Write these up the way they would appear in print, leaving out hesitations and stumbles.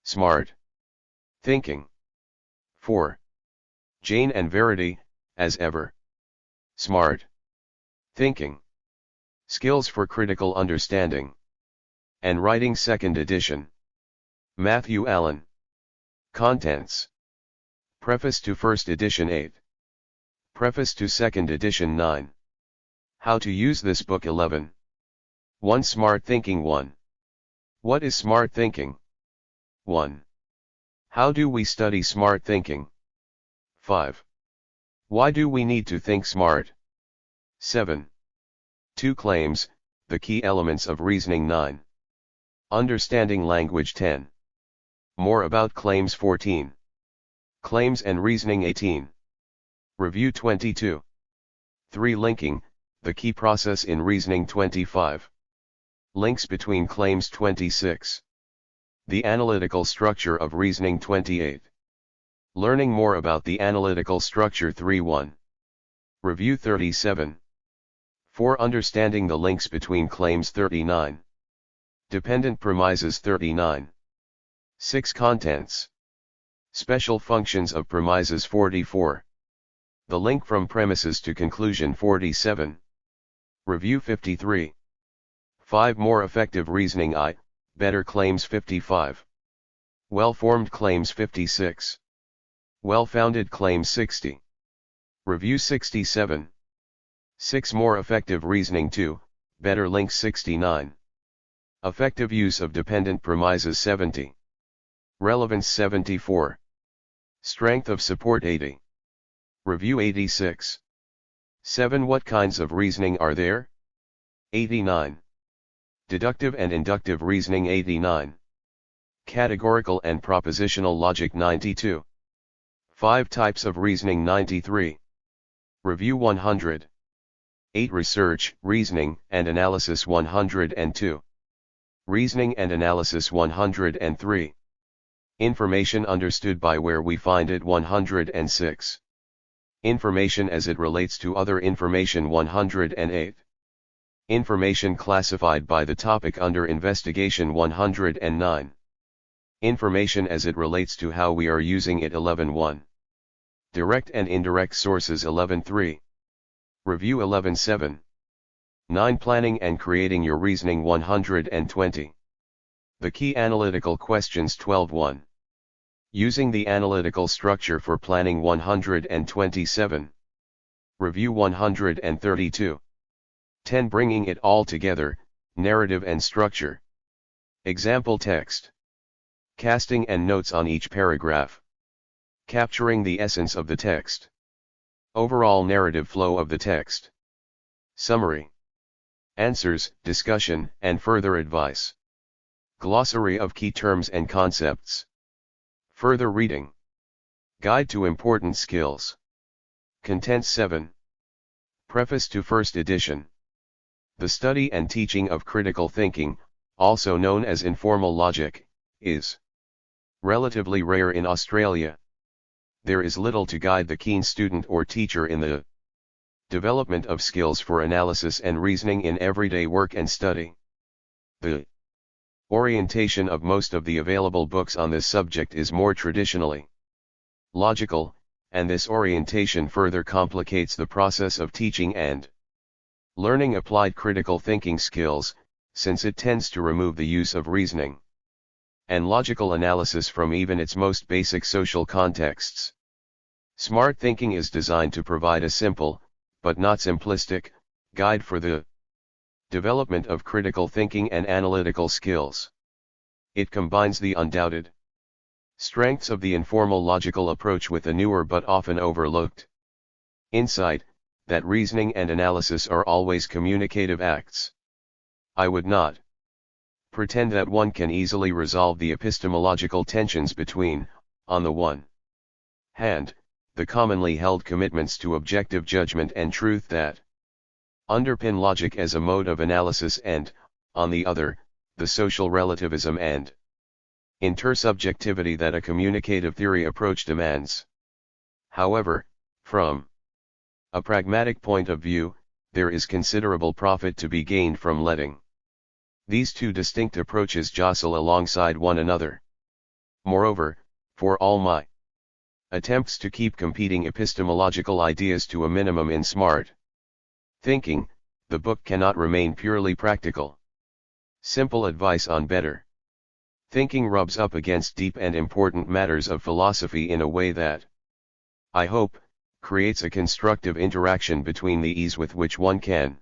Smart thinking. 4. Jane and Verity, as ever. Smart thinking. Skills for critical understanding and writing, 2nd edition. Matthew Allen. Contents. Preface to 1st edition 8. Preface to 2nd edition 9. How to use this book 11. 1. Smart thinking 1. What is smart thinking? 1. How do we study smart thinking? 5. Why do we need to think smart? 7. 2 Claims, the key elements of reasoning 9. Understanding language 10. More about claims 14. Claims and reasoning 18. Review 22. 3 Linking, the key process in reasoning 25. Links between claims 26. The analytical structure of reasoning 28. Learning more about the analytical structure 3.1. Review 37. 4 Understanding the links between claims 39. Dependent premises 39. 6 Contents. Special functions of premises 44. The link from premises to conclusion 47. Review 53. 5 More effective reasoning better claims 55. Well-formed claims 56. Well-founded claims 60. Review 67. 6 More effective reasoning 2, better links 69. Effective use of dependent premises 70. Relevance 74. Strength of support 80. Review 86. 7 What kinds of reasoning are there? 89. Deductive and inductive reasoning 89. Categorical and propositional logic 92. 5 Types of reasoning 93. Review 100. 8 Research, reasoning, and analysis 102. Reasoning and analysis 103. Information understood by where we find it 106. Information as it relates to other information 108. Information classified by the topic under investigation 109. Information as it relates to how we are using it 11.1. Direct and indirect sources 11.3. Review 11.7. 9 Planning and creating your reasoning 120. The key analytical questions 12.1. Using the analytical structure for planning 127. Review 132. 10 Bringing it all together, narrative and structure. Example text. Casting and notes on each paragraph. Capturing the essence of the text. Overall narrative flow of the text. Summary. Answers, discussion, and further advice. Glossary of key terms and concepts. Further reading. Guide to important skills. Contents 7. Preface to 1st edition. The study and teaching of critical thinking, also known as informal logic, is relatively rare in Australia. There is little to guide the keen student or teacher in the development of skills for analysis and reasoning in everyday work and study. The orientation of most of the available books on this subject is more traditionally logical, and this orientation further complicates the process of teaching and learning applied critical thinking skills, since it tends to remove the use of reasoning and logical analysis from even its most basic social contexts. Smart thinking is designed to provide a simple, but not simplistic, guide for the development of critical thinking and analytical skills. It combines the undoubted strengths of the informal logical approach with a newer but often overlooked insight, that reasoning and analysis are always communicative acts. I would not pretend that one can easily resolve the epistemological tensions between, on the one hand, the commonly held commitments to objective judgment and truth that underpin logic as a mode of analysis and, on the other, the social relativism and intersubjectivity that a communicative theory approach demands. However, from a pragmatic point of view, there is considerable profit to be gained from letting these two distinct approaches jostle alongside one another. Moreover, for all my attempts to keep competing epistemological ideas to a minimum in smart thinking, the book cannot remain purely practical. Simple advice on better thinking rubs up against deep and important matters of philosophy in a way that, I hope, creates a constructive interaction between the ease with which one can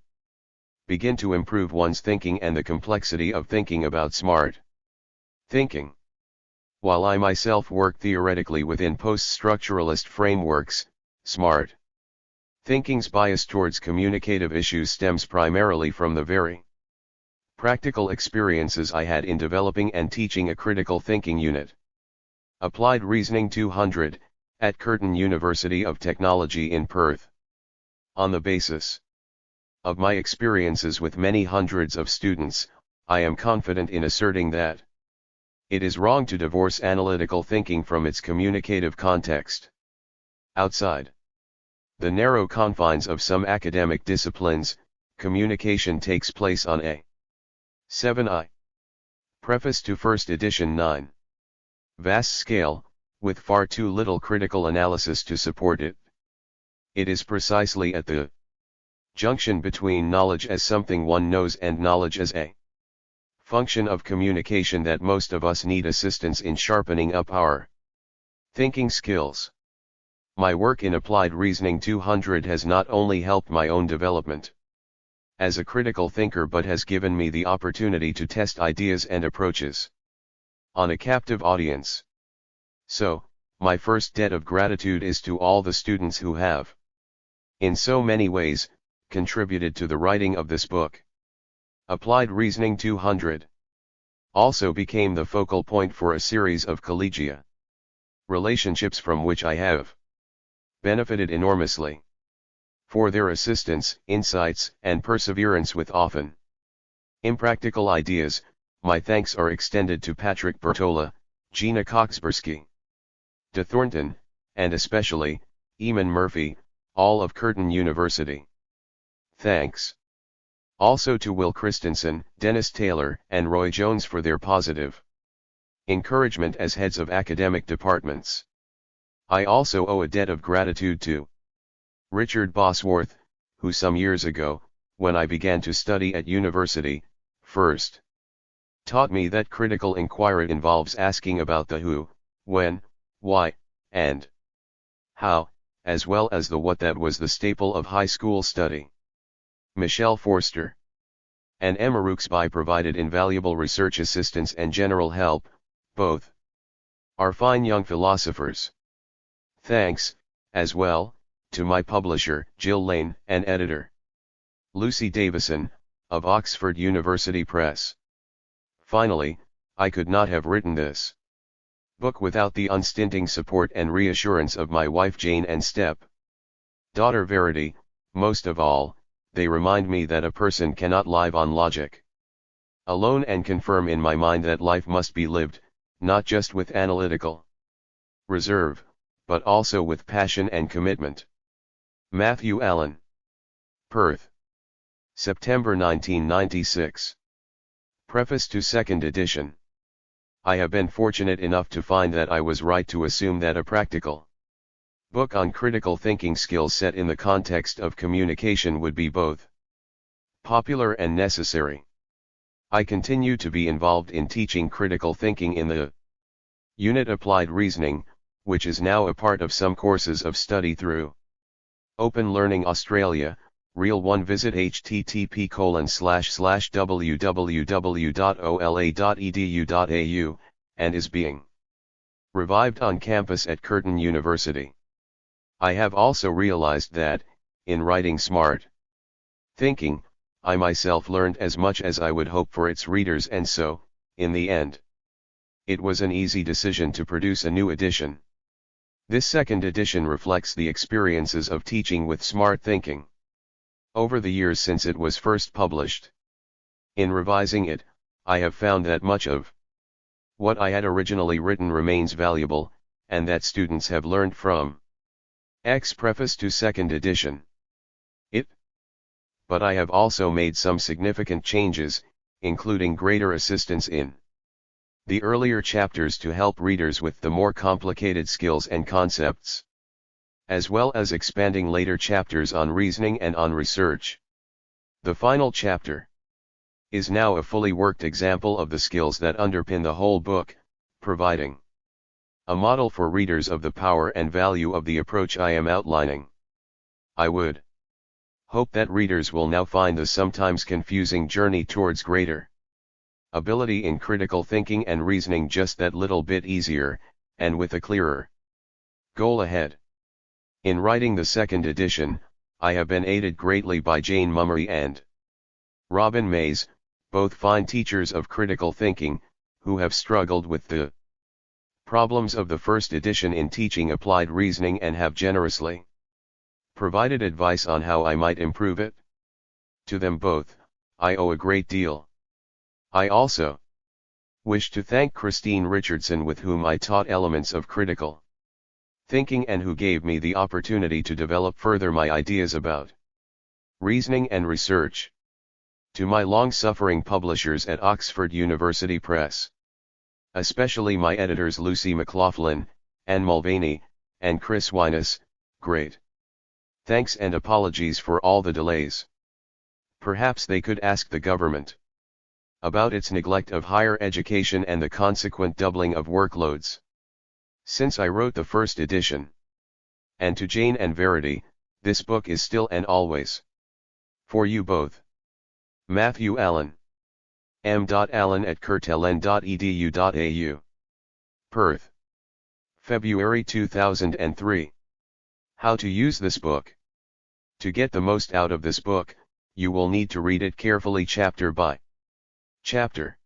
begin to improve one's thinking and the complexity of thinking about smart thinking. While I myself work theoretically within post-structuralist frameworks, smart thinking's bias towards communicative issues stems primarily from the very practical experiences I had in developing and teaching a critical thinking unit. Applied Reasoning 200, at Curtin University of Technology in Perth. On the basis of my experiences with many hundreds of students, I am confident in asserting that it is wrong to divorce analytical thinking from its communicative context. Outside the narrow confines of some academic disciplines, communication takes place on a 7i. Preface to first edition 9. Vast scale, with far too little critical analysis to support it. It is precisely at the junction between knowledge as something one knows and knowledge as a function of communication that most of us need assistance in sharpening up our thinking skills. My work in Applied Reasoning 200 has not only helped my own development as a critical thinker but has given me the opportunity to test ideas and approaches on a captive audience. So, my first debt of gratitude is to all the students who have, in so many ways, contributed to the writing of this book. Applied Reasoning 200 also became the focal point for a series of collegiate relationships from which I have benefited enormously. For their assistance, insights, and perseverance with often impractical ideas, my thanks are extended to Patrick Bertola, Gina Coxbersky, De Thornton, and especially, Eamon Murphy, all of Curtin University. Thanks also to Will Christensen, Dennis Taylor, and Roy Jones for their positive encouragement as heads of academic departments. I also owe a debt of gratitude to Richard Bosworth, who some years ago, when I began to study at university, first taught me that critical inquiry involves asking about the who, when, why, and how, as well as the what that was the staple of high school study. Michelle Forster and Emma Rooksby provided invaluable research assistance and general help, both are fine young philosophers. Thanks, as well, to my publisher, Jill Lane, and editor, Lucy Davison, of Oxford University Press. Finally, I could not have written this book without the unstinting support and reassurance of my wife Jane and step-daughter Verity. Most of all, they remind me that a person cannot live on logic alone and confirm in my mind that life must be lived, not just with analytical reserve, but also with passion and commitment. Matthew Allen. Perth. September 1996. Preface to second edition. I have been fortunate enough to find that I was right to assume that a practical book on critical thinking skills set in the context of communication would be both popular and necessary. I continue to be involved in teaching critical thinking in the unit Applied Reasoning, which is now a part of some courses of study through Open Learning Australia. Real One. Visit http://www.ola.edu.au, and is being revived on campus at Curtin University. I have also realized that, in writing smart thinking, I myself learned as much as I would hope for its readers, and so, in the end, it was an easy decision to produce a new edition. This second edition reflects the experiences of teaching with smart thinking over the years since it was first published. In revising it, I have found that much of what I had originally written remains valuable, and that students have learned from preface to second edition. But I have also made some significant changes, including greater assistance in the earlier chapters to help readers with the more complicated skills and concepts, as well as expanding later chapters on reasoning and on research. The final chapter is now a fully worked example of the skills that underpin the whole book, providing a model for readers of the power and value of the approach I am outlining. I would hope that readers will now find the sometimes confusing journey towards greater ability in critical thinking and reasoning just that little bit easier, and with a clearer goal ahead. In writing the second edition, I have been aided greatly by Jane Mummery and Robin Mays, both fine teachers of critical thinking, who have struggled with the problems of the first edition in teaching applied reasoning and have generously provided advice on how I might improve it. To them both, I owe a great deal. I also wish to thank Christine Richardson, with whom I taught elements of critical thinking and who gave me the opportunity to develop further my ideas about reasoning and research. To my long-suffering publishers at Oxford University Press, especially my editors Lucy McLaughlin, Anne Mulvaney, and Chris Winus, great thanks and apologies for all the delays. Perhaps they could ask the government about its neglect of higher education and the consequent doubling of workloads since I wrote the first edition. And to Jane and Verity, this book is still and always for you both. Matthew Allen. m.allen@curtin.edu.au. Perth, February 2003. How to use this book. To get the most out of this book, you will need to read it carefully chapter by chapter.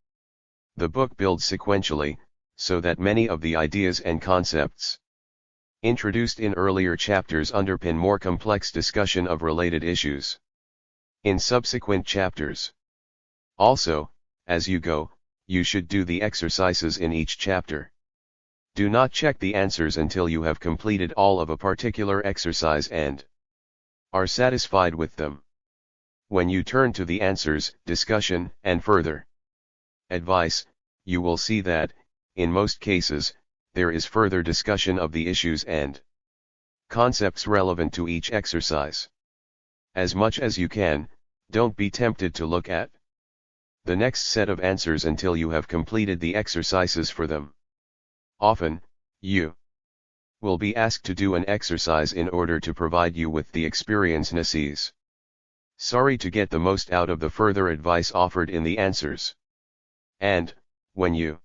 The book builds sequentially, so that many of the ideas and concepts introduced in earlier chapters underpin more complex discussion of related issues in subsequent chapters. Also, as you go, you should do the exercises in each chapter. Do not check the answers until you have completed all of a particular exercise and are satisfied with them. When you turn to the answers, discussion, and further advice, you will see that, in most cases, there is further discussion of the issues and concepts relevant to each exercise. As much as you can, don't be tempted to look at the next set of answers until you have completed the exercises for them. Often, you will be asked to do an exercise in order to provide you with the experience necessary to get the most out of the further advice offered in the answers. And, when you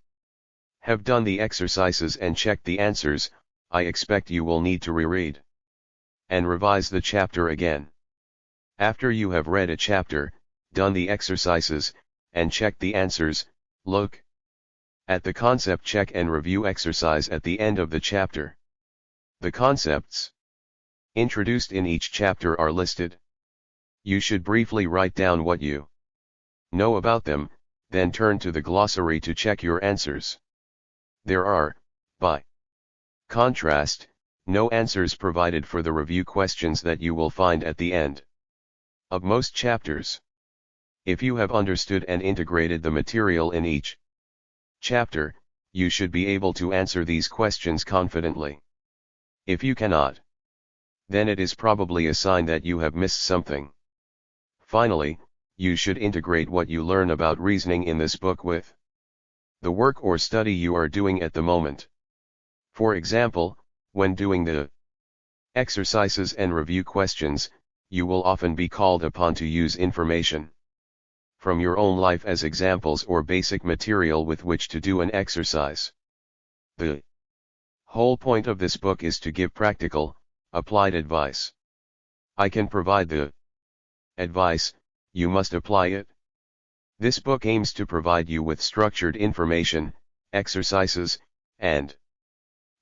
have done the exercises and checked the answers, I expect you will need to reread and revise the chapter again. After you have read a chapter, done the exercises, and checked the answers, look at the concept check and review exercise at the end of the chapter. The concepts introduced in each chapter are listed. You should briefly write down what you know about them, then turn to the glossary to check your answers. There are, by contrast, no answers provided for the review questions that you will find at the end of most chapters. If you have understood and integrated the material in each chapter, you should be able to answer these questions confidently. If you cannot, then it is probably a sign that you have missed something. Finally, you should integrate what you learn about reasoning in this book with the work or study you are doing at the moment. For example, when doing the exercises and review questions, you will often be called upon to use information from your own life as examples or basic material with which to do an exercise. The whole point of this book is to give practical, applied advice. I can provide the advice, you must apply it. This book aims to provide you with structured information, exercises, and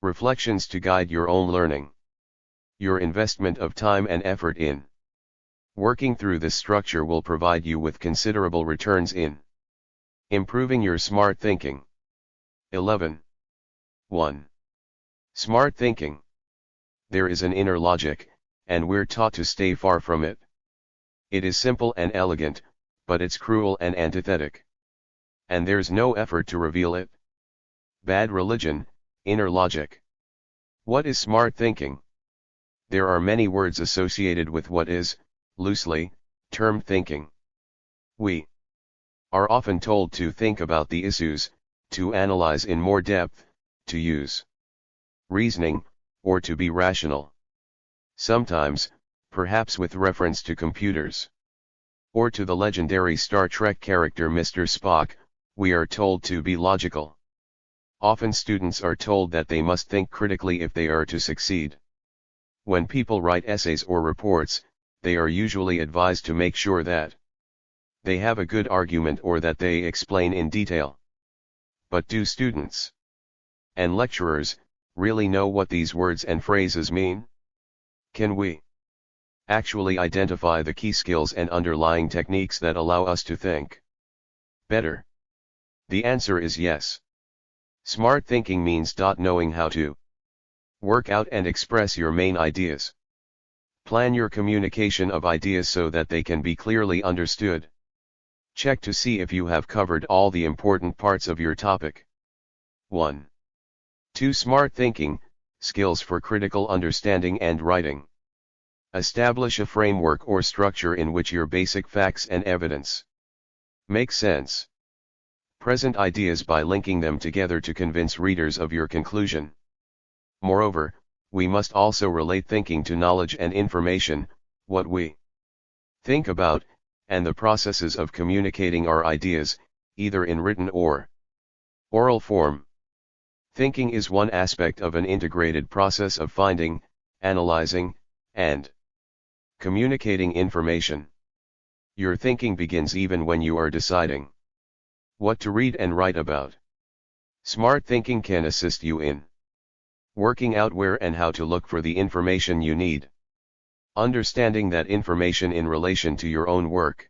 reflections to guide your own learning. Your investment of time and effort in working through this structure will provide you with considerable returns in improving your smart thinking. 11. 1. Smart thinking. There is an inner logic, and we're taught to stay far from it. It is simple and elegant, but it's cruel and antithetic. And there's no effort to reveal it. Bad religion, inner logic. What is smart thinking? There are many words associated with what is, loosely, termed thinking. We are often told to think about the issues, to analyze in more depth, to use reasoning, or to be rational. Sometimes, perhaps with reference to computers, or to the legendary Star Trek character Mr. Spock, we are told to be logical. Often students are told that they must think critically if they are to succeed. When people write essays or reports, they are usually advised to make sure that they have a good argument or that they explain in detail. But do students and lecturers really know what these words and phrases mean? Can we actually identify the key skills and underlying techniques that allow us to think better? The answer is yes. Smart thinking means knowing how to work out and express your main ideas. Plan your communication of ideas so that they can be clearly understood. Check to see if you have covered all the important parts of your topic. 1. 2. Smart thinking, skills for critical understanding and writing. Establish a framework or structure in which your basic facts and evidence make sense. Present ideas by linking them together to convince readers of your conclusion. Moreover, we must also relate thinking to knowledge and information, what we think about, and the processes of communicating our ideas, either in written or oral form. Thinking is one aspect of an integrated process of finding, analyzing, and communicating information. Your thinking begins even when you are deciding what to read and write about. Smart thinking can assist you in working out where and how to look for the information you need. Understanding that information in relation to your own work.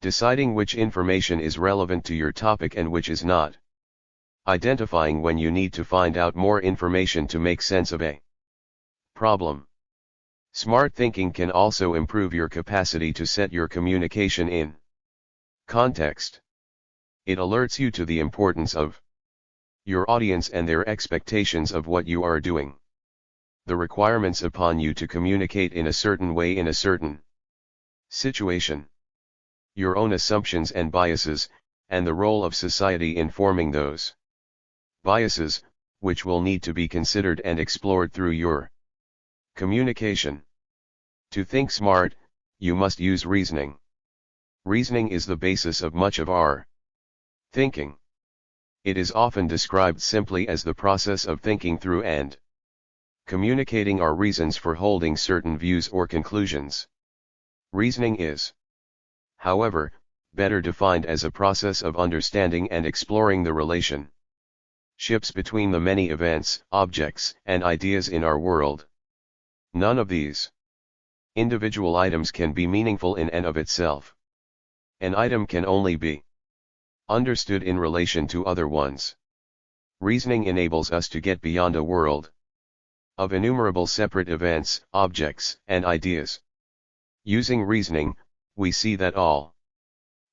Deciding which information is relevant to your topic and which is not. Identifying when you need to find out more information to make sense of a problem. Smart thinking can also improve your capacity to set your communication in context. It alerts you to the importance of your audience and their expectations of what you are doing. The requirements upon you to communicate in a certain way in a certain situation. Your own assumptions and biases, and the role of society in forming those biases, which will need to be considered and explored through your communication. To think smart, you must use reasoning. Reasoning is the basis of much of our thinking. It is often described simply as the process of thinking through and communicating our reasons for holding certain views or conclusions. Reasoning is, however, better defined as a process of understanding and exploring the relationships between the many events, objects, and ideas in our world. None of these individual items can be meaningful in and of itself. An item can only be understood in relation to other ones. Reasoning enables us to get beyond a world of innumerable separate events, objects, and ideas. Using reasoning, we see that all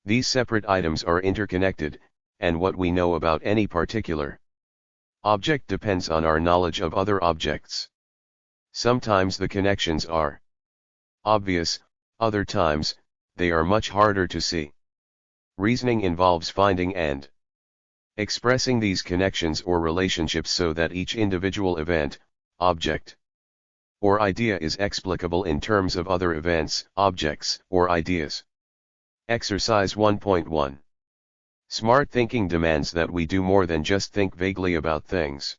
these separate items are interconnected, and what we know about any particular object depends on our knowledge of other objects. Sometimes the connections are obvious, other times, they are much harder to see. Reasoning involves finding and expressing these connections or relationships so that each individual event, object, or idea is explicable in terms of other events, objects, or ideas. Exercise 1.1. Smart thinking demands that we do more than just think vaguely about things.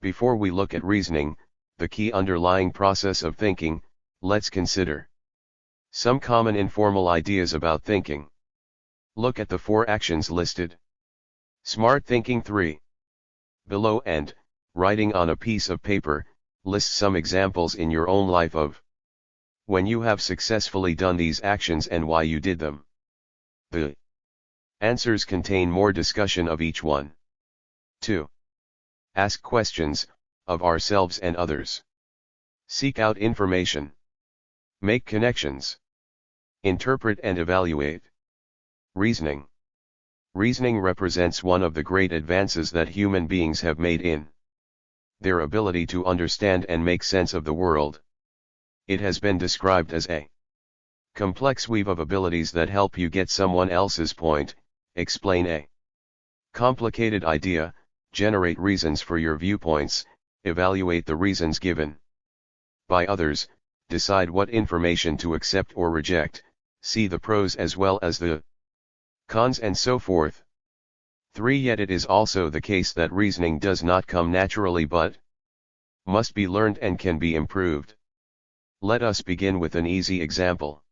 Before we look at reasoning, the key underlying process of thinking, let's consider some common informal ideas about thinking. Look at the 4 actions listed. Smart thinking 3. Below and, writing on a piece of paper, list some examples in your own life of when you have successfully done these actions and why you did them. The answers contain more discussion of each one. 2. Ask questions, of ourselves and others. Seek out information. Make connections. Interpret and evaluate. Reasoning. Reasoning represents one of the great advances that human beings have made in their ability to understand and make sense of the world. It has been described as a complex weave of abilities that help you get someone else's point, explain a complicated idea, generate reasons for your viewpoints, evaluate the reasons given by others, decide what information to accept or reject, see the pros as well as the cons and so forth. 3. Yet it is also the case that reasoning does not come naturally but must be learned and can be improved. Let us begin with an easy example.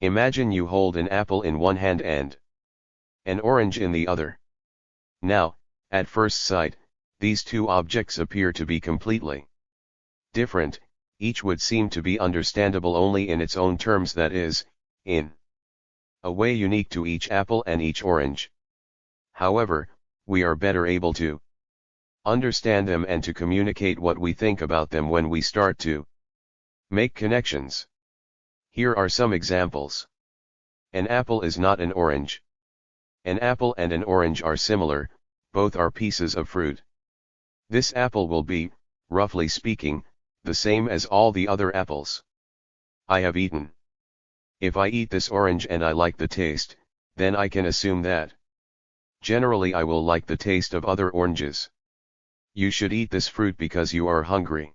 Imagine you hold an apple in one hand and an orange in the other. Now, at first sight, these two objects appear to be completely different. Each would seem to be understandable only in its own terms, that is, in a way unique to each apple and each orange. However, we are better able to understand them and to communicate what we think about them when we start to make connections. Here are some examples. An apple is not an orange. An apple and an orange are similar, both are pieces of fruit. This apple will be, roughly speaking, the same as all the other apples I have eaten. If I eat this orange and I like the taste, then I can assume that generally I will like the taste of other oranges. You should eat this fruit because you are hungry.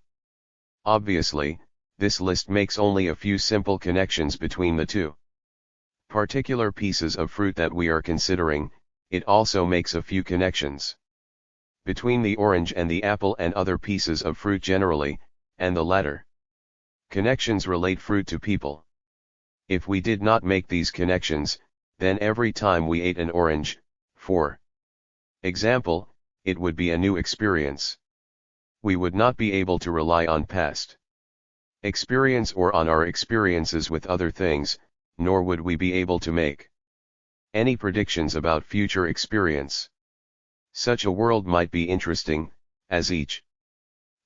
Obviously, this list makes only a few simple connections between the two particular pieces of fruit that we are considering. It also makes a few connections between the orange and the apple and other pieces of fruit generally, and the latter connections relate fruit to people. If we did not make these connections, then every time we ate an orange, for example, it would be a new experience. We would not be able to rely on past experience or on our experiences with other things, nor would we be able to make any predictions about future experience. Such a world might be interesting, as each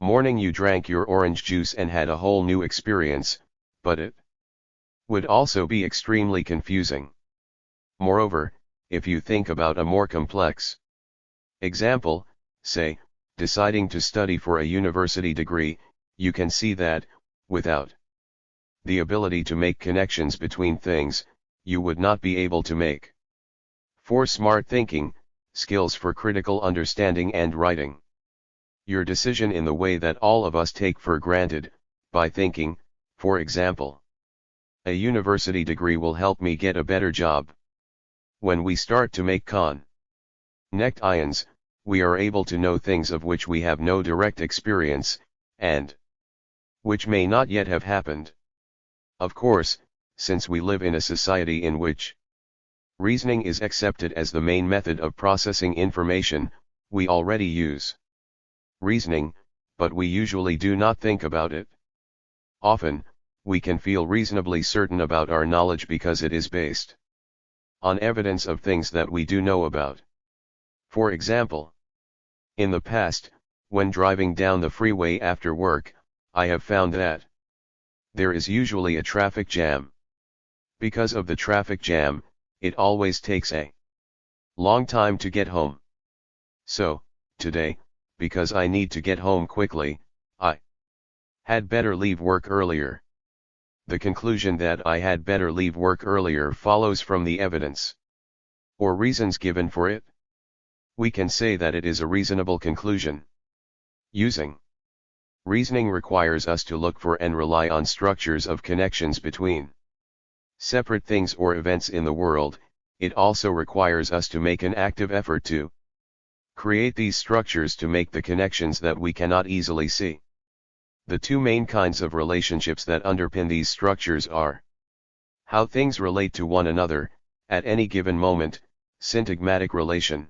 morning you drank your orange juice and had a whole new experience, but it would also be extremely confusing. Moreover, if you think about a more complex example, say, deciding to study for a university degree, you can see that, without the ability to make connections between things, you would not be able to make 4. Smart thinking, skills for critical understanding and writing your decision in the way that all of us take for granted, by thinking. For example, a university degree will help me get a better job. When we start to make connections, we are able to know things of which we have no direct experience, and which may not yet have happened. Of course, since we live in a society in which reasoning is accepted as the main method of processing information, we already use reasoning, but we usually do not think about it. Often, we can feel reasonably certain about our knowledge because it is based on evidence of things that we do know about. For example, in the past, when driving down the freeway after work, I have found that there is usually a traffic jam. Because of the traffic jam, it always takes a long time to get home. So, today, because I need to get home quickly, I had better leave work earlier. The conclusion that I had better leave work earlier follows from the evidence or reasons given for it. We can say that it is a reasonable conclusion. Using reasoning requires us to look for and rely on structures of connections between separate things or events in the world. It also requires us to make an active effort to create these structures to make the connections that we cannot easily see. The two main kinds of relationships that underpin these structures are how things relate to one another, at any given moment, syntagmatic relationships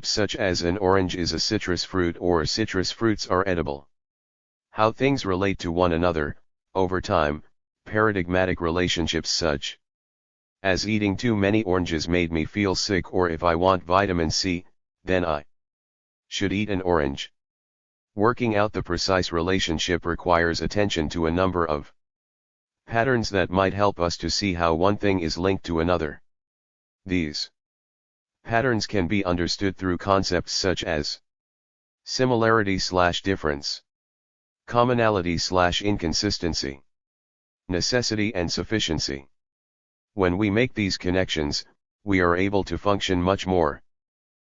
such as an orange is a citrus fruit or citrus fruits are edible. How things relate to one another, over time, paradigmatic relationships such as eating too many oranges made me feel sick, or if I want vitamin C, then I should eat an orange. Working out the precise relationship requires attention to a number of patterns that might help us to see how one thing is linked to another. These Patterns can be understood through concepts such as similarity/difference, commonality/inconsistency, necessity and sufficiency. When we make these connections, we are able to function much more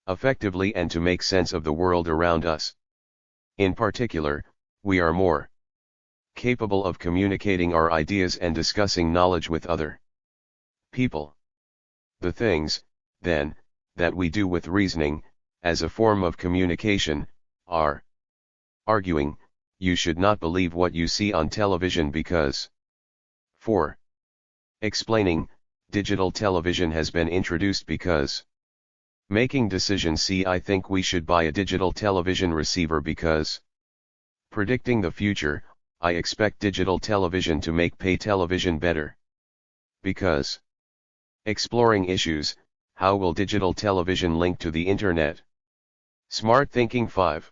effectively and to make sense of the world around us. In particular, we are more capable of communicating our ideas and discussing knowledge with other people. The things, then, that we do with reasoning, as a form of communication, are arguing, "You should not believe what you see on television because." 4. Explaining, digital television has been introduced because. Making decisions, see, I think we should buy a digital television receiver because. Predicting the future, I expect digital television to make pay television better because. Exploring issues, how will digital television link to the internet? Smart thinking. 5.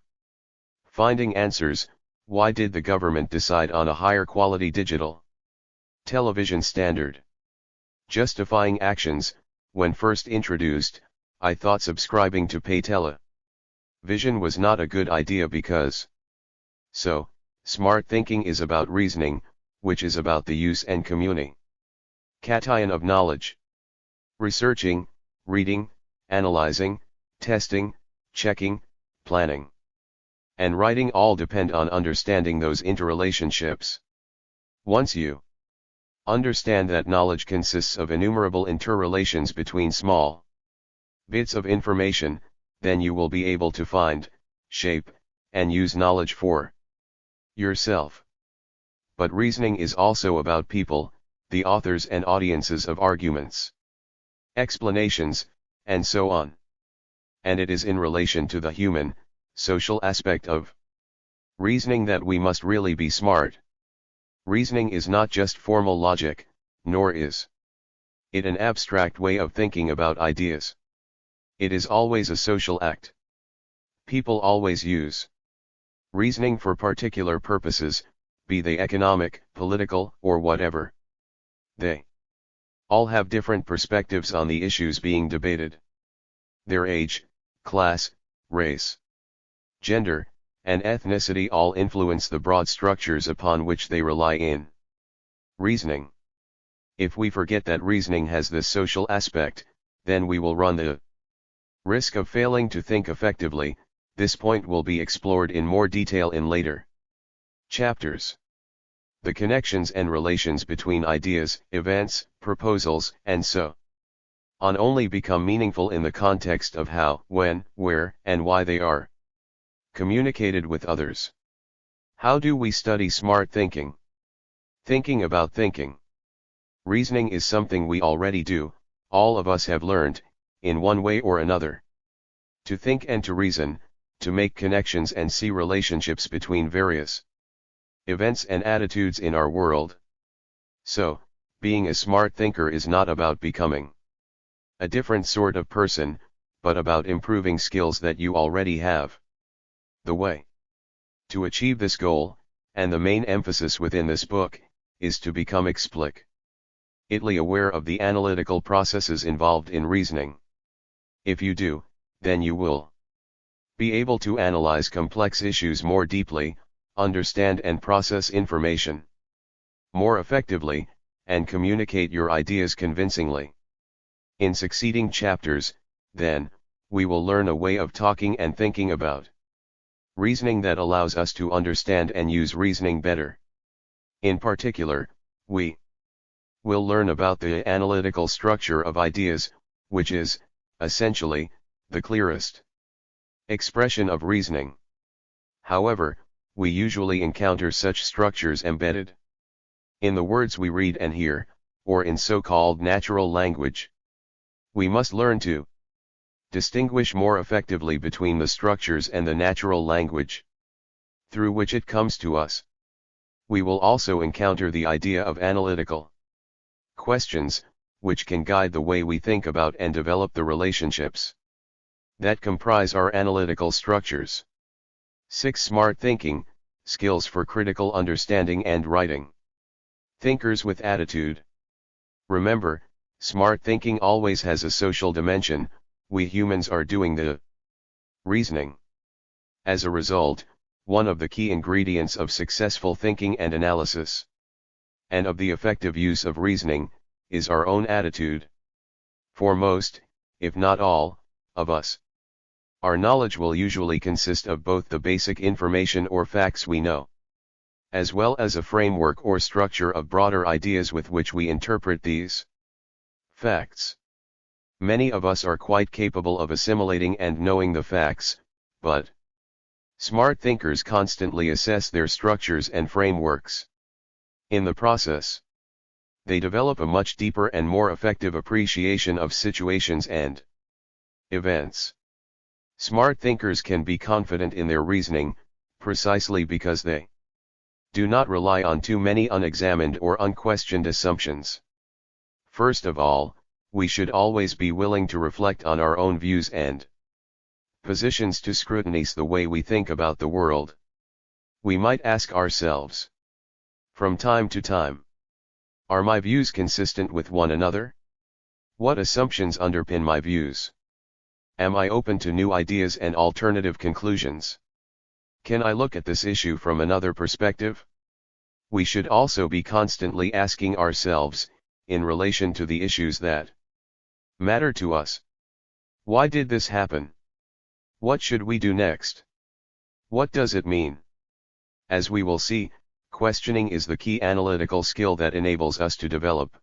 Finding answers, why did the government decide on a higher quality digital television standard? Justifying actions, when first introduced, I thought subscribing to pay television was not a good idea because. So, smart thinking is about reasoning, which is about the use and communication of knowledge. Researching, reading, analyzing, testing, checking, planning, and writing all depend on understanding those interrelationships. Once you understand that knowledge consists of innumerable interrelations between small bits of information, then you will be able to find, shape, and use knowledge for yourself. But reasoning is also about people, the authors and audiences of arguments, explanations, and so on. And it is in relation to the human, social aspect of reasoning that we must really be smart. Reasoning is not just formal logic, nor is it an abstract way of thinking about ideas. It is always a social act. People always use reasoning for particular purposes, be they economic, political, or whatever. They all have different perspectives on the issues being debated. Their age, class, race, gender, and ethnicity all influence the broad structures upon which they rely in reasoning. If we forget that reasoning has this social aspect, then we will run the risk of failing to think effectively. This point will be explored in more detail in later chapters. The connections and relations between ideas, events, proposals, and so on only become meaningful in the context of how, when, where, and why they are communicated with others. How do we study smart thinking? Thinking about thinking. Reasoning is something we already do, all of us have learned, in one way or another. To think and to reason, to make connections and see relationships between various events and attitudes in our world. So, being a smart thinker is not about becoming a different sort of person, but about improving skills that you already have. The way to achieve this goal, and the main emphasis within this book, is to become explicitly aware of the analytical processes involved in reasoning. If you do, then you will be able to analyze complex issues more deeply, understand and process information more effectively, and communicate your ideas convincingly. In succeeding chapters, then, we will learn a way of talking and thinking about reasoning that allows us to understand and use reasoning better. In particular, we will learn about the analytical structure of ideas, which is, essentially, the clearest expression of reasoning. However, we usually encounter such structures embedded in the words we read and hear, or in so-called natural language. We must learn to distinguish more effectively between the structures and the natural language through which it comes to us. We will also encounter the idea of analytical questions, which can guide the way we think about and develop the relationships that comprise our analytical structures. 6. Smart thinking, skills for critical understanding and writing. Thinkers with attitude. Remember, smart thinking always has a social dimension, we humans are doing the reasoning. As a result, one of the key ingredients of successful thinking and analysis, and of the effective use of reasoning, is our own attitude. For most, if not all, of us, our knowledge will usually consist of both the basic information or facts we know, as well as a framework or structure of broader ideas with which we interpret these facts. Many of us are quite capable of assimilating and knowing the facts, but smart thinkers constantly assess their structures and frameworks. In the process, they develop a much deeper and more effective appreciation of situations and events. Smart thinkers can be confident in their reasoning, precisely because they do not rely on too many unexamined or unquestioned assumptions. First of all, we should always be willing to reflect on our own views and positions to scrutinize the way we think about the world. We might ask ourselves, from time to time, are my views consistent with one another? What assumptions underpin my views? Am I open to new ideas and alternative conclusions? Can I look at this issue from another perspective? We should also be constantly asking ourselves, in relation to the issues that matter to us, why did this happen? What should we do next? What does it mean? As we will see, questioning is the key analytical skill that enables us to develop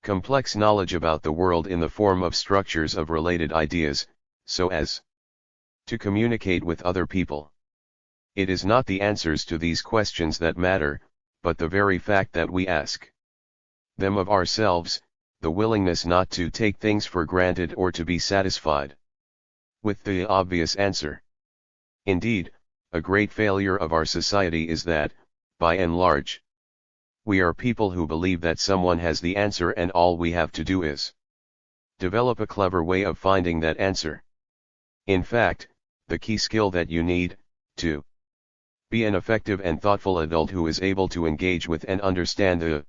complex knowledge about the world in the form of structures of related ideas, so as to communicate with other people. It is not the answers to these questions that matter, but the very fact that we ask them of ourselves, the willingness not to take things for granted or to be satisfied with the obvious answer. Indeed, a great failure of our society is that, by and large, we are people who believe that someone has the answer and all we have to do is develop a clever way of finding that answer. In fact, the key skill that you need to be an effective and thoughtful adult who is able to engage with and understand the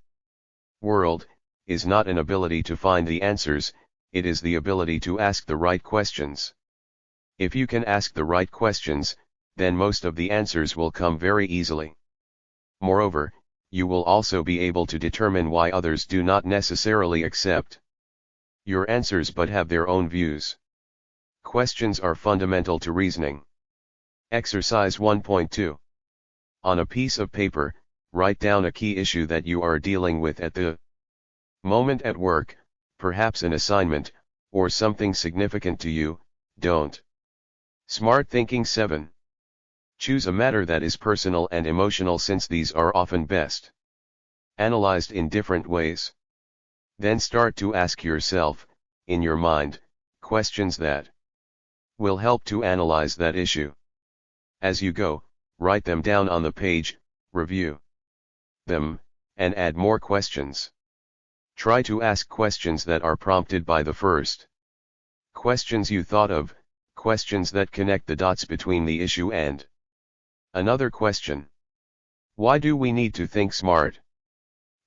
world is not an ability to find the answers, it is the ability to ask the right questions. If you can ask the right questions, then most of the answers will come very easily. Moreover, you will also be able to determine why others do not necessarily accept your answers but have their own views. Questions are fundamental to reasoning. Exercise 1.2. On a piece of paper, write down a key issue that you are dealing with at the moment at work, perhaps an assignment, or something significant to you. Don't. Smart thinking 7. Choose a matter that is personal and emotional since these are often best analyzed in different ways. Then start to ask yourself, in your mind, questions that will help to analyze that issue. As you go, write them down on the page, review them, and add more questions. Try to ask questions that are prompted by the first questions you thought of, questions that connect the dots between the issue and another question. Why do we need to think smart?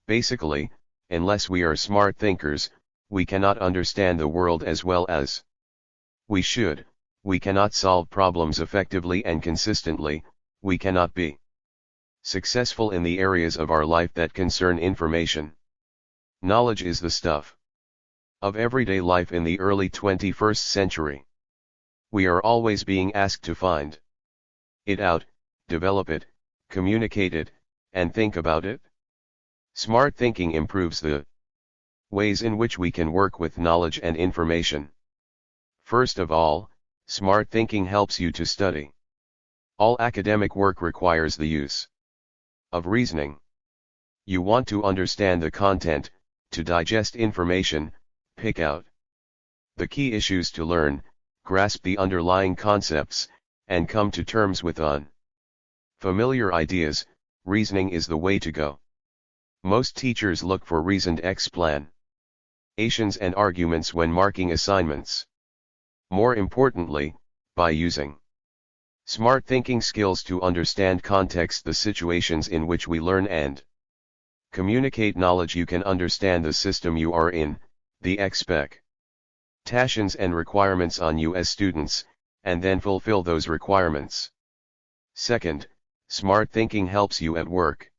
Basically, unless we are smart thinkers, we cannot understand the world as well as we should, we cannot solve problems effectively and consistently, we cannot be successful in the areas of our life that concern information. Knowledge is the stuff of everyday life in the early 21st century. We are always being asked to find it out, develop it, communicate it, and think about it. Smart thinking improves the ways in which we can work with knowledge and information. First of all, smart thinking helps you to study. All academic work requires the use of reasoning. You want to understand the content, to digest information, pick out the key issues to learn, grasp the underlying concepts, and come to terms with unfamiliar ideas. Reasoning is the way to go. Most teachers look for reasoned explanations and arguments when marking assignments. More importantly, by using smart thinking skills to understand context, the situations in which we learn and communicate knowledge, you can understand the system you are in, the expectations expectations and requirements on you as students, and then fulfill those requirements. Second, smart thinking helps you at work.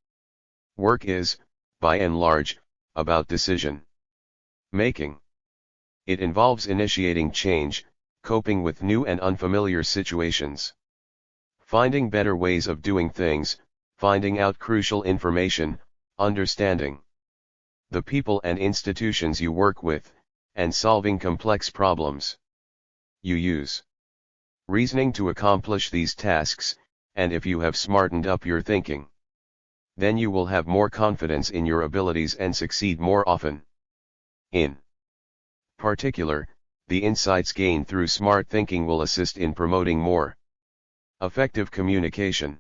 Work is, by and large, about decision making. It involves initiating change, coping with new and unfamiliar situations, finding better ways of doing things, finding out crucial information, understanding the people and institutions you work with, and solving complex problems. You use reasoning to accomplish these tasks, and if you have smartened up your thinking, then you will have more confidence in your abilities and succeed more often. In particular, the insights gained through smart thinking will assist in promoting more effective communication.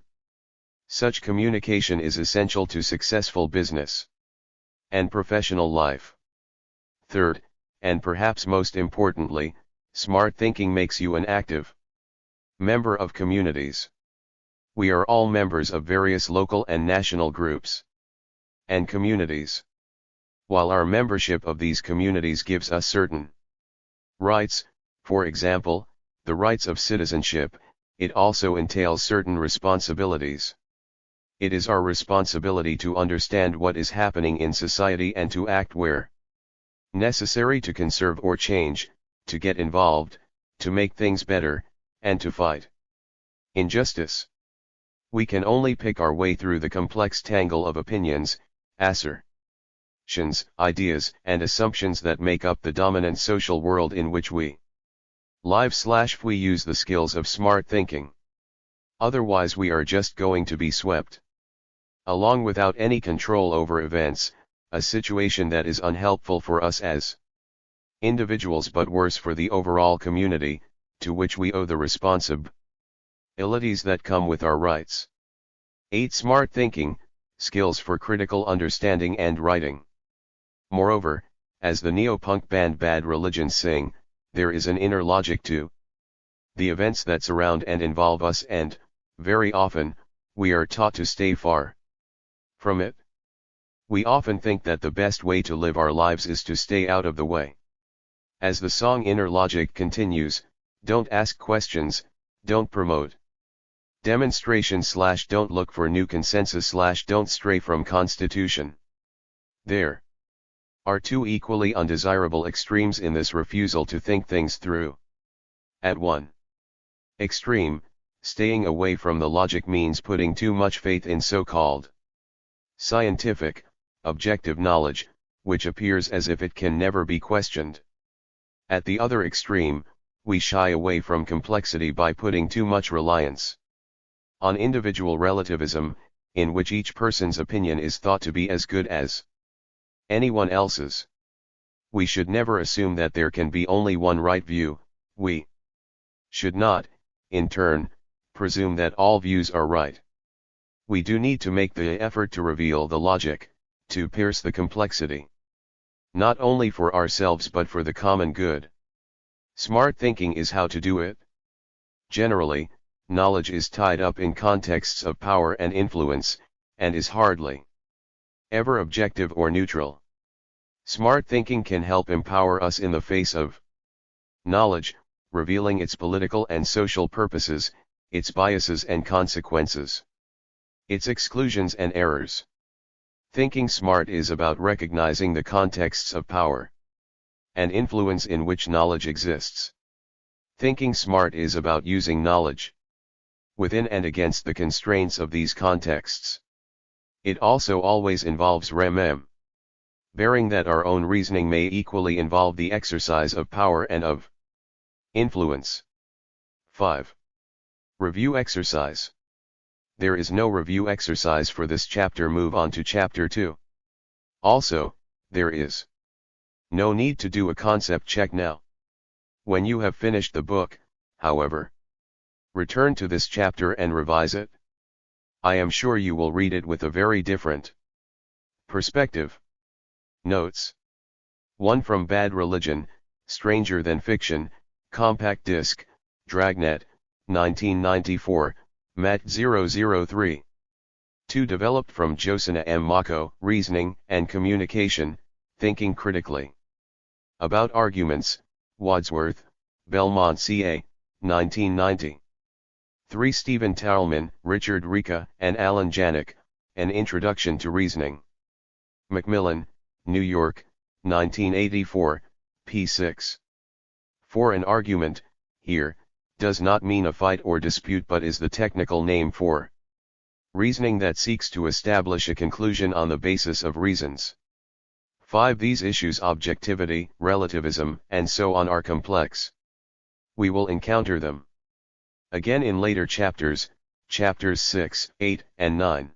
Such communication is essential to successful business and professional life. Third, and perhaps most importantly, smart thinking makes you an active member of communities. We are all members of various local and national groups and communities. While our membership of these communities gives us certain rights, for example, the rights of citizenship, it also entails certain responsibilities. It is our responsibility to understand what is happening in society and to act where necessary to conserve or change, to get involved, to make things better, and to fight injustice. We can only pick our way through the complex tangle of opinions, assertions, ideas, and assumptions that make up the dominant social world in which we live/we use the skills of smart thinking. Otherwise we are just going to be swept along without any control over events, a situation that is unhelpful for us as individuals but worse for the overall community, to which we owe the responsibilities that come with our rights. 8. Smart thinking, skills for critical understanding and writing. Moreover, as the neo-punk band Bad Religion sing, there is an inner logic to the events that surround and involve us, and, very often, we are taught to stay far from it. We often think that the best way to live our lives is to stay out of the way. As the song Inner Logic continues, don't ask questions, don't promote demonstration/don't look for new consensus/don't stray from constitution. There are two equally undesirable extremes in this refusal to think things through. At one extreme, staying away from the logic means putting too much faith in so-called scientific, objective knowledge, which appears as if it can never be questioned. At the other extreme, we shy away from complexity by putting too much reliance on individual relativism, in which each person's opinion is thought to be as good as anyone else's. We should never assume that there can be only one right view. We should not, in turn, presume that all views are right. We do need to make the effort to reveal the logic, to pierce the complexity. Not only for ourselves but for the common good. Smart thinking is how to do it. Generally, knowledge is tied up in contexts of power and influence, and is hardly ever objective or neutral. Smart thinking can help empower us in the face of knowledge, revealing its political and social purposes, its biases and consequences, its exclusions and errors. Thinking smart is about recognizing the contexts of power and influence in which knowledge exists. Thinking smart is about using knowledge within and against the constraints of these contexts. It also always involves remembering that our own reasoning may equally involve the exercise of power and of influence. 5. Review exercise. There is no review exercise for this chapter. Move on to chapter 2. Also, there is no need to do a concept check now. When you have finished the book, however, return to this chapter and revise it. I am sure you will read it with a very different perspective. Notes. 1 from Bad Religion, Stranger Than Fiction, Compact Disc, Dragnet, 1994, Mat 003. 2 developed from Josina M. Mako, Reasoning and Communication, Thinking Critically. About Arguments, Wadsworth, Belmont CA, 1990. 3. Stephen Tallman, Richard Rica, and Alan Janik, An Introduction to Reasoning. Macmillan, New York, 1984, p. 6. 4. An argument, here, does not mean a fight or dispute but is the technical name for reasoning that seeks to establish a conclusion on the basis of reasons. 5. These issues, objectivity, relativism, and so on, are complex. We will encounter them again in later chapters, chapters 6, 8, and 9.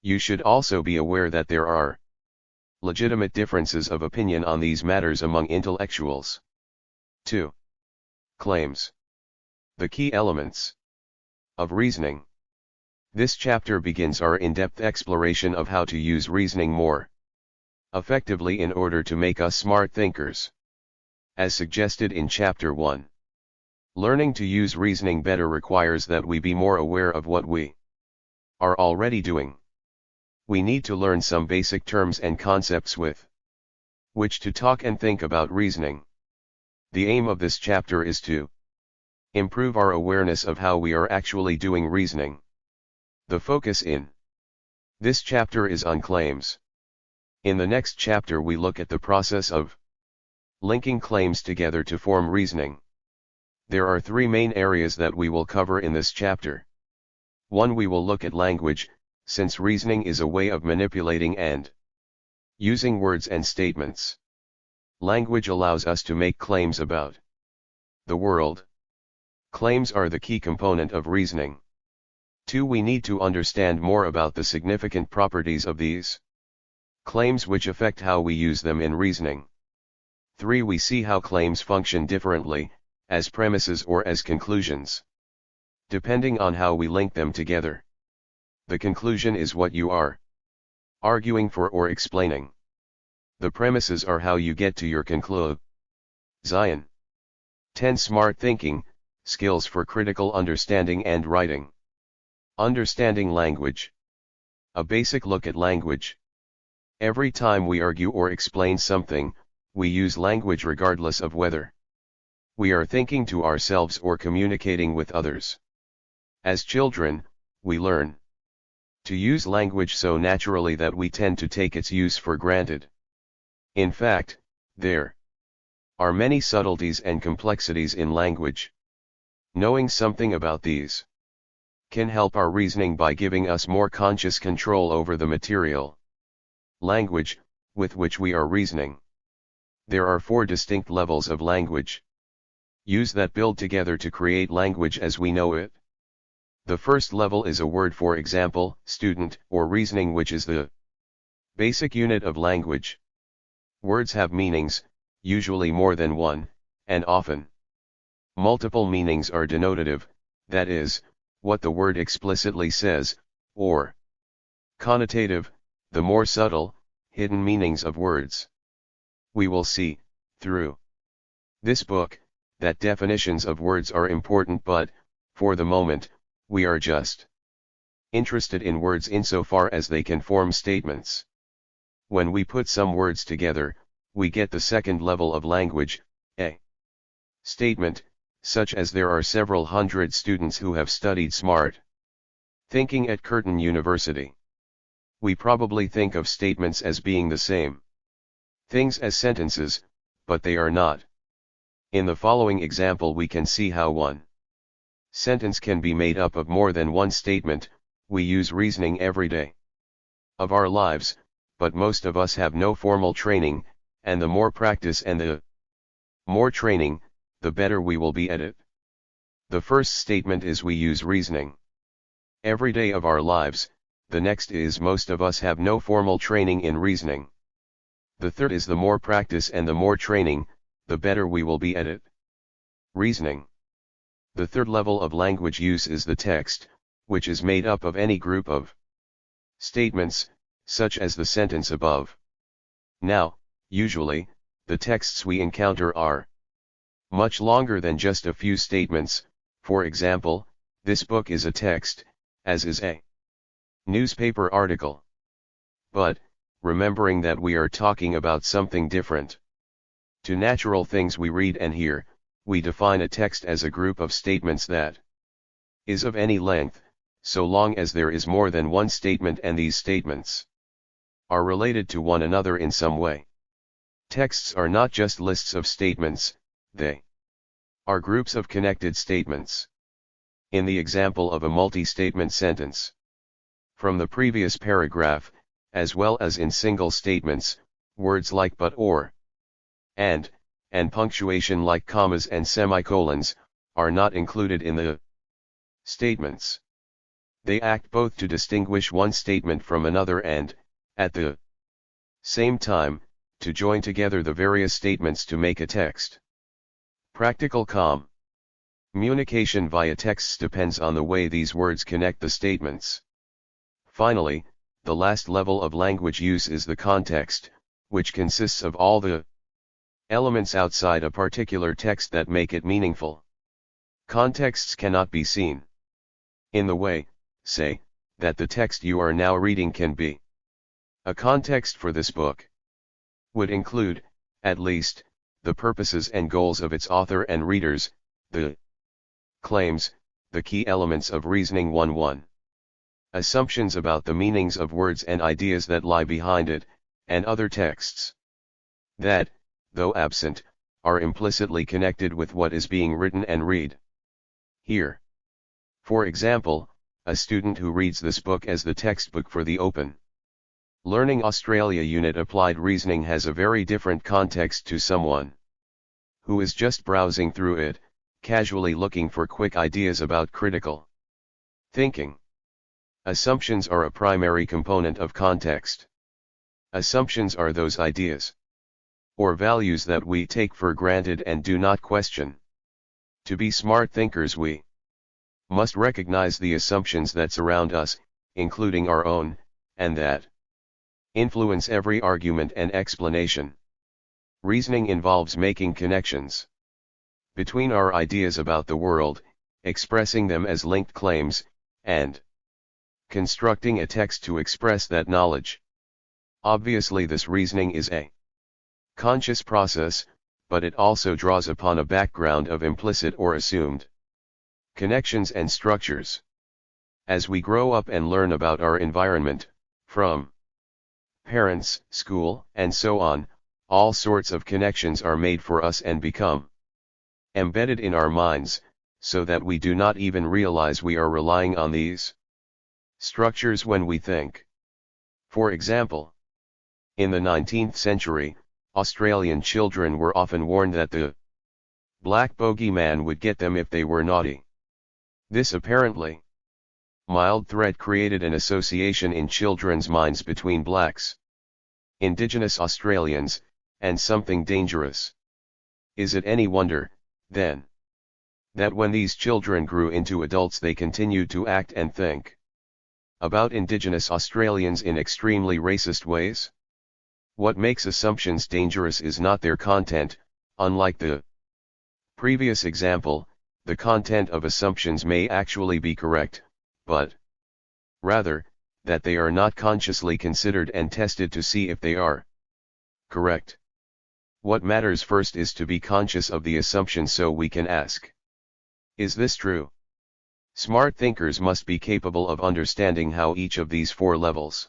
You should also be aware that there are legitimate differences of opinion on these matters among intellectuals. 2. Claims. The key elements of reasoning. This chapter begins our in-depth exploration of how to use reasoning more effectively in order to make us smart thinkers. As suggested in Chapter 1. Learning to use reasoning better requires that we be more aware of what we are already doing. We need to learn some basic terms and concepts with which to talk and think about reasoning. The aim of this chapter is to improve our awareness of how we are actually doing reasoning. The focus in this chapter is on claims. In the next chapter we look at the process of linking claims together to form reasoning. There are 3 main areas that we will cover in this chapter. 1. We will look at language, since reasoning is a way of manipulating and using words and statements. Language allows us to make claims about the world. Claims are the key component of reasoning. 2. We need to understand more about the significant properties of these claims which affect how we use them in reasoning. 3. We see how claims function differently, as premises or as conclusions, depending on how we link them together. The conclusion is what you are arguing for or explaining. The premises are how you get to your conclusion. 10. Smart thinking, skills for critical understanding and writing. Understanding language. A basic look at language. Every time we argue or explain something, we use language regardless of whether we are thinking to ourselves or communicating with others. As children, we learn to use language so naturally that we tend to take its use for granted. In fact, there are many subtleties and complexities in language. Knowing something about these can help our reasoning by giving us more conscious control over the material language with which we are reasoning. There are 4 distinct levels of language use that build together to create language as we know it. The first level is a word, for example, student, or reasoning, which is the basic unit of language. Words have meanings, usually more than one, and often multiple meanings are denotative, that is, what the word explicitly says, or connotative, the more subtle, hidden meanings of words. We will see, through this book, that definitions of words are important, but, for the moment, we are just interested in words insofar as they can form statements. When we put some words together, we get the second level of language, a statement, such as there are several hundred students who have studied smart thinking at Curtin University. We probably think of statements as being the same things as sentences, but they are not. In the following example we can see how one sentence can be made up of more than one statement. We use reasoning every day of our lives, but most of us have no formal training, and the more practice and the more training, the better we will be at it. The first statement is we use reasoning every day of our lives. The next is most of us have no formal training in reasoning. The third is the more practice and the more training, the better we will be at it. Reasoning. The third level of language use is the text, which is made up of any group of statements, such as the sentence above. Now, usually, the texts we encounter are much longer than just a few statements. For example, this book is a text, as is a newspaper article. But, remembering that we are talking about something different, To natural things we read and hear, we define a text as a group of statements that is of any length, so long as there is more than one statement and these statements are related to one another in some way. Texts are not just lists of statements, they are groups of connected statements. In the example of a multi-statement sentence from the previous paragraph, as well as in single statements, words like but or, and punctuation like commas and semicolons, are not included in the statements. They act both to distinguish one statement from another and, at the same time, to join together the various statements to make a text. Practical communication via texts depends on the way these words connect the statements. Finally, the last level of language use is the context, which consists of all the elements outside a particular text that make it meaningful. Contexts cannot be seen in the way, say, that the text you are now reading can be. A context for this book would include, at least, the purposes and goals of its author and readers, the claims, the key elements of reasoning 1-1. Assumptions about the meanings of words and ideas that lie behind it, and other texts that, though absent, are implicitly connected with what is being written and read. Here, for example, a student who reads this book as the textbook for the Open Learning Australia Unit Applied Reasoning has a very different context to someone who is just browsing through it, casually looking for quick ideas about critical thinking. Assumptions are a primary component of context. Assumptions are those ideas or values that we take for granted and do not question. To be smart thinkers, we must recognize the assumptions that surround us, including our own, and that influence every argument and explanation. Reasoning involves making connections between our ideas about the world, expressing them as linked claims, and constructing a text to express that knowledge. Obviously, this reasoning is a conscious process, but it also draws upon a background of implicit or assumed connections and structures. As we grow up and learn about our environment, from parents, school, and so on, all sorts of connections are made for us and become embedded in our minds, so that we do not even realize we are relying on these structures when we think. For example, in the 19th century, Australian children were often warned that the black bogeyman would get them if they were naughty. This apparently mild threat created an association in children's minds between blacks, Indigenous Australians, and something dangerous. Is it any wonder, then, that when these children grew into adults they continued to act and think about Indigenous Australians in extremely racist ways? What makes assumptions dangerous is not their content. Unlike the previous example, the content of assumptions may actually be correct, but rather, that they are not consciously considered and tested to see if they are correct. What matters first is to be conscious of the assumption so we can ask, is this true? Smart thinkers must be capable of understanding how each of these four levels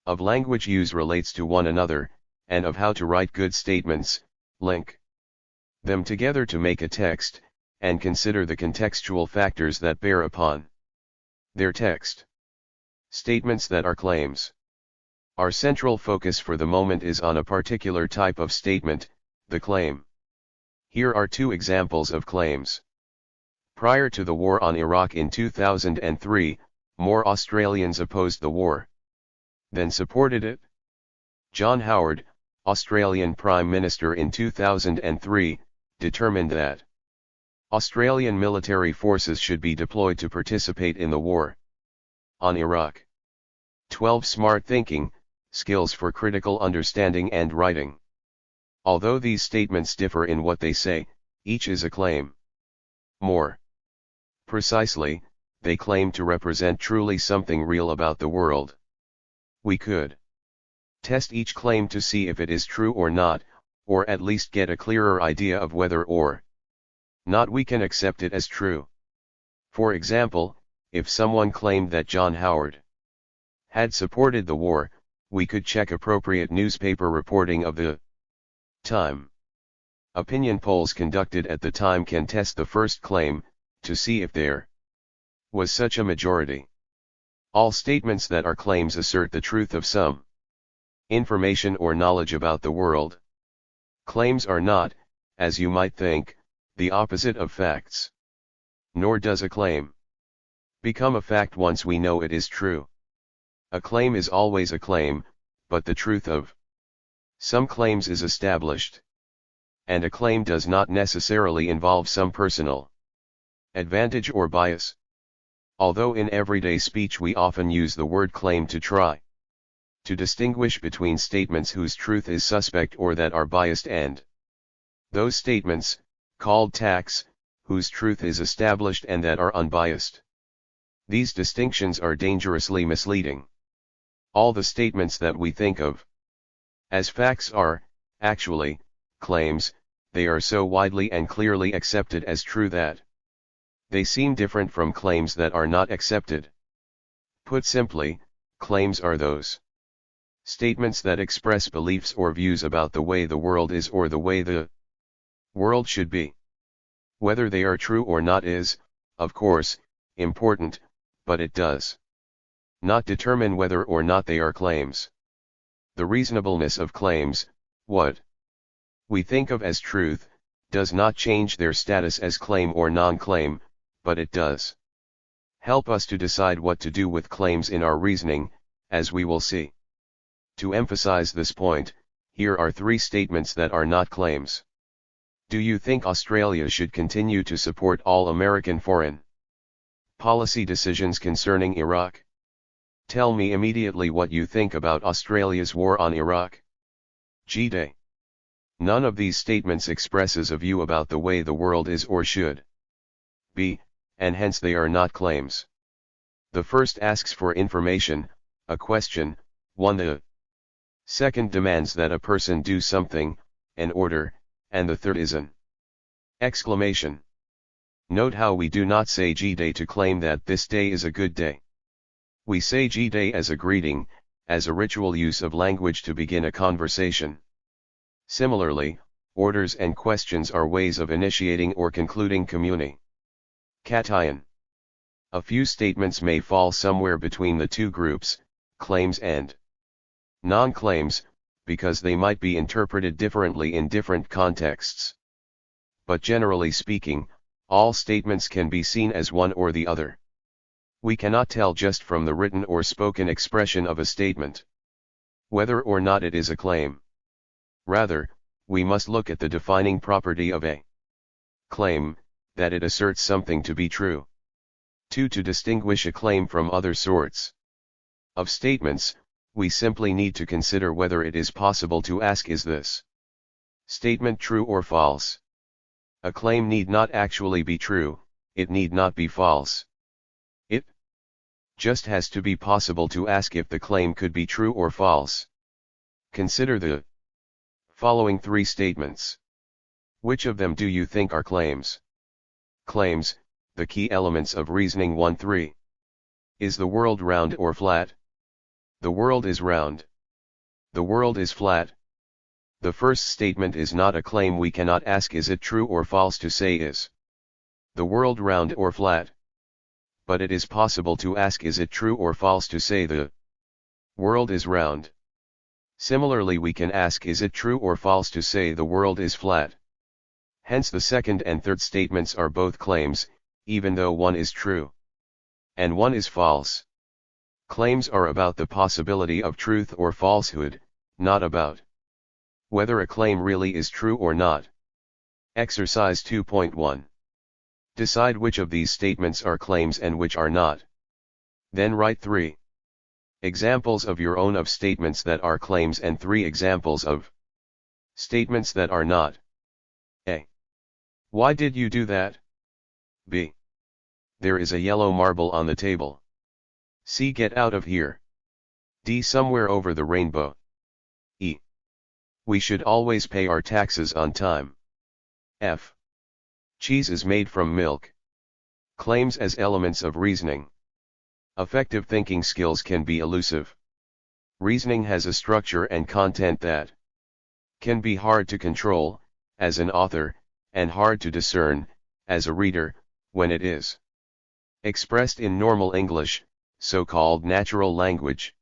of language use relates to one another, and of how to write good statements, link them together to make a text, and consider the contextual factors that bear upon their text. Statements that are claims. Our central focus for the moment is on a particular type of statement, the claim. Here are two examples of claims. Prior to the war on Iraq in 2003, more Australians opposed the war than supported it. John Howard, Australian Prime Minister in 2003, determined that Australian military forces should be deployed to participate in the war on Iraq. 12 Smart thinking, skills for critical understanding and writing. Although these statements differ in what they say, each is a claim. More precisely, they claim to represent truly something real about the world. We could test each claim to see if it is true or not, or at least get a clearer idea of whether or not we can accept it as true. For example, if someone claimed that John Howard had supported the war, we could check appropriate newspaper reporting of the time. Opinion polls conducted at the time can test the first claim, to see if there was such a majority. All statements that are claims assert the truth of some information or knowledge about the world. Claims are not, as you might think, the opposite of facts. Nor does a claim become a fact once we know it is true. A claim is always a claim, but the truth of some claims is established. And a claim does not necessarily involve some personal advantage or bias. Although in everyday speech we often use the word claim to try to distinguish between statements whose truth is suspect or that are biased and those statements, called facts, whose truth is established and that are unbiased. These distinctions are dangerously misleading. All the statements that we think of as facts are, actually, claims. They are so widely and clearly accepted as true that they seem different from claims that are not accepted. Put simply, claims are those statements that express beliefs or views about the way the world is or the way the world should be. Whether they are true or not is, of course, important, but it does not determine whether or not they are claims. The reasonableness of claims, what we think of as truth, does not change their status as claim or non-claim, but it does help us to decide what to do with claims in our reasoning, as we will see. To emphasize this point, here are 3 statements that are not claims. Do you think Australia should continue to support all American foreign policy decisions concerning Iraq? Tell me immediately what you think about Australia's war on Iraq. G-Day. None of these statements expresses a view about the way the world is or should be, and hence they are not claims. The first asks for information, a question, 1. The second demands that a person do something, an order, and the third is an exclamation. Note how we do not say G-Day to claim that this day is a good day. We say G-Day as a greeting, as a ritual use of language to begin a conversation. Similarly, orders and questions are ways of initiating or concluding communication. A few statements may fall somewhere between the two groups, claims and non-claims, because they might be interpreted differently in different contexts. But generally speaking, all statements can be seen as one or the other. We cannot tell just from the written or spoken expression of a statement whether or not it is a claim. Rather, we must look at the defining property of a claim, that it asserts something to be true. 2. To distinguish a claim from other sorts of statements, we simply need to consider whether it is possible to ask, is this statement true or false? A claim need not actually be true, it need not be false. It just has to be possible to ask if the claim could be true or false. Consider the following 3 statements. Which of them do you think are claims? Claims, the key elements of reasoning 1-3. Is the world round or flat? The world is round. The world is flat. The first statement is not a claim. We cannot ask is it true or false to say is the world round or flat. But it is possible to ask is it true or false to say the world is round. Similarly, we can ask is it true or false to say the world is flat. Hence the second and third statements are both claims, even though one is true and one is false. Claims are about the possibility of truth or falsehood, not about whether a claim really is true or not. Exercise 2.1. Decide which of these statements are claims and which are not. Then write 3 examples of your own of statements that are claims and 3 examples of statements that are not. A. Why did you do that? B. There is a yellow marble on the table. C. Get out of here. D. Somewhere over the rainbow. E. We should always pay our taxes on time. F. Cheese is made from milk. Claims as elements of reasoning. Effective thinking skills can be elusive. Reasoning has a structure and content that can be hard to control, as an author, and hard to discern, as a reader, when it is expressed in normal English, so-called natural language.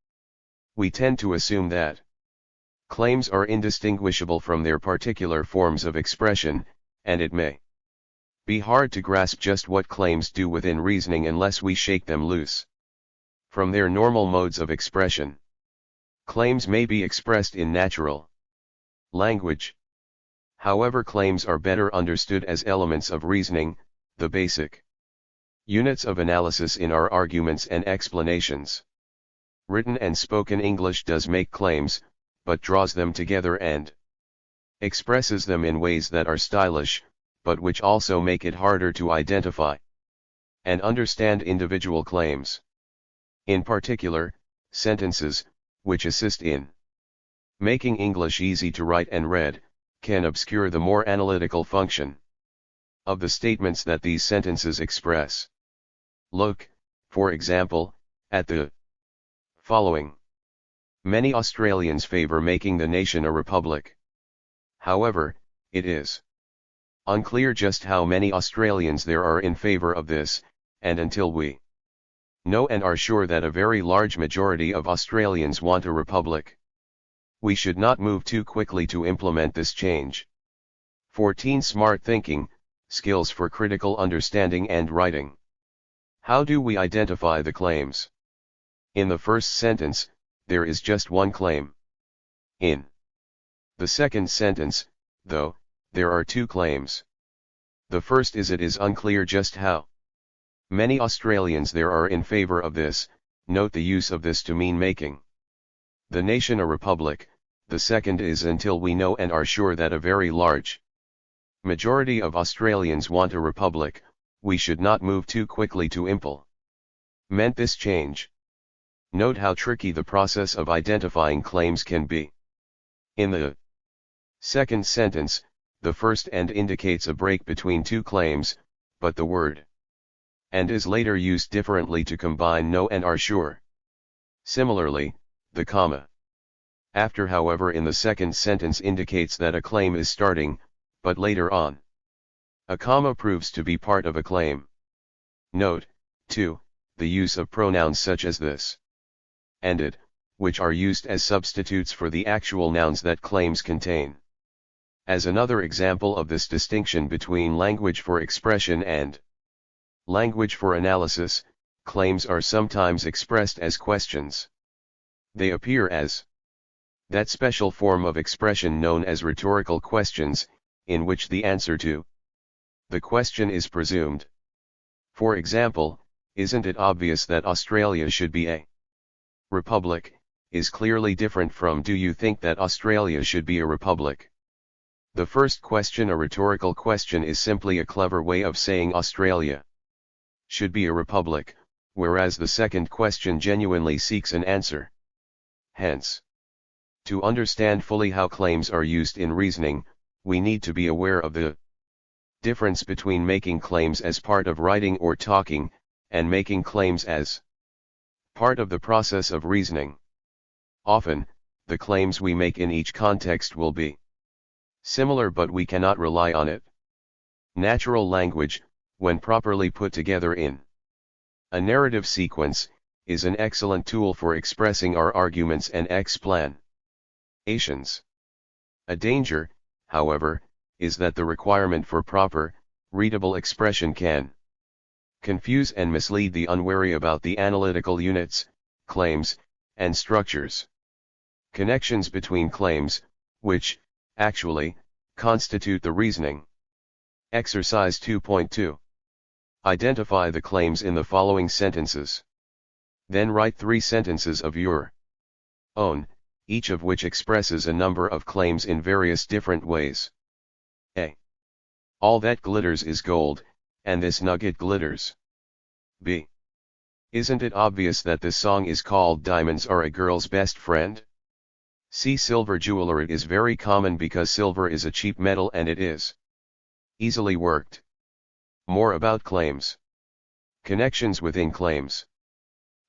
We tend to assume that claims are indistinguishable from their particular forms of expression, and it may be hard to grasp just what claims do within reasoning unless we shake them loose from their normal modes of expression. Claims may be expressed in natural language. However, claims are better understood as elements of reasoning, the basic units of analysis in our arguments and explanations. Written and spoken English does make claims, but draws them together and expresses them in ways that are stylish, but which also make it harder to identify and understand individual claims. In particular, sentences, which assist in making English easy to write and read, can obscure the more analytical function of the statements that these sentences express. Look, for example, at the following. Many Australians favour making the nation a republic. However, it is unclear just how many Australians there are in favour of this, and until we know and are sure that a very large majority of Australians want a republic, we should not move too quickly to implement this change. 14. Smart thinking, skills for critical understanding and writing. How do we identify the claims? In the first sentence, there is just one claim. In the second sentence, though, there are two claims. The first is it is unclear just how many Australians there are in favour of this. Note the use of this to mean making the nation a republic. The second is until we know and are sure that a very large majority of Australians want a republic, we should not move too quickly to implement this change. Note how tricky the process of identifying claims can be. In the second sentence, the first and indicates a break between two claims, but the word and is later used differently to combine know and are sure. Similarly, the comma after, however, in the second sentence indicates that a claim is starting, but later on, a comma proves to be part of a claim. Note, too, the use of pronouns such as this and it, which are used as substitutes for the actual nouns that claims contain. As another example of this distinction between language for expression and language for analysis, claims are sometimes expressed as questions. They appear as that special form of expression known as rhetorical questions, in which the answer to the question is presumed. For example, isn't it obvious that Australia should be a republic, is clearly different from do you think that Australia should be a republic? The first question, a rhetorical question, is simply a clever way of saying Australia should be a republic, whereas the second question genuinely seeks an answer. Hence, to understand fully how claims are used in reasoning, we need to be aware of the difference between making claims as part of writing or talking, and making claims as part of the process of reasoning. Often, the claims we make in each context will be similar, but we cannot rely on it. Natural language, when properly put together in a narrative sequence, is an excellent tool for expressing our arguments and explanations. A danger, however, is that the requirement for proper, readable expression can confuse and mislead the unwary about the analytical units, claims, and structures. Connections between claims, which, actually, constitute the reasoning. Exercise 2.2. Identify the claims in the following sentences. Then write 3 sentences of your own, each of which expresses a number of claims in various different ways. A. All that glitters is gold, and this nugget glitters. B. Isn't it obvious that this song is called Diamonds Are a Girl's Best Friend? See silver jewelry is very common because silver is a cheap metal and it is easily worked. More about claims. Connections within claims.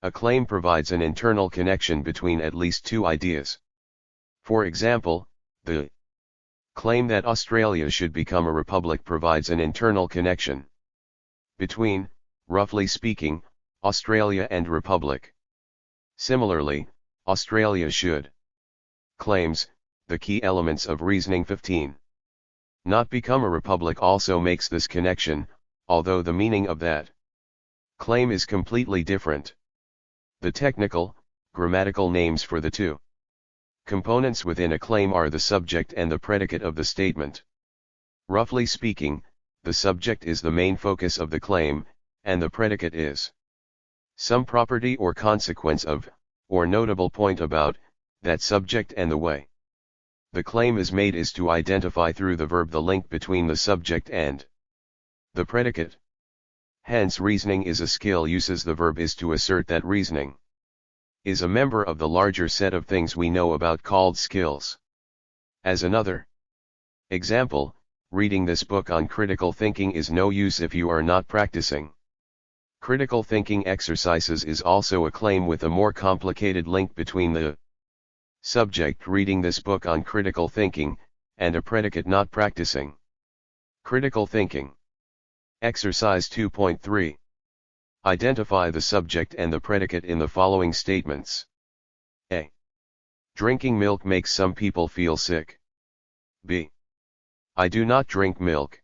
A claim provides an internal connection between at least two ideas. For example, the claim that Australia should become a republic provides an internal connection between, roughly speaking, Australia and republic. Similarly, Australia should. Claims, the key elements of reasoning 15. Not become a republic also makes this connection, although the meaning of that claim is completely different. The technical, grammatical names for the two components within a claim are the subject and the predicate of the statement. Roughly speaking, the subject is the main focus of the claim, and the predicate is some property or consequence of, or notable point about, that subject, and the way the claim is made is to identify through the verb the link between the subject and the predicate. Hence reasoning is a skill uses the verb is to assert that reasoning is a member of the larger set of things we know about called skills. As another example, reading this book on critical thinking is no use if you are not practicing critical thinking exercises is also a claim with a more complicated link between the subject reading this book on critical thinking, and a predicate not practicing critical thinking. Exercise 2.3. Identify the subject and the predicate in the following statements. A. Drinking milk makes some people feel sick. B. I do not drink milk.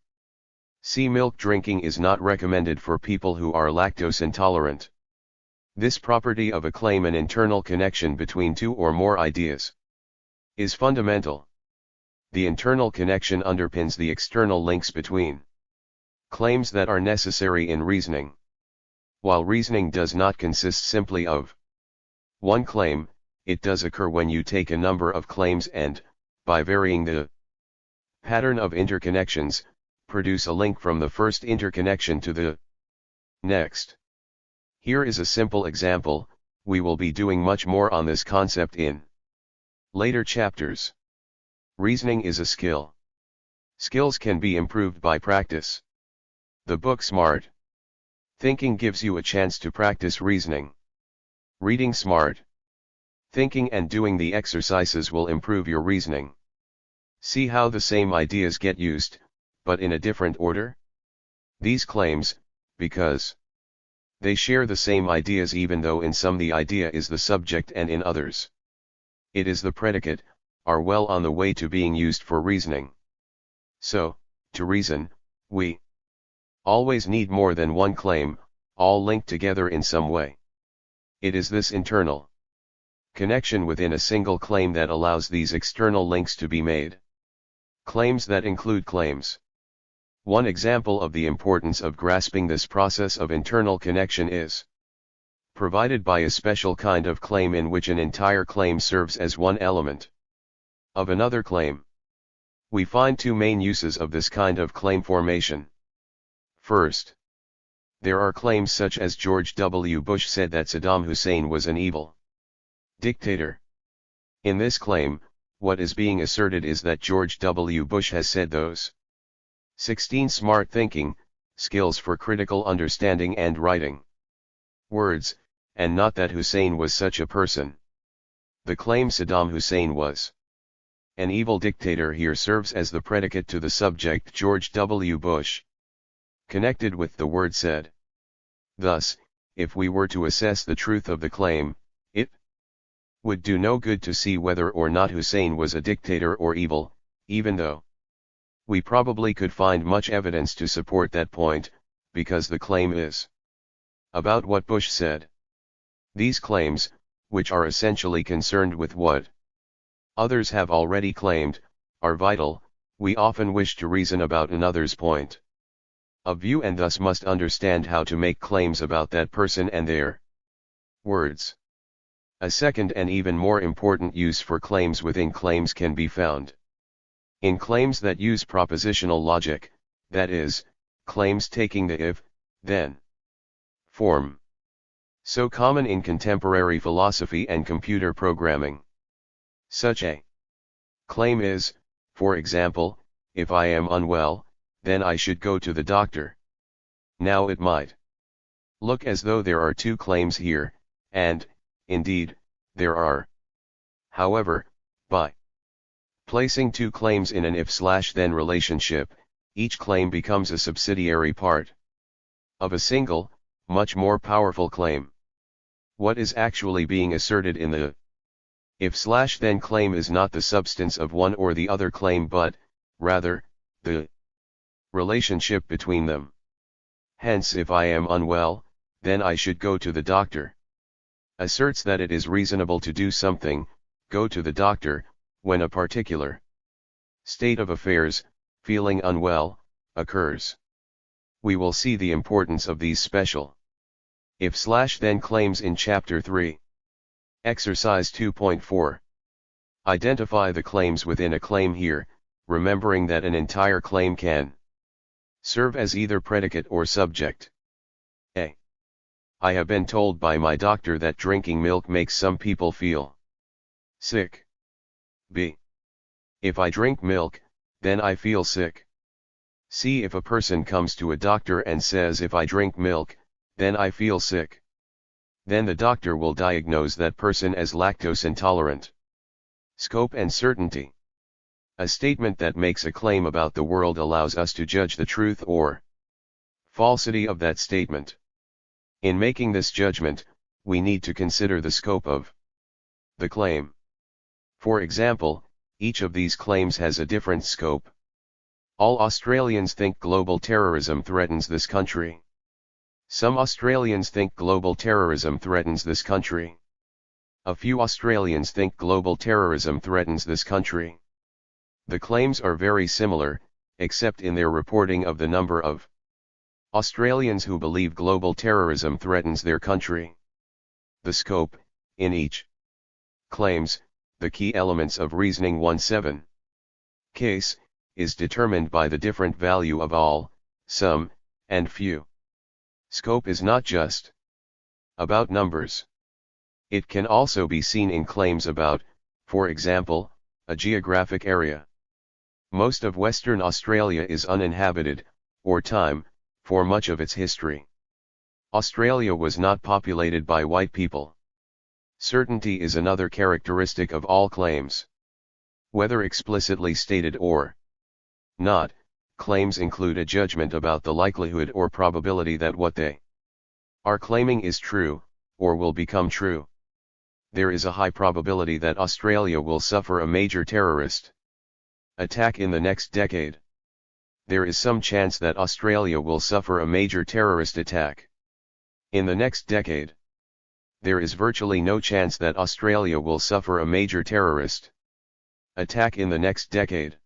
C. Milk drinking is not recommended for people who are lactose intolerant. This property of a claim, an internal connection between two or more ideas, is fundamental. The internal connection underpins the external links between claims that are necessary in reasoning. While reasoning does not consist simply of one claim, it does occur when you take a number of claims and, by varying the pattern of interconnections, produce a link from the first interconnection to the next. Here is a simple example. We will be doing much more on this concept in later chapters. Reasoning is a skill. Skills can be improved by practice. The book Smart Thinking gives you a chance to practice reasoning. Reading Smart Thinking and doing the exercises will improve your reasoning. See how the same ideas get used, but in a different order? These claims, because they share the same ideas even though in some the idea is the subject and in others it is the predicate, are well on the way to being used for reasoning. So, to reason, we always need more than one claim, all linked together in some way. It is this internal connection within a single claim that allows these external links to be made. Claims that include claims. One example of the importance of grasping this process of internal connection is provided by a special kind of claim in which an entire claim serves as one element of another claim. We find two main uses of this kind of claim formation. First, there are claims such as George W. Bush said that Saddam Hussein was an evil dictator. In this claim, what is being asserted is that George W. Bush has said those 16 smart thinking skills for critical understanding and writing words, and not that Hussein was such a person. The claim Saddam Hussein was an evil dictator here serves as the predicate to the subject George W. Bush, connected with the word said. Thus, if we were to assess the truth of the claim, it would do no good to see whether or not Hussein was a dictator or evil, even though we probably could find much evidence to support that point, because the claim is about what Bush said. These claims, which are essentially concerned with what others have already claimed, are vital. We often wish to reason about another's point of view and thus must understand how to make claims about that person and their words. A second and even more important use for claims within claims can be found in claims that use propositional logic, that is, claims taking the if, then form. So common in contemporary philosophy and computer programming. Such a claim is, for example, if I am unwell, then I should go to the doctor. Now it might look as though there are two claims here, and, indeed, there are. However, by placing two claims in an if/then relationship, each claim becomes a subsidiary part of a single, much more powerful claim. What is actually being asserted in the if/then claim is not the substance of one or the other claim but, rather, the relationship between them. Hence, if I am unwell, then I should go to the doctor asserts that it is reasonable to do something, go to the doctor, when a particular state of affairs, feeling unwell, occurs. We will see the importance of these special if/then claims in Chapter 3. Exercise 2.4. Identify the claims within a claim here, remembering that an entire claim can serve as either predicate or subject. A. I have been told by my doctor that drinking milk makes some people feel sick. B. If I drink milk, then I feel sick. C. If a person comes to a doctor and says if I drink milk, then I feel sick, then the doctor will diagnose that person as lactose intolerant. Scope and certainty. A statement that makes a claim about the world allows us to judge the truth or falsity of that statement. In making this judgment, we need to consider the scope of the claim. For example, each of these claims has a different scope. All Australians think global terrorism threatens this country. Some Australians think global terrorism threatens this country. A few Australians think global terrorism threatens this country. The claims are very similar, except in their reporting of the number of Australians who believe global terrorism threatens their country. The scope, in each claims, the key elements of reasoning 1.7 case, is determined by the different value of all, some, and few. Scope is not just about numbers. It can also be seen in claims about, for example, a geographic area. Most of Western Australia is uninhabited, or time, for much of its history. Australia was not populated by white people. Certainty is another characteristic of all claims. Whether explicitly stated or not, claims include a judgment about the likelihood or probability that what they are claiming is true, or will become true. There is a high probability that Australia will suffer a major terrorist attack in the next decade. There is some chance that Australia will suffer a major terrorist attack in the next decade. There is virtually no chance that Australia will suffer a major terrorist attack in the next decade.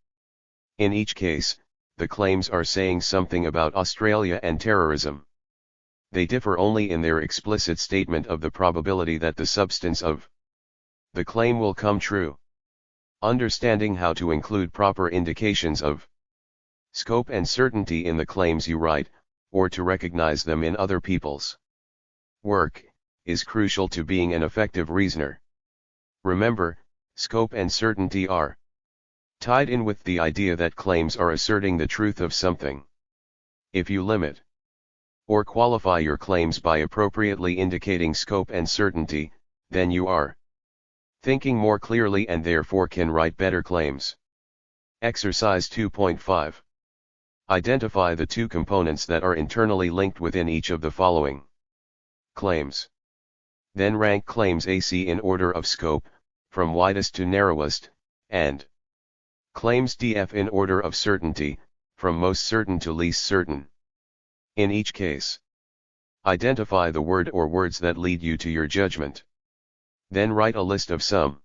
In each case, the claims are saying something about Australia and terrorism. They differ only in their explicit statement of the probability that the substance of the claim will come true. Understanding how to include proper indications of scope and certainty in the claims you write, or to recognize them in other people's work, is crucial to being an effective reasoner. Remember, scope and certainty are tied in with the idea that claims are asserting the truth of something. If you limit or qualify your claims by appropriately indicating scope and certainty, then you are thinking more clearly and therefore can write better claims. Exercise 2.5. Identify the two components that are internally linked within each of the following claims. Then rank claims AC in order of scope, from widest to narrowest, and claims DF in order of certainty, from most certain to least certain. In each case, identify the word or words that lead you to your judgment. Then write a list of some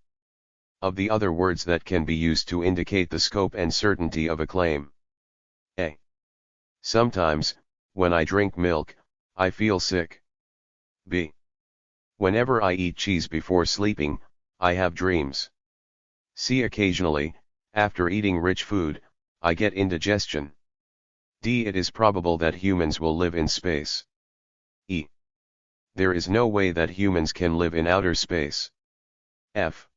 of the other words that can be used to indicate the scope and certainty of a claim. A. Sometimes, when I drink milk, I feel sick. B. Whenever I eat cheese before sleeping, I have dreams. C. Occasionally, after eating rich food, I get indigestion. D. It is probable that humans will live in space. E. There is no way that humans can live in outer space. F.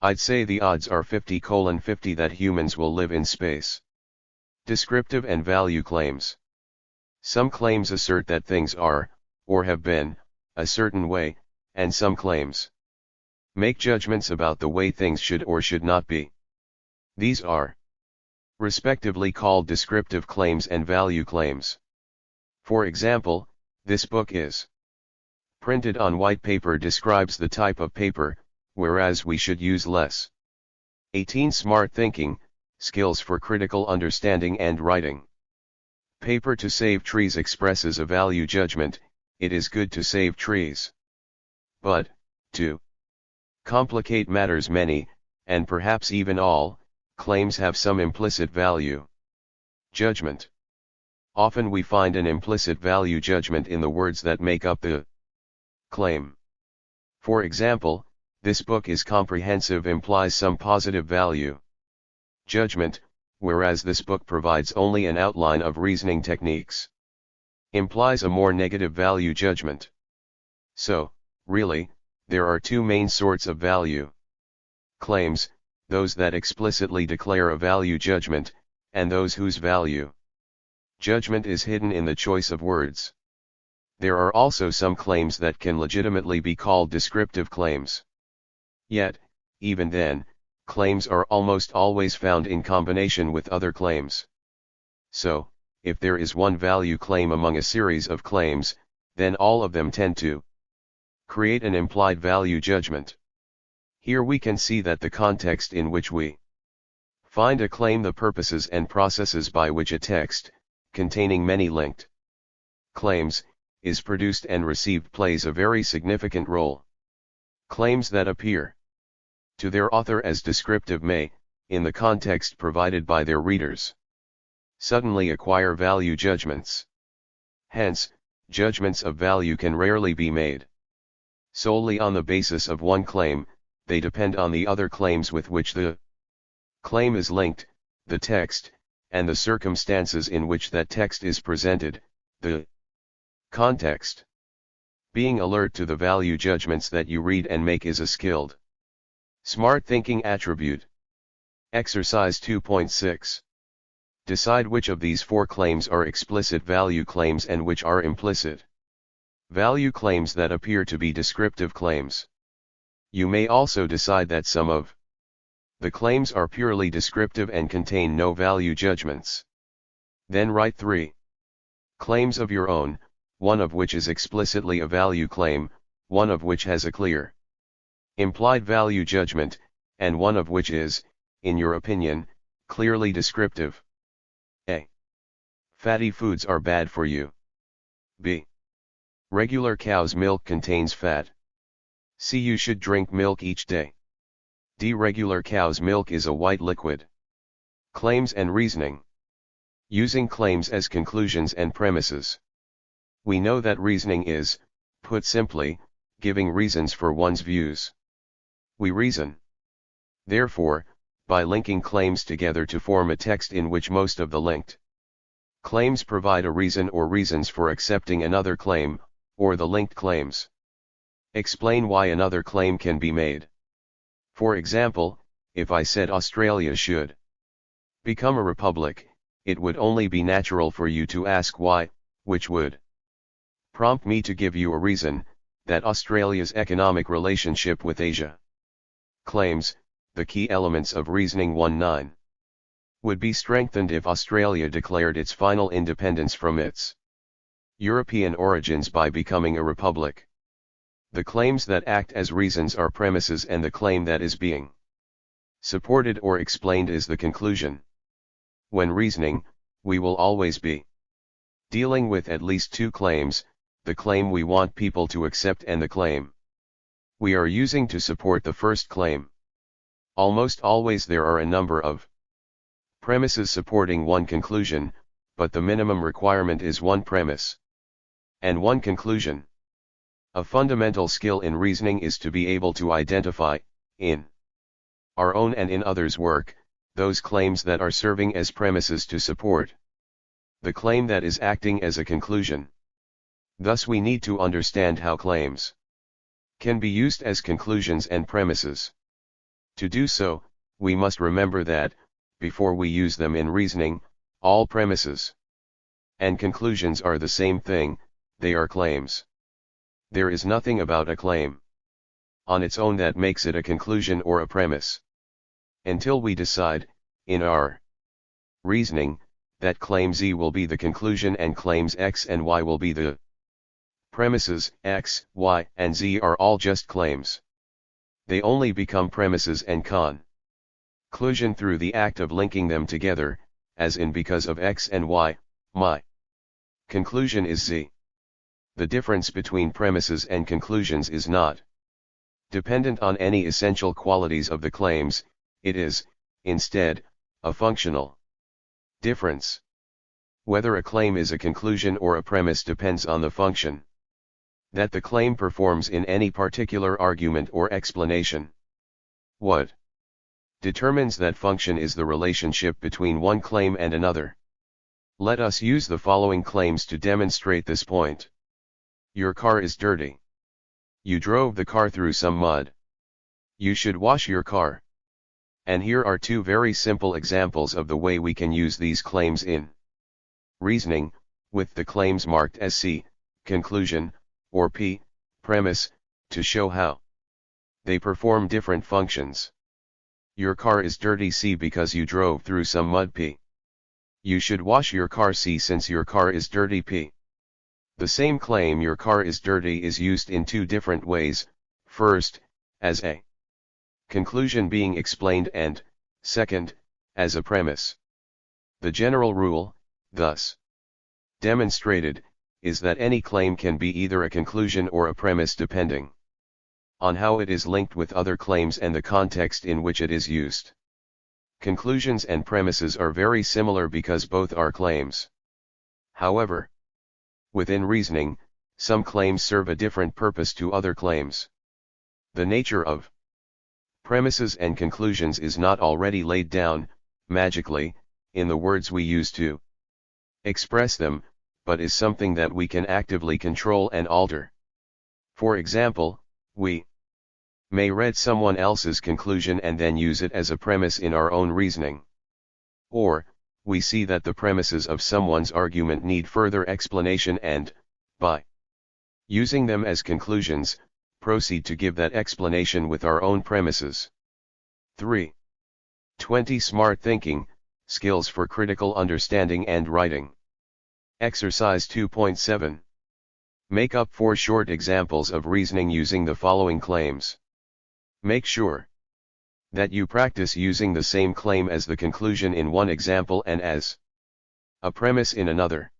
I'd say the odds are 50:50 that humans will live in space. Descriptive and value claims. Some claims assert that things are, or have been, a certain way, and some claims make judgments about the way things should or should not be. These are respectively called descriptive claims and value claims. For example, this book is printed on white paper describes the type of paper, whereas we should use less. 18. Smart thinking, skills for critical understanding and writing. Paper to save trees expresses a value judgment, it is good to save trees. But, to complicate matters, many, and perhaps even all, claims have some implicit value judgment. Often we find an implicit value judgment in the words that make up the claim. For example, this book is comprehensive implies some positive value judgment, whereas this book provides only an outline of reasoning techniques. Implies a more negative value judgment. So, really, there are two main sorts of value claims, those that explicitly declare a value judgment, and those whose value judgment is hidden in the choice of words. There are also some claims that can legitimately be called descriptive claims. Yet, even then, claims are almost always found in combination with other claims. So, if there is one value claim among a series of claims, then all of them tend to create an implied value judgment. Here we can see that the context in which we find a claim, the purposes and processes by which a text, containing many linked claims, is produced and received plays a very significant role. Claims that appear to their author as descriptive may, in the context provided by their readers, suddenly acquire value judgments. Hence, judgments of value can rarely be made solely on the basis of one claim, they depend on the other claims with which the claim is linked, the text, and the circumstances in which that text is presented, the context. Being alert to the value judgments that you read and make is a skilled, smart thinking attribute. Exercise 2.6. Decide which of these four claims are explicit value claims and which are implicit value claims that appear to be descriptive claims. You may also decide that some of the claims are purely descriptive and contain no value judgments. Then write 3 claims of your own, one of which is explicitly a value claim, one of which has a clear implied value judgment, and one of which is, in your opinion, clearly descriptive. A. Fatty foods are bad for you. B. Regular cow's milk contains fat. C. You should drink milk each day. D. Regular cow's milk is a white liquid. Claims and reasoning. Using claims as conclusions and premises. We know that reasoning is, put simply, giving reasons for one's views. We reason, therefore, by linking claims together to form a text in which most of the linked claims provide a reason or reasons for accepting another claim, or the linked claims explain why another claim can be made. For example, if I said Australia should become a republic, it would only be natural for you to ask why, which would prompt me to give you a reason, that Australia's economic relationship with Asia. Claims, the key elements of reasoning 1.9, would be strengthened if Australia declared its final independence from its European origins by becoming a republic. The claims that act as reasons are premises, and the claim that is being supported or explained is the conclusion. When reasoning, we will always be dealing with at least two claims, the claim we want people to accept and the claim we are using to support the first claim. Almost always there are a number of premises supporting one conclusion, but the minimum requirement is one premise and one conclusion. A fundamental skill in reasoning is to be able to identify, in our own and in others' work, those claims that are serving as premises to support the claim that is acting as a conclusion. Thus we need to understand how claims can be used as conclusions and premises. To do so, we must remember that, before we use them in reasoning, all premises and conclusions are the same thing, they are claims. There is nothing about a claim on its own that makes it a conclusion or a premise. Until we decide, in our reasoning, that claim Z will be the conclusion and claims X and Y will be the premises, X, Y, and Z are all just claims. They only become premises and conclusion through the act of linking them together, as in because of X and Y, my conclusion is Z. The difference between premises and conclusions is not dependent on any essential qualities of the claims, it is, instead, a functional difference. Whether a claim is a conclusion or a premise depends on the function that the claim performs in any particular argument or explanation. What determines that function is the relationship between one claim and another. Let us use the following claims to demonstrate this point. Your car is dirty. You drove the car through some mud. You should wash your car. And here are two very simple examples of the way we can use these claims in reasoning, with the claims marked as C, conclusion, or P, premise, to show how they perform different functions. Your car is dirty C because you drove through some mud P. You should wash your car C since your car is dirty P. The same claim your car is dirty is used in two different ways, first, as a conclusion being explained and, second, as a premise. The general rule, thus demonstrated, is that any claim can be either a conclusion or a premise depending on how it is linked with other claims and the context in which it is used. Conclusions and premises are very similar because both are claims. However, within reasoning, some claims serve a different purpose to other claims. The nature of premises and conclusions is not already laid down, magically, in the words we use to express them, but is something that we can actively control and alter. For example, we may read someone else's conclusion and then use it as a premise in our own reasoning. Or, we see that the premises of someone's argument need further explanation and, by using them as conclusions, proceed to give that explanation with our own premises. 3. 20 Smart Thinking, Skills for Critical Understanding and Writing. Exercise 2.7. Make up 4 short examples of reasoning using the following claims. Make sure that you practice using the same claim as the conclusion in one example and as a premise in another.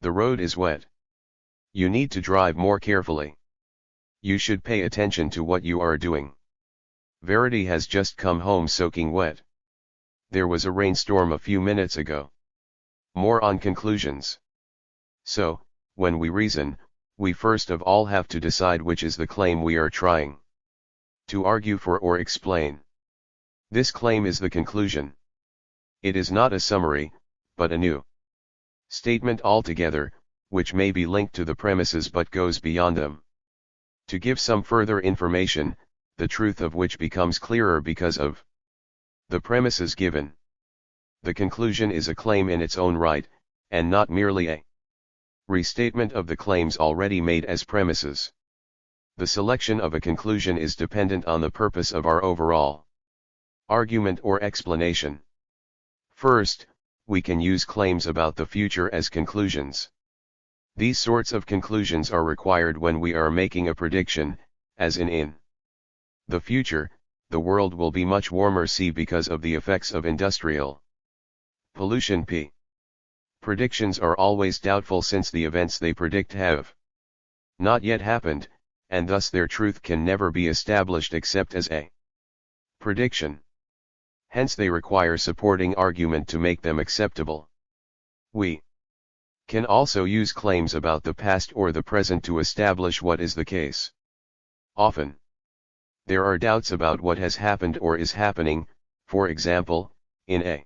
The road is wet. You need to drive more carefully. You should pay attention to what you are doing. Verity has just come home soaking wet. There was a rainstorm a few minutes ago. More on conclusions. So, when we reason, we first of all have to decide which is the claim we are trying to argue for or explain. This claim is the conclusion. It is not a summary, but a new statement altogether, which may be linked to the premises but goes beyond them. To give some further information, the truth of which becomes clearer because of the premises given. The conclusion is a claim in its own right, and not merely a restatement of the claims already made as premises. The selection of a conclusion is dependent on the purpose of our overall argument or explanation. First, we can use claims about the future as conclusions. These sorts of conclusions are required when we are making a prediction, as in the future, the world will be much warmer C because of the effects of industrial pollution P. Predictions are always doubtful since the events they predict have not yet happened, and thus their truth can never be established except as a prediction. Hence they require supporting argument to make them acceptable. We can also use claims about the past or the present to establish what is the case. Often, there are doubts about what has happened or is happening, for example, in a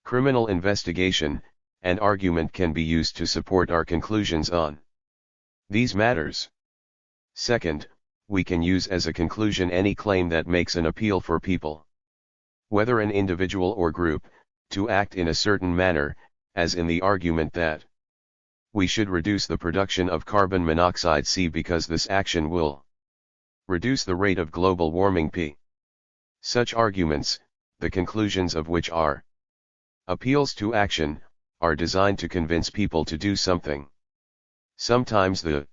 criminal investigation, an argument can be used to support our conclusions on these matters. Second, we can use as a conclusion any claim that makes an appeal for people, whether an individual or group, to act in a certain manner, as in the argument that we should reduce the production of carbon monoxide C because this action will reduce the rate of global warming P. Such arguments, the conclusions of which are appeals to action, are designed to convince people to do something. Sometimes the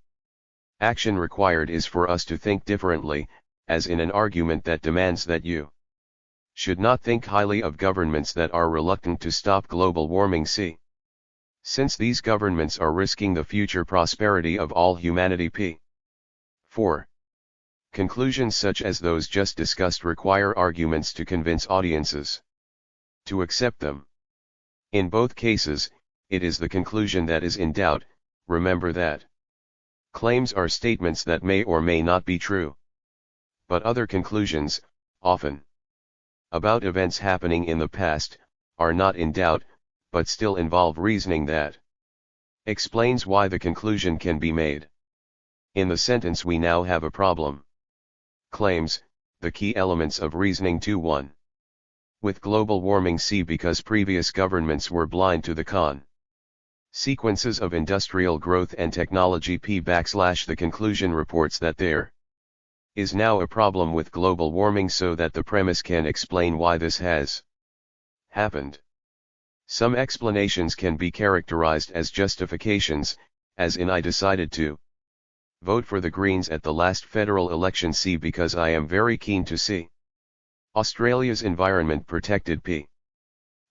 action required is for us to think differently, as in an argument that demands that you should not think highly of governments that are reluctant to stop global warming C. Since these governments are risking the future prosperity of all humanity P. 4. Conclusions such as those just discussed require arguments to convince audiences to accept them. In both cases, it is the conclusion that is in doubt. Remember that claims are statements that may or may not be true. But other conclusions, often about events happening in the past, are not in doubt, but still involve reasoning that explains why the conclusion can be made. In the sentence we now have a problem. Claims, the key elements of reasoning 2-1. With global warming C because previous governments were blind to the sequences of industrial growth and technology P \. The conclusion reports that there is now a problem with global warming so that the premise can explain why this has happened. Some explanations can be characterized as justifications, as in I decided to vote for the Greens at the last federal election C because I am very keen to see Australia's environment protected P.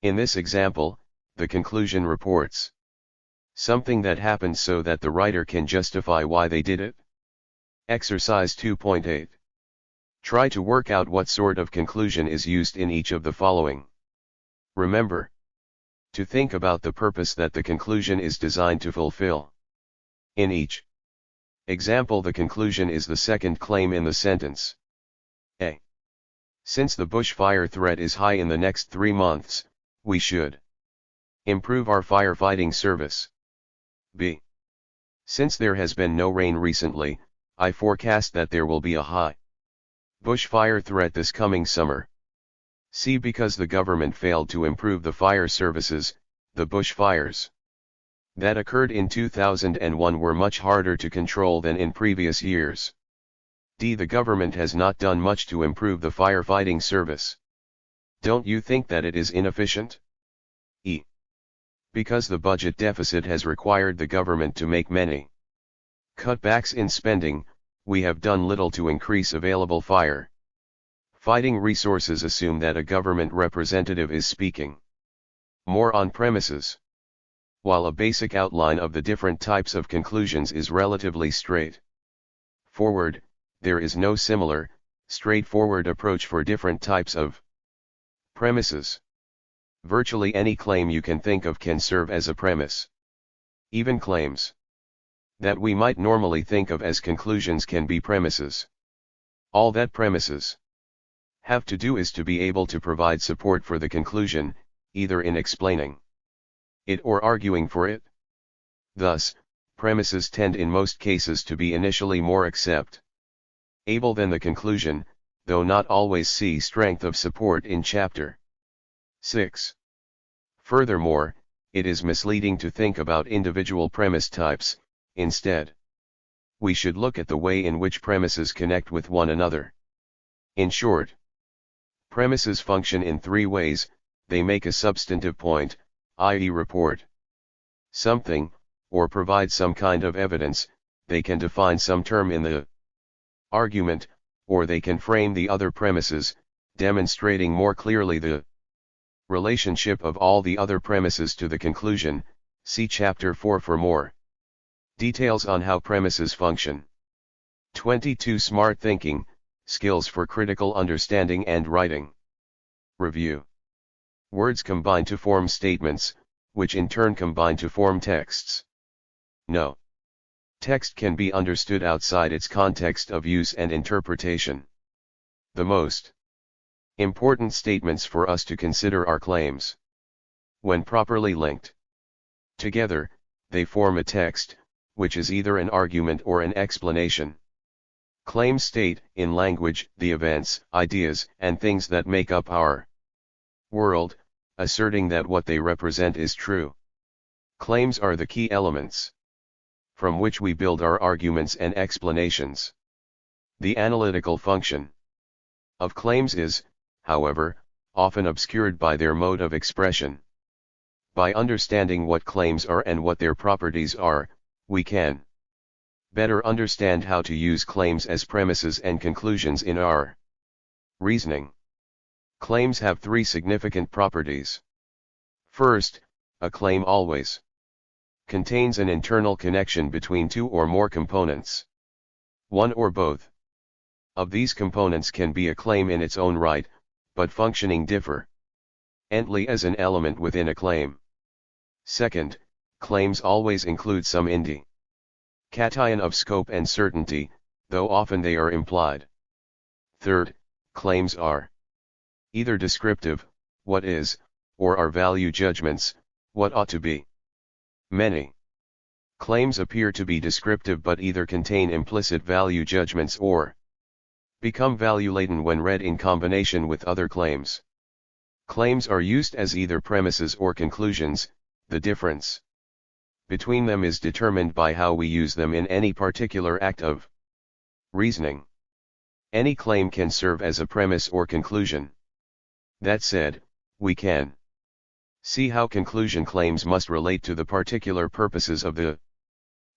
In this example, the conclusion reports something that happened so that the writer can justify why they did it. Exercise 2.8. Try to work out what sort of conclusion is used in each of the following. Remember to think about the purpose that the conclusion is designed to fulfill. In each example, the conclusion is the second claim in the sentence. A. Since the bushfire threat is high in the next 3 months, we should improve our firefighting service. B. Since there has been no rain recently, I forecast that there will be a high bushfire threat this coming summer. C. Because the government failed to improve the fire services, the bushfires that occurred in 2001 were much harder to control than in previous years. D. The government has not done much to improve the firefighting service. Don't you think that it is inefficient? E. Because the budget deficit has required the government to make many cutbacks in spending, we have done little to increase available fighting resources. Assume that a government representative is speaking. More on premises. While a basic outline of the different types of conclusions is relatively straightforward, there is no similar, straightforward approach for different types of premises. Virtually any claim you can think of can serve as a premise. Even claims that we might normally think of as conclusions can be premises. All that premises have to do is to be able to provide support for the conclusion, either in explaining it or arguing for it. Thus, premises tend in most cases to be initially more acceptable than the conclusion, though not always. See strength of support in Chapter 6. Furthermore, it is misleading to think about individual premise types. Instead, we should look at the way in which premises connect with one another. In short, premises function in 3 ways. They make a substantive point, i.e. report something, or provide some kind of evidence. They can define some term in the argument, or they can frame the other premises, demonstrating more clearly the relationship of all the other premises to the conclusion. See Chapter 4 for more details on how premises function. 22. Smart thinking, skills for critical understanding and writing. Review. Words combine to form statements, which in turn combine to form texts. No text can be understood outside its context of use and interpretation. The most important statements for us to consider are claims. When properly linked together, they form a text, which is either an argument or an explanation. Claims state, in language, the events, ideas, and things that make up our world, asserting that what they represent is true. Claims are the key elements from which we build our arguments and explanations. The analytical function of claims is, however, often obscured by their mode of expression. By understanding what claims are and what their properties are, we can better understand how to use claims as premises and conclusions in our reasoning. Claims have three significant properties. First, a claim always contains an internal connection between two or more components. One or both of these components can be a claim in its own right, but functioning differently as an element within a claim. Second, claims always include some indication of scope and certainty, though often they are implied. Third, claims are either descriptive, what is, or are value judgments, what ought to be. Many claims appear to be descriptive but either contain implicit value judgments or become value-laden when read in combination with other claims. Claims are used as either premises or conclusions. The difference between them is determined by how we use them in any particular act of reasoning. Any claim can serve as a premise or conclusion. That said, we can see how conclusion claims must relate to the particular purposes of the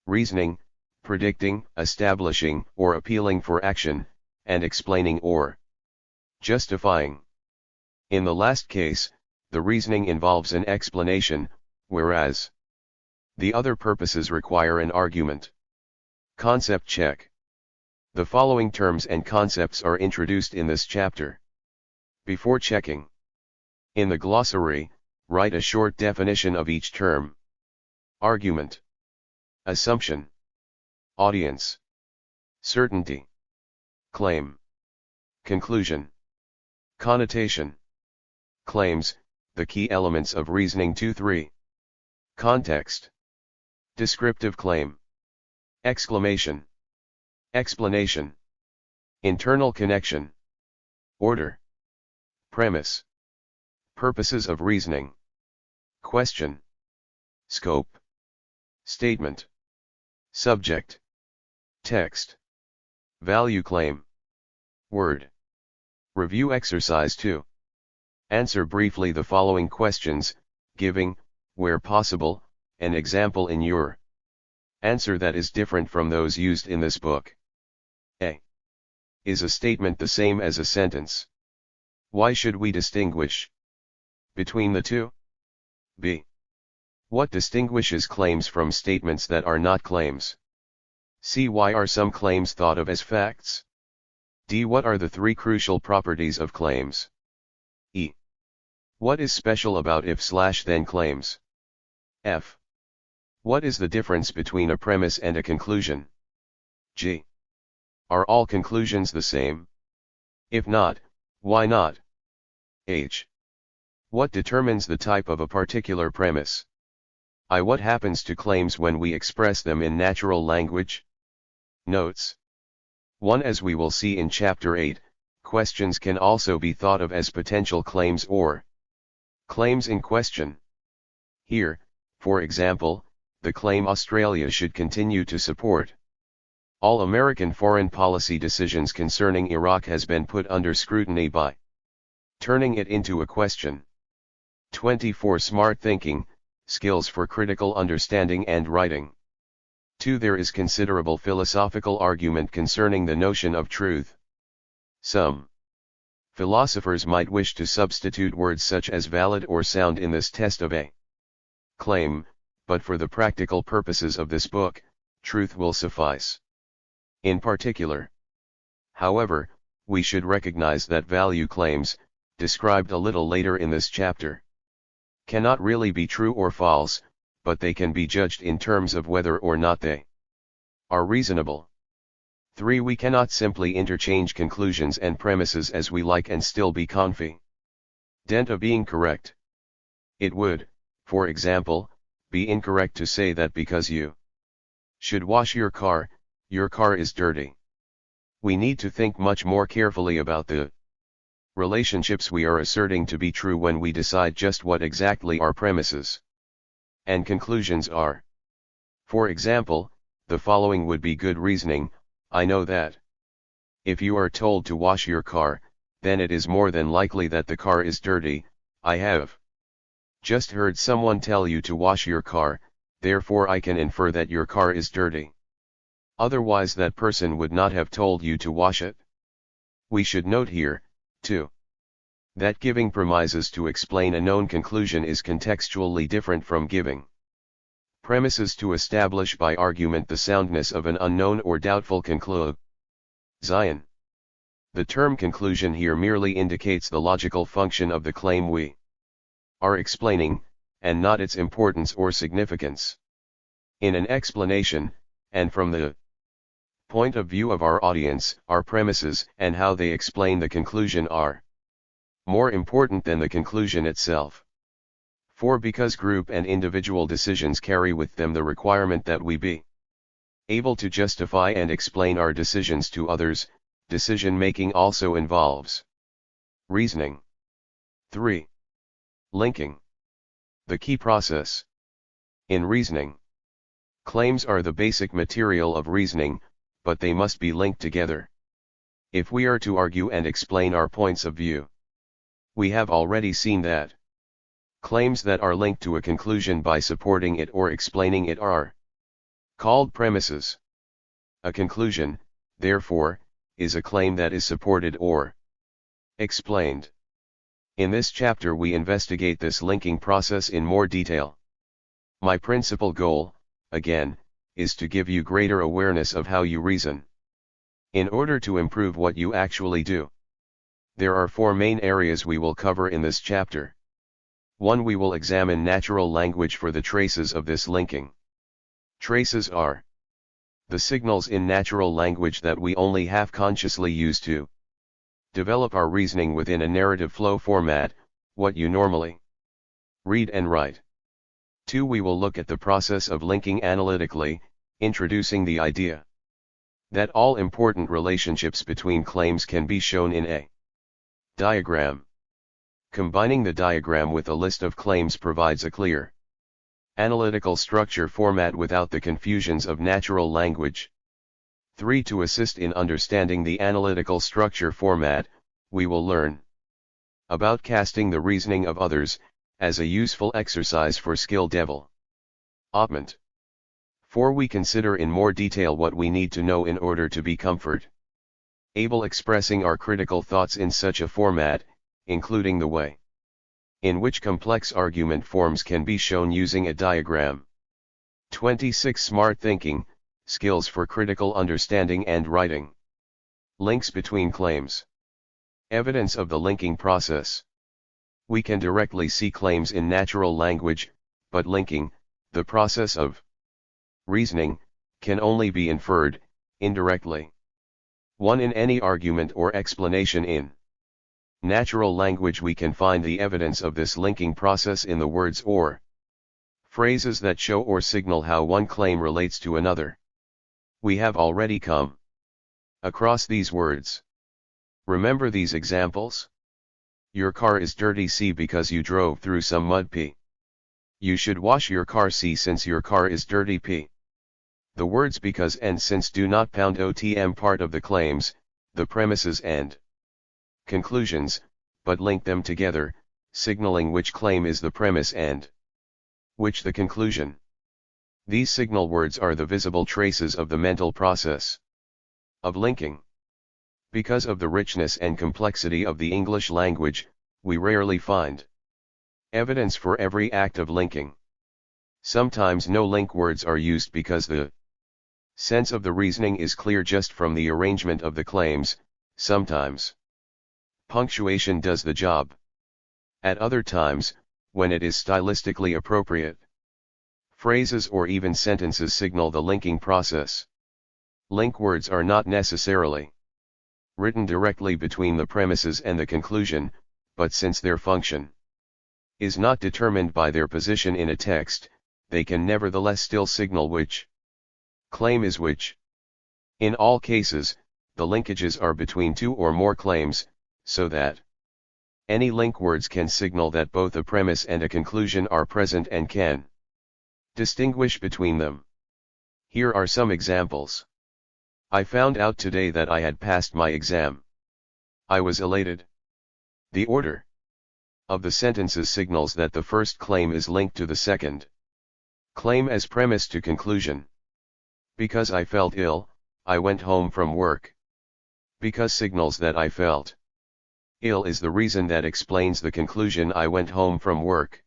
reasoning, predicting, establishing, or appealing for action, and explaining or justifying. In the last case, the reasoning involves an explanation, whereas the other purposes require an argument. Concept check. The following terms and concepts are introduced in this chapter. Before checking in the glossary, write a short definition of each term. Argument, assumption, audience, certainty, claim, conclusion, connotation. Claims, the key elements of reasoning. 2-3. Context, descriptive claim, exclamation, explanation, internal connection, order, premise, purposes of reasoning, question, scope, statement, subject, text, value claim, word. Review exercise 2. Answer briefly the following questions, giving, where possible, an example in your answer that is different from those used in this book. A. Is a statement the same as a sentence? Why should we distinguish between the two? B. What distinguishes claims from statements that are not claims? C. Why are some claims thought of as facts? D. What are the three crucial properties of claims? E. What is special about if/then claims? F. What is the difference between a premise and a conclusion? G. Are all conclusions the same? If not, why not? H. What determines the type of a particular premise? I. What happens to claims when we express them in natural language? Notes. 1. As we will see in Chapter 8, questions can also be thought of as potential claims or claims in question. Here, for example, the claim Australia should continue to support all American foreign policy decisions concerning Iraq has been put under scrutiny by turning it into a question. 24. Smart thinking, skills for critical understanding and writing. 2. There is considerable philosophical argument concerning the notion of truth. Some philosophers might wish to substitute words such as valid or sound in this test of a claim, but for the practical purposes of this book, truth will suffice. In particular, however, we should recognize that value claims, described a little later in this chapter, cannot really be true or false, but they can be judged in terms of whether or not they are reasonable. 3. We cannot simply interchange conclusions and premises as we like and still be confident of being correct. It would, for example, be incorrect to say that because you should wash your car is dirty. We need to think much more carefully about the relationships we are asserting to be true when we decide just what exactly our premises and conclusions are. For example, the following would be good reasoning: I know that. If you are told to wash your car, then it is more than likely that the car is dirty. I have just heard someone tell you to wash your car, therefore I can infer that your car is dirty. Otherwise that person would not have told you to wash it. We should note here, too, that giving premises to explain a known conclusion is contextually different from giving premises to establish by argument the soundness of an unknown or doubtful conclusion. The term conclusion here merely indicates the logical function of the claim we are explaining, and not its importance or significance. In an explanation, and from the point of view of our audience, our premises and how they explain the conclusion are more important than the conclusion itself. For because group and individual decisions carry with them the requirement that we be able to justify and explain our decisions to others, decision-making also involves reasoning. 3. Linking. The key process. In reasoning, claims are the basic material of reasoning, but they must be linked together if we are to argue and explain our points of view. We have already seen that claims that are linked to a conclusion by supporting it or explaining it are called premises. A conclusion, therefore, is a claim that is supported or explained. In this chapter we investigate this linking process in more detail. My principal goal, again, is to give you greater awareness of how you reason, in order to improve what you actually do. There are 4 main areas we will cover in this chapter. 1. We will examine natural language for the traces of this linking. Traces are the signals in natural language that we only half consciously use to develop our reasoning within a narrative flow format, what you normally read and write. 2. We will look at the process of linking analytically, introducing the idea that all important relationships between claims can be shown in a diagram. Combining the diagram with a list of claims provides a clear analytical structure format without the confusions of natural language. 3. To assist in understanding the analytical structure format, we will learn about casting the reasoning of others, as a useful exercise for skill development. 4. We consider in more detail what we need to know in order to be comfortable expressing our critical thoughts in such a format, including the way in which complex argument forms can be shown using a diagram. 26. Smart thinking, skills for critical understanding and writing. Links between claims. Evidence of the linking process. We can directly see claims in natural language, but linking, the process of reasoning, can only be inferred, indirectly. 1. In any argument or explanation in natural language we can find the evidence of this linking process in the words or phrases that show or signal how one claim relates to another. We have already come across these words. Remember these examples? Your car is dirty C because you drove through some mud P. You should wash your car C since your car is dirty P. The words because and since do not pound OTM part of the claims, the premises and conclusions, but link them together, signaling which claim is the premise and which the conclusion. These signal words are the visible traces of the mental process of linking. Because of the richness and complexity of the English language, we rarely find evidence for every act of linking. Sometimes no link words are used because the sense of the reasoning is clear just from the arrangement of the claims. Sometimes punctuation does the job. At other times, when it is stylistically appropriate, phrases or even sentences signal the linking process. Link words are not necessarily written directly between the premises and the conclusion, but since their function is not determined by their position in a text, they can nevertheless still signal which claim is which. In all cases, the linkages are between two or more claims, so that any link words can signal that both a premise and a conclusion are present and can distinguish between them. Here are some examples. I found out today that I had passed my exam. I was elated. The order of the sentences signals that the first claim is linked to the second claim as premise to conclusion. Because I felt ill, I went home from work. Because signals that I felt ill is the reason that explains the conclusion I went home from work.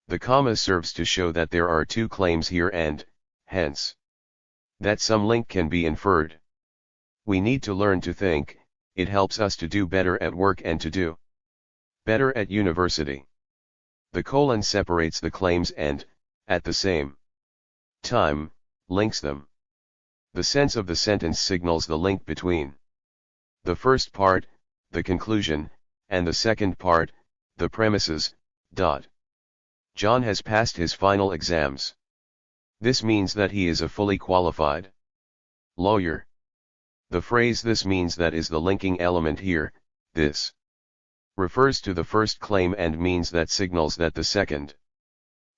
The comma serves to show that there are two claims here and, hence, that some link can be inferred. We need to learn to think, it helps us to do better at work and to do better at university. The colon separates the claims and, at the same time, links them. The sense of the sentence signals the link between the first part, the conclusion, and the second part, the premises. John has passed his final exams. This means that he is a fully qualified lawyer. The phrase "this means that" is the linking element here. This refers to the first claim and means that signals that the second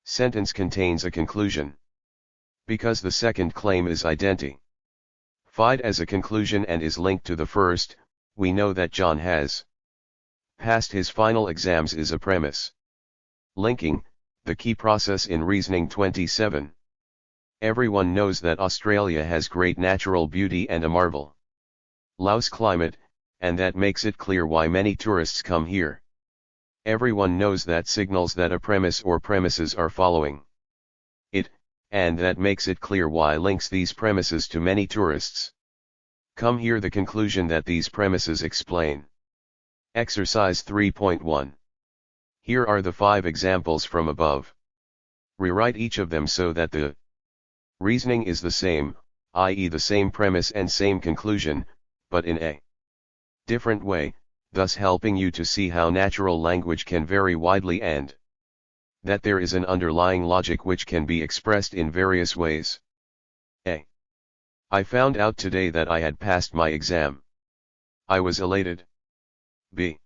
sentence contains a conclusion. Because the second claim is identified as a conclusion and is linked to the first, we know that John has passed his final exams is a premise. Linking, the key process in reasoning 27. Everyone knows that Australia has great natural beauty and a marvelous climate, and that makes it clear why many tourists come here. Everyone knows that signals that a premise or premises are following it, and that makes it clear why links these premises to many tourists come here. The conclusion that these premises explain. Exercise 3.1. Here are the 5 examples from above. Rewrite each of them so that the reasoning is the same, i.e. the same premise and same conclusion, but in a different way, thus helping you to see how natural language can vary widely and that there is an underlying logic which can be expressed in various ways. A. I found out today that I had passed my exam. I was elated. B.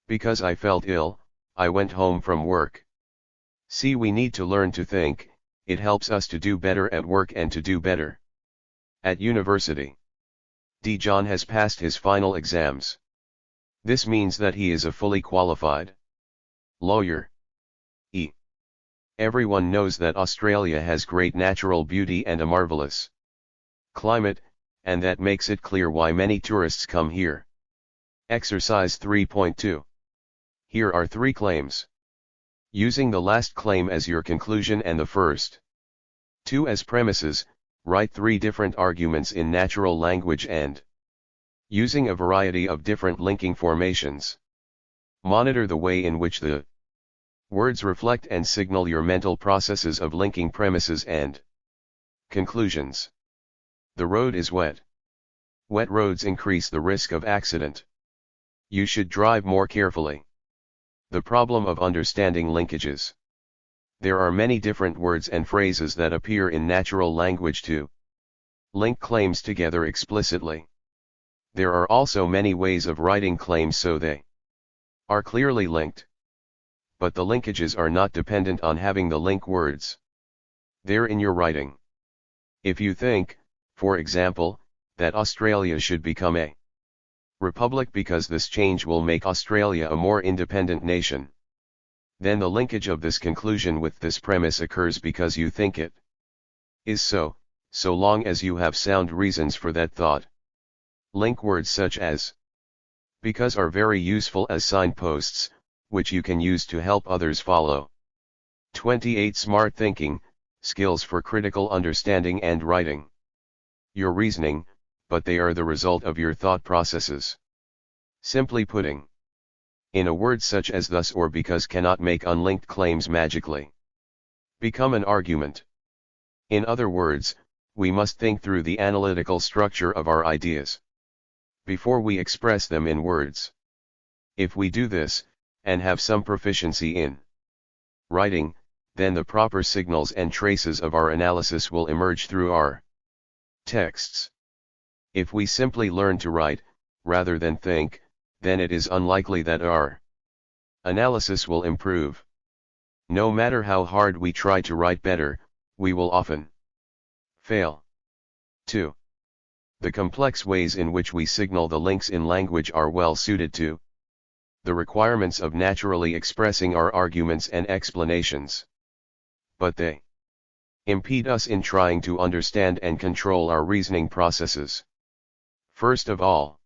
Because I felt ill, I went home from work. C. We need to learn to think, it helps us to do better at work and to do better at university. D. John has passed his final exams. This means that he is a fully qualified lawyer. E. Everyone knows that Australia has great natural beauty and a marvelous climate, and that makes it clear why many tourists come here. Exercise 3.2. Here are 3 claims. Using the last claim as your conclusion and the first 2 as premises, write 3 different arguments in natural language and using a variety of different linking formations. Monitor the way in which the words reflect and signal your mental processes of linking premises and conclusions. The road is wet. Wet roads increase the risk of accident. You should drive more carefully. The problem of understanding linkages. There are many different words and phrases that appear in natural language to link claims together explicitly. There are also many ways of writing claims so they are clearly linked. But the linkages are not dependent on having the link words there in your writing. If you think, for example, that Australia should become a republic because this change will make Australia a more independent nation, then the linkage of this conclusion with this premise occurs because you think it is so, so long as you have sound reasons for that thought. Link words such as because are very useful as signposts, which you can use to help others follow. 28 Smart thinking, skills for critical understanding and writing. Your reasoning, but they are the result of your thought processes. Simply putting in a word such as thus or because cannot make unlinked claims magically become an argument. In other words, we must think through the analytical structure of our ideas before we express them in words. If we do this, and have some proficiency in writing, then the proper signals and traces of our analysis will emerge through our texts. If we simply learn to write, rather than think, then it is unlikely that our analysis will improve. No matter how hard we try to write better, we will often fail. 2. The complex ways in which we signal the links in language are well suited to the requirements of naturally expressing our arguments and explanations. But they impede us in trying to understand and control our reasoning processes. First of all,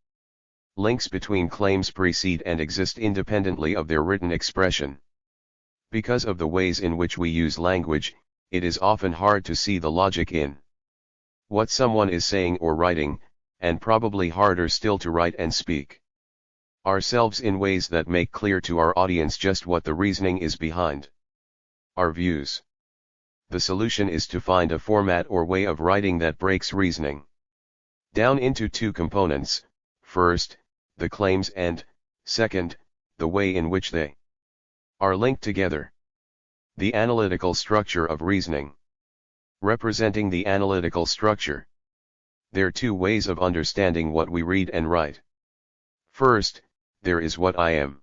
links between claims precede and exist independently of their written expression. Because of the ways in which we use language, it is often hard to see the logic in what someone is saying or writing, and probably harder still to write and speak ourselves in ways that make clear to our audience just what the reasoning is behind our views. The solution is to find a format or way of writing that breaks reasoning down into two components: first, the claims, and, second, the way in which they are linked together. The analytical structure of reasoning. Representing the analytical structure. There are two ways of understanding what we read and write. First, there is what I am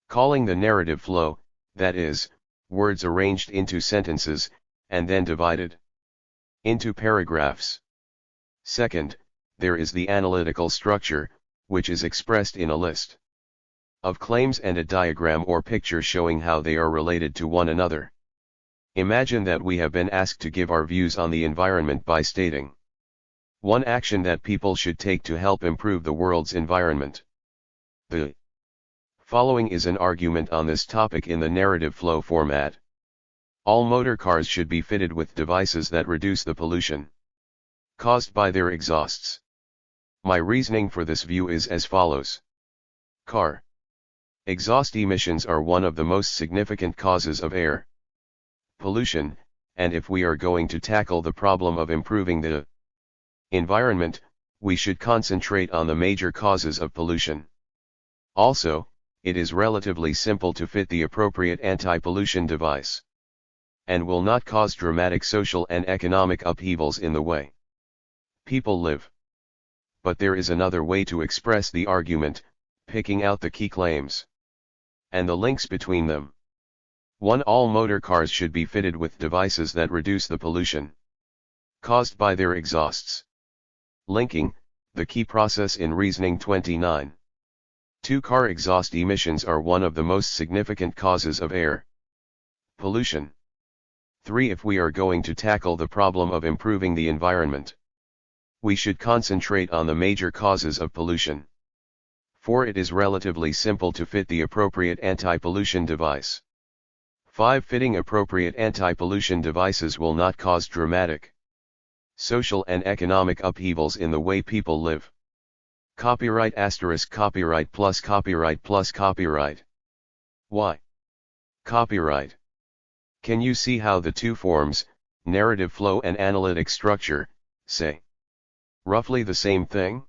calling the narrative flow, that is, words arranged into sentences, and then divided into paragraphs. Second, there is the analytical structure, which is expressed in a list of claims and a diagram or picture showing how they are related to one another. Imagine that we have been asked to give our views on the environment by stating one action that people should take to help improve the world's environment. The following is an argument on this topic in the narrative flow format. All motor cars should be fitted with devices that reduce the pollution caused by their exhausts. My reasoning for this view is as follows. Car exhaust emissions are one of the most significant causes of air pollution, and if we are going to tackle the problem of improving the environment, we should concentrate on the major causes of pollution. Also, it is relatively simple to fit the appropriate anti-pollution device, and will not cause dramatic social and economic upheavals in the way people live. But there is another way to express the argument, picking out the key claims and the links between them. 1. All motor cars should be fitted with devices that reduce the pollution caused by their exhausts. Linking, the key process in reasoning 29. 2. Car exhaust emissions are one of the most significant causes of air pollution. 3. If we are going to tackle the problem of improving the environment, we should concentrate on the major causes of pollution. 4. It is relatively simple to fit the appropriate anti-pollution device. 5. Fitting appropriate anti-pollution devices will not cause dramatic social and economic upheavals in the way people live. Copyright * copyright plus copyright plus copyright. Why? Copyright. Can you see how the two forms, narrative flow and analytic structure, say roughly the same thing?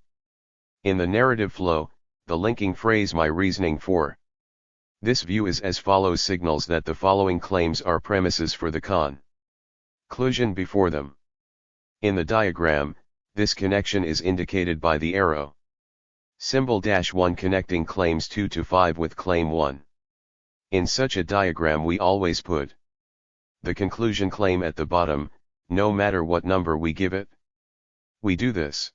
In the narrative flow, the linking phrase "my reasoning for" this view is as follows: signals that the following claims are premises for the conclusion before them. In the diagram, this connection is indicated by the arrow symbol -1 connecting claims 2 to 5 with claim 1. In such a diagram we always put the conclusion claim at the bottom, no matter what number we give it. We do this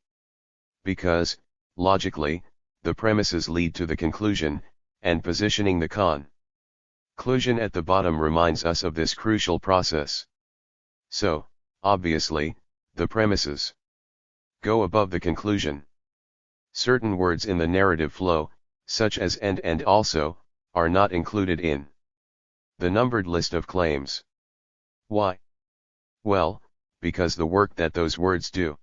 because, logically, the premises lead to the conclusion, and positioning the conclusion at the bottom reminds us of this crucial process. So, obviously, the premises go above the conclusion. Certain words in the narrative flow, such as and also, are not included in the numbered list of claims. Why? Well, because the work that those words do,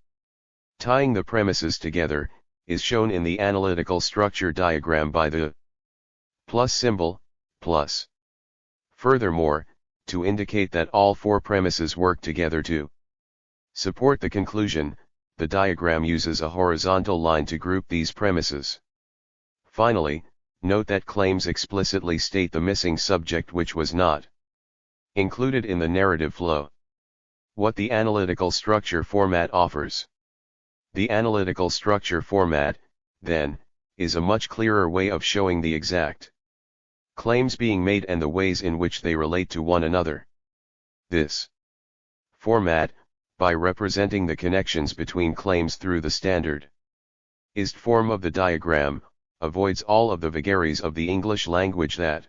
tying the premises together, is shown in the analytical structure diagram by the plus symbol, plus. Furthermore, to indicate that all four premises work together to support the conclusion, the diagram uses a horizontal line to group these premises. Finally, note that claims explicitly state the missing subject which was not included in the narrative flow. What the analytical structure format offers. The analytical structure format, then, is a much clearer way of showing the exact claims being made and the ways in which they relate to one another. This format, by representing the connections between claims through the standard ist form of the diagram, avoids all of the vagaries of the English language that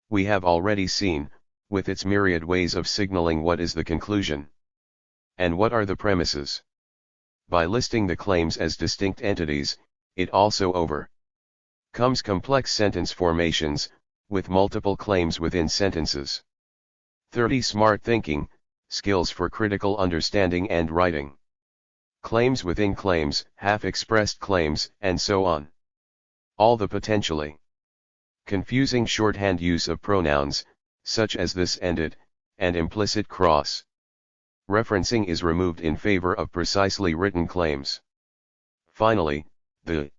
we have already seen, with its myriad ways of signaling what is the conclusion and what are the premises. By listing the claims as distinct entities, it also overcomes complex sentence formations, with multiple claims within sentences. 30. Smart thinking, skills for critical understanding and writing. Claims within claims, half-expressed claims, and so on. All the potentially confusing shorthand use of pronouns, such as this and it, and implicit cross-referencing is removed in favor of precisely written claims. Finally, the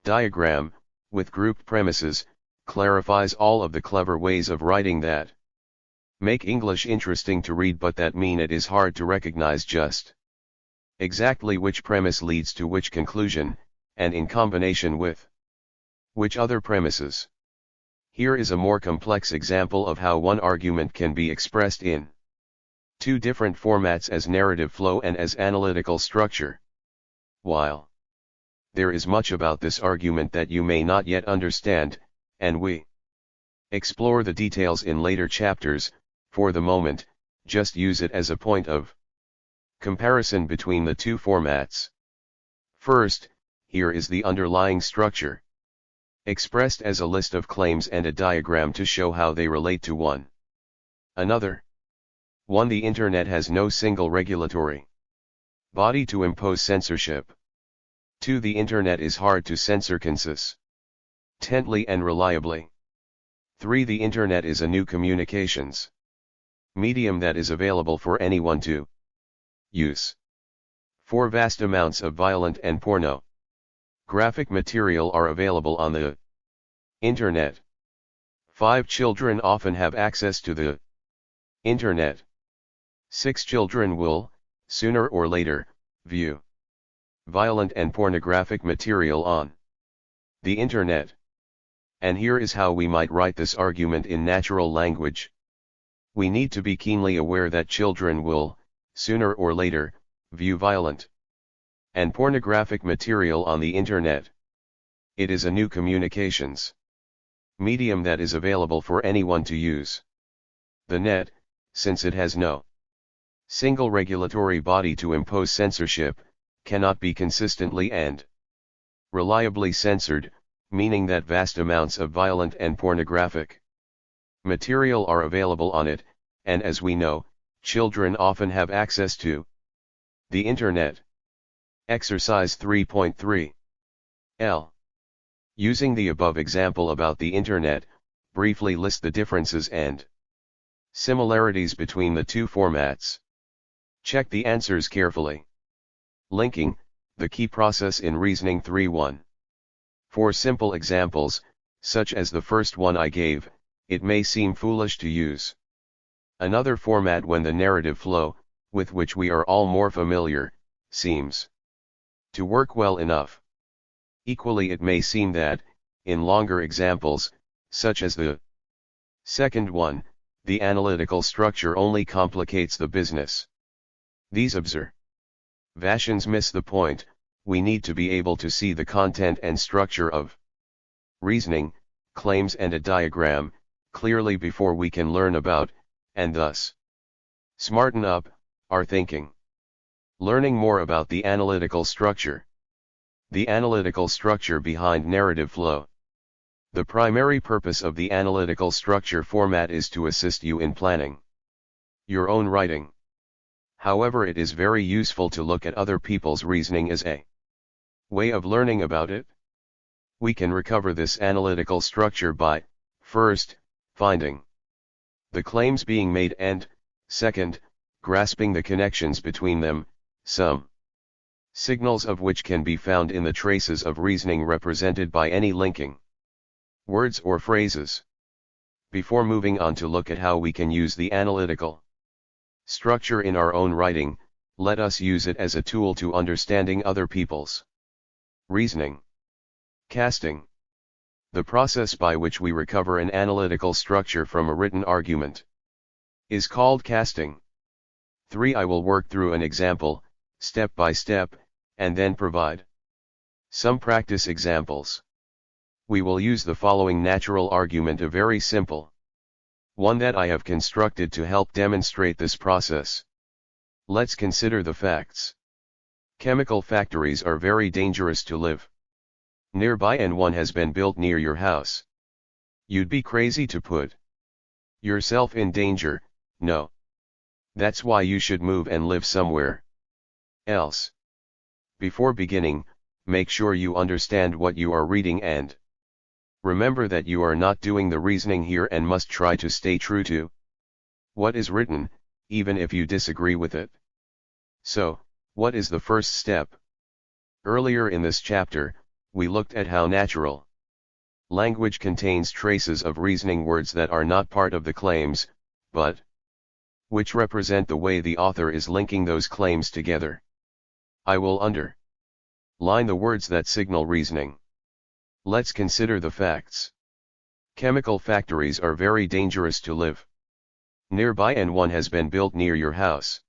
diagram, with grouped premises, clarifies all of the clever ways of writing that make English interesting to read but that mean it is hard to recognize just exactly which premise leads to which conclusion, and in combination with which other premises. Here is a more complex example of how one argument can be expressed in two different formats as narrative flow and as analytical structure. While there is much about this argument that you may not yet understand, and we explore the details in later chapters, for the moment, just use it as a point of comparison between the two formats. First, here is the underlying structure, expressed as a list of claims and a diagram to show how they relate to one another. 1. The Internet has no single regulatory body to impose censorship. 2. The Internet is hard to censor consistently and reliably. 3. The Internet is a new communications medium that is available for anyone to use. 4. Vast amounts of violent and pornographic material are available on the Internet. 5. Children often have access to the Internet. 6. Children will, sooner or later, view violent and pornographic material on the Internet. And here is how we might write this argument in natural language. We need to be keenly aware that children will, sooner or later, view violent and pornographic material on the Internet. It is a new communications medium that is available for anyone to use. The net, since it has no single regulatory body to impose censorship, cannot be consistently and reliably censored, meaning that vast amounts of violent and pornographic material are available on it, and as we know, children often have access to the Internet. Exercise 3.3. L. Using the above example about the Internet, briefly list the differences and similarities between the two formats. Check the answers carefully. Linking, the key process in reasoning 3.1. For simple examples, such as the first one I gave, it may seem foolish to use another format when the narrative flow, with which we are all more familiar, seems to work well enough. Equally, it may seem that, in longer examples, such as the second one, the analytical structure only complicates the business. These observations miss the point. We need to be able to see the content and structure of reasoning, claims and a diagram, clearly before we can learn about, and thus smarten up, our thinking. Learning more about the analytical structure. The analytical structure behind narrative flow. The primary purpose of the analytical structure format is to assist you in planning your own writing. However, it is very useful to look at other people's reasoning as a way of learning about it. We can recover this analytical structure by, first, finding the claims being made and, second, grasping the connections between them, some signals of which can be found in the traces of reasoning represented by any linking words or phrases. Before moving on to look at how we can use the analytical structure in our own writing, Let us use it as a tool to understanding other people's reasoning. Casting. The process by which we recover an analytical structure from a written argument is called casting. 3. I will work through an example, step by step, and then provide some practice examples. We will use the following natural argument, a very simple one that I have constructed to help demonstrate this process. Let's consider the facts. Chemical factories are very dangerous to live nearby, and one has been built near your house. You'd be crazy to put yourself in danger, no. That's why you should move and live somewhere else. Before beginning, make sure you understand what you are reading and remember that you are not doing the reasoning here and must try to stay true to what is written, even if you disagree with it. So, what is the first step? Earlier in this chapter, we looked at how natural language contains traces of reasoning words that are not part of the claims, but which represent the way the author is linking those claims together. I will underline the words that signal reasoning. Let's consider the facts. Chemical factories are very dangerous to live nearby, and one has been built near your house.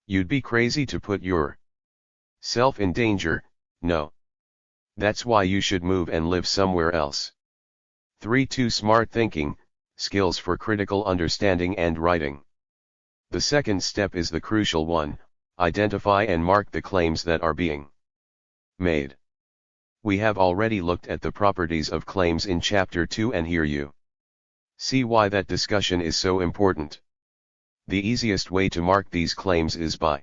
You'd be crazy to put yourself in danger, no. That's why you should move and live somewhere else. 3. 2. Smart thinking, skills for critical understanding and writing. The second step is the crucial one, identify and mark the claims that are being made. We have already looked at the properties of claims in chapter 2, and here you see why that discussion is so important. The easiest way to mark these claims is by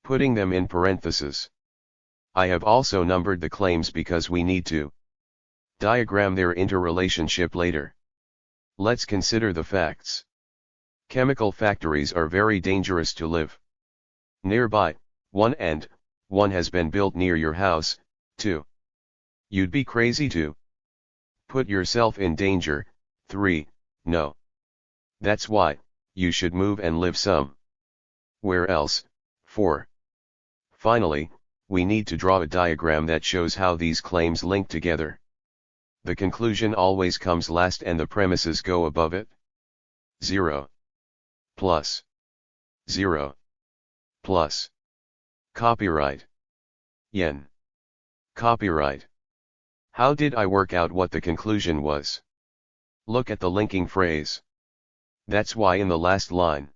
putting them in parentheses. I have also numbered the claims because we need to diagram their interrelationship later. Let's consider the facts. Chemical factories are very dangerous to live nearby, 1, and 1 has been built near your house, 2. You'd be crazy to put yourself in danger, 3. No. That's why you should move and live somewhere else, 4. Finally, we need to draw a diagram that shows how these claims link together. The conclusion always comes last and the premises go above it. 0 plus 0 plus copyright yen copyright. How did I work out what the conclusion was? Look at the linking phrase. That's why in the last line.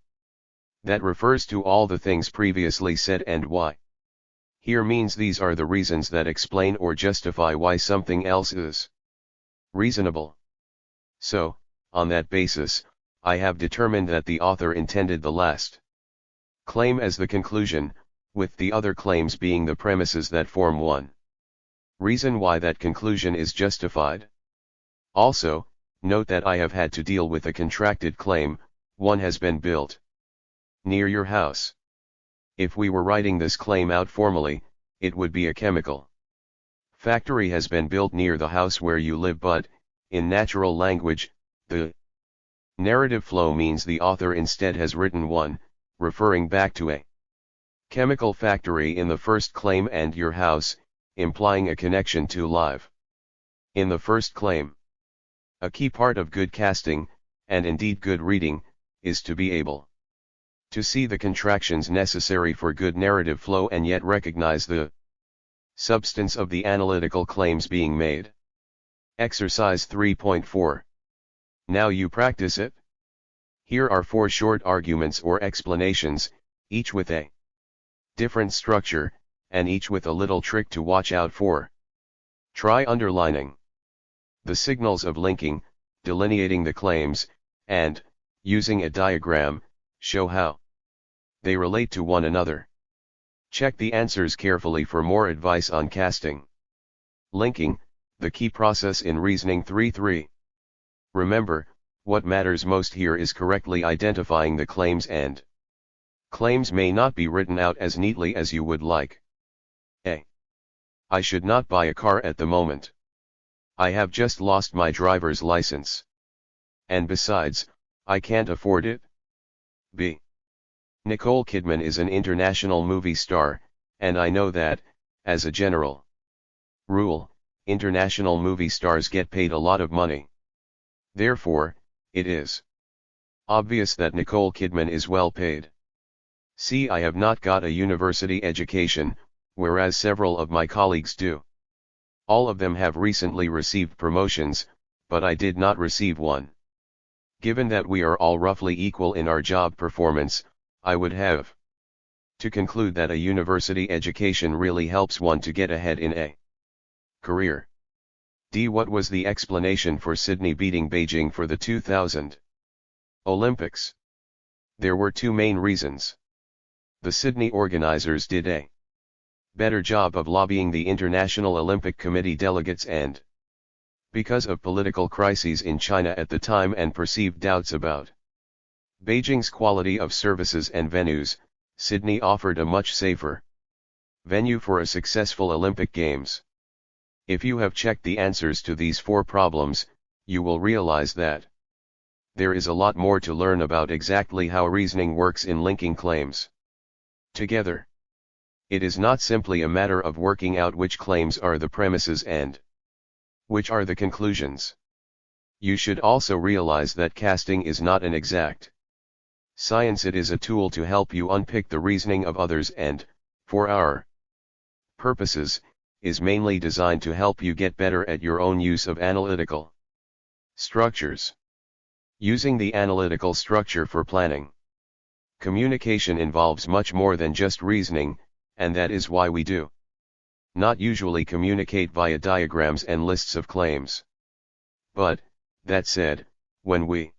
That refers to all the things previously said, and why here means these are the reasons that explain or justify why something else is reasonable. So, on that basis, I have determined that the author intended the last claim as the conclusion, with the other claims being the premises that form one reason why that conclusion is justified. Also, note that I have had to deal with a contracted claim, 1 has been built near your house. If we were writing this claim out formally, it would be a chemical factory has been built near the house where you live, but, in natural language, the narrative flow means the author instead has written 1, referring back to a chemical factory in the first claim and your house, implying a connection to live in the first claim. A key part of good casting, and indeed good reading, is to be able to see the contractions necessary for good narrative flow and yet recognize the substance of the analytical claims being made. Exercise 3.4. Now you practice it. Here are 4 short arguments or explanations, each with a different structure, and each with a little trick to watch out for. Try underlining the signals of linking, delineating the claims, and, using a diagram, show how they relate to one another. Check the answers carefully for more advice on casting. Linking, the key process in reasoning. 3.3. Remember, what matters most here is correctly identifying the claims, and claims may not be written out as neatly as you would like. A. I should not buy a car at the moment. I have just lost my driver's license. And besides, I can't afford it. B. Nicole Kidman is an international movie star, and I know that, as a general rule, international movie stars get paid a lot of money. Therefore, it is obvious that Nicole Kidman is well paid. See, I have not got a university education, whereas several of my colleagues do. All of them have recently received promotions, but I did not receive one. Given that we are all roughly equal in our job performance, I would have to conclude that a university education really helps one to get ahead in a career. What was the explanation for Sydney beating Beijing for the 2000 Olympics? There were two main reasons. The Sydney organizers did a better job of lobbying the International Olympic Committee delegates, and because of political crises in China at the time and perceived doubts about Beijing's quality of services and venues, Sydney offered a much safer venue for a successful Olympic Games. If you have checked the answers to these four problems, you will realize that there is a lot more to learn about exactly how reasoning works in linking claims together. It is not simply a matter of working out which claims are the premises and which are the conclusions. You should also realize that casting is not an exact science. It is a tool to help you unpick the reasoning of others and, for our purposes, is mainly designed to help you get better at your own use of analytical structures. Using the analytical structure for planning communication involves much more than just reasoning, and that is why we do not usually communicate via diagrams and lists of claims. But, that said, when we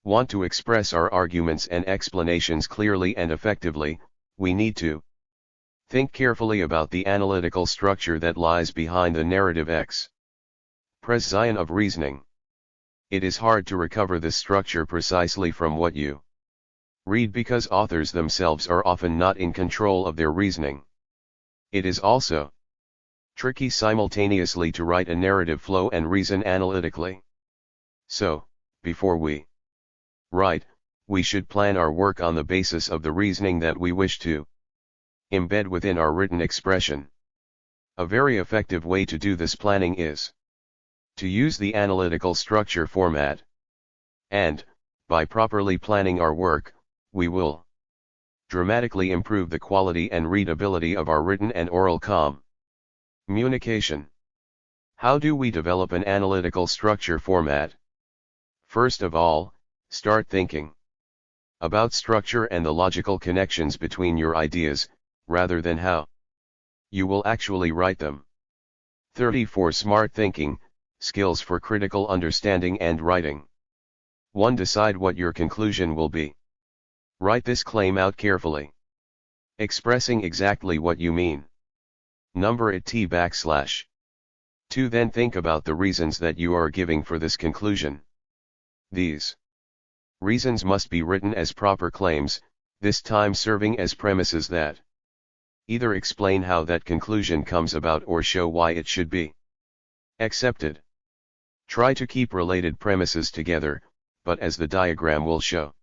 want to express our arguments and explanations clearly and effectively, we need to think carefully about the analytical structure that lies behind the narrative expression of reasoning. It is hard to recover this structure precisely from what you read because authors themselves are often not in control of their reasoning. It is also tricky simultaneously to write a narrative flow and reason analytically. So, before we write, we should plan our work on the basis of the reasoning that we wish to embed within our written expression. A very effective way to do this planning is to use the analytical structure format. And, by properly planning our work, we will dramatically improve the quality and readability of our written and oral communication. How do we develop an analytical structure format? First of all, start thinking about structure and the logical connections between your ideas, rather than how you will actually write them. 34 Smart thinking, skills for critical understanding and writing. 1. Decide what your conclusion will be. Write this claim out carefully, expressing exactly what you mean. Number it T \. 2. Then think about the reasons that you are giving for this conclusion. These reasons must be written as proper claims, this time serving as premises that either explain how that conclusion comes about or show why it should be accepted. Try to keep related premises together, but as the diagram will show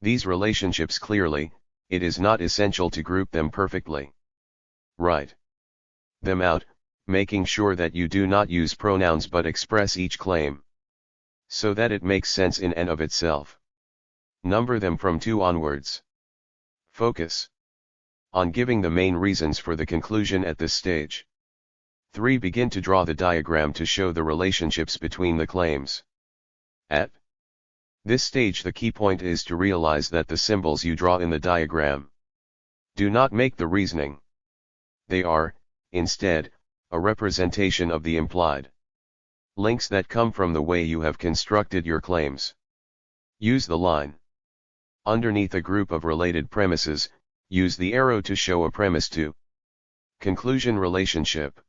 these relationships clearly, it is not essential to group them perfectly. Write them out, making sure that you do not use pronouns but express each claim so that it makes sense in and of itself. Number them from 2 onwards. Focus on giving the main reasons for the conclusion at this stage. 3. Begin to draw the diagram to show the relationships between the claims. At this stage, the key point is to realize that the symbols you draw in the diagram do not make the reasoning. They are, instead, a representation of the implied links that come from the way you have constructed your claims. Use the line underneath a group of related premises. Use the arrow to show a premise to conclusion relationship.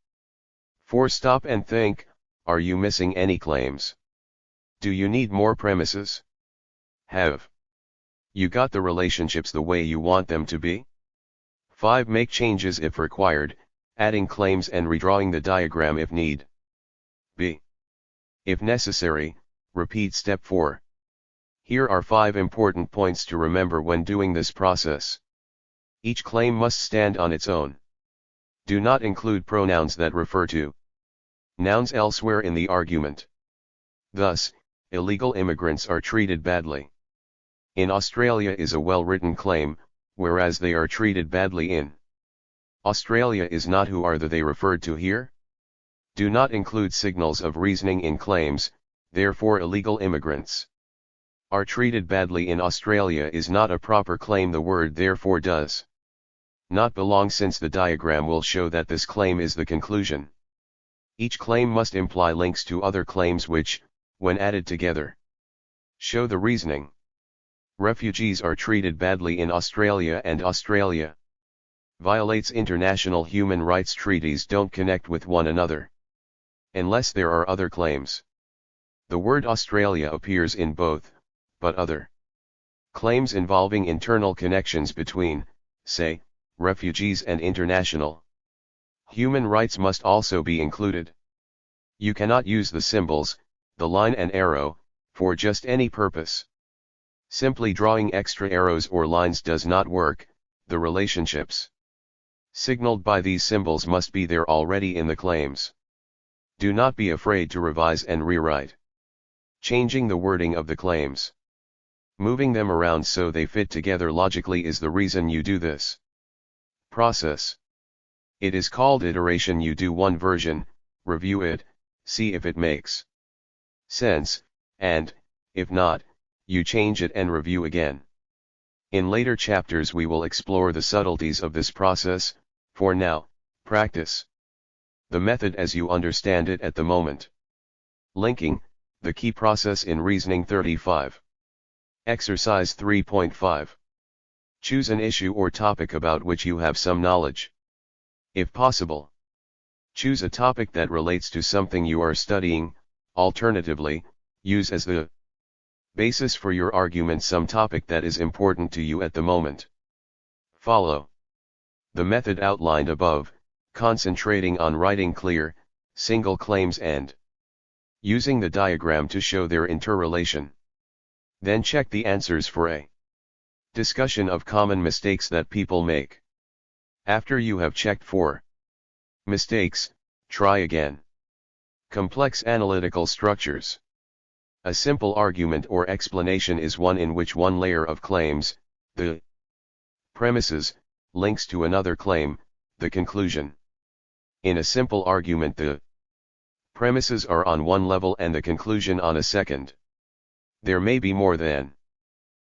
4. Stop and think, are you missing any claims? Do you need more premises? Have you got the relationships the way you want them to be? 5. Make changes if required, adding claims and redrawing the diagram if need be. If necessary, repeat step 4. Here are 5 important points to remember when doing this process. Each claim must stand on its own. Do not include pronouns that refer to nouns elsewhere in the argument. Thus, illegal immigrants are treated badly in Australia is a well-written claim, whereas they are treated badly in Australia is not. Who are the they referred to here? Do not include signals of reasoning in claims, therefore illegal immigrants are treated badly in Australia is not a proper claim. The word therefore does not belong, since the diagram will show that this claim is the conclusion. Each claim must imply links to other claims which, when added together, show the reasoning. Refugees are treated badly in Australia, and Australia violates international human rights treaties don't connect with one another unless there are other claims. The word Australia appears in both, but other claims involving internal connections between, say, refugees and international human rights must also be included. You cannot use the symbols, the line and arrow, for just any purpose. Simply drawing extra arrows or lines does not work. The relationships signaled by these symbols must be there already in the claims. Do not be afraid to revise and rewrite, changing the wording of the claims. Moving them around so they fit together logically is the reason you do this process. It is called iteration. You do one version, review it, see if it makes sense, and, if not, you change it and review again. In later chapters we will explore the subtleties of this process. For now, practice the method as you understand it at the moment. Linking, the key process in Reasoning 35. Exercise 3.5. Choose an issue or topic about which you have some knowledge. If possible, choose a topic that relates to something you are studying. Alternatively, use as the basis for your argument some topic that is important to you at the moment. Follow the method outlined above, concentrating on writing clear, single claims and using the diagram to show their interrelation. Then check the answers for a discussion of common mistakes that people make. After you have checked for mistakes, try again. Complex analytical structures. A simple argument or explanation is one in which one layer of claims, the premises, links to another claim, the conclusion. In a simple argument, the premises are on one level and the conclusion on a second. There may be more than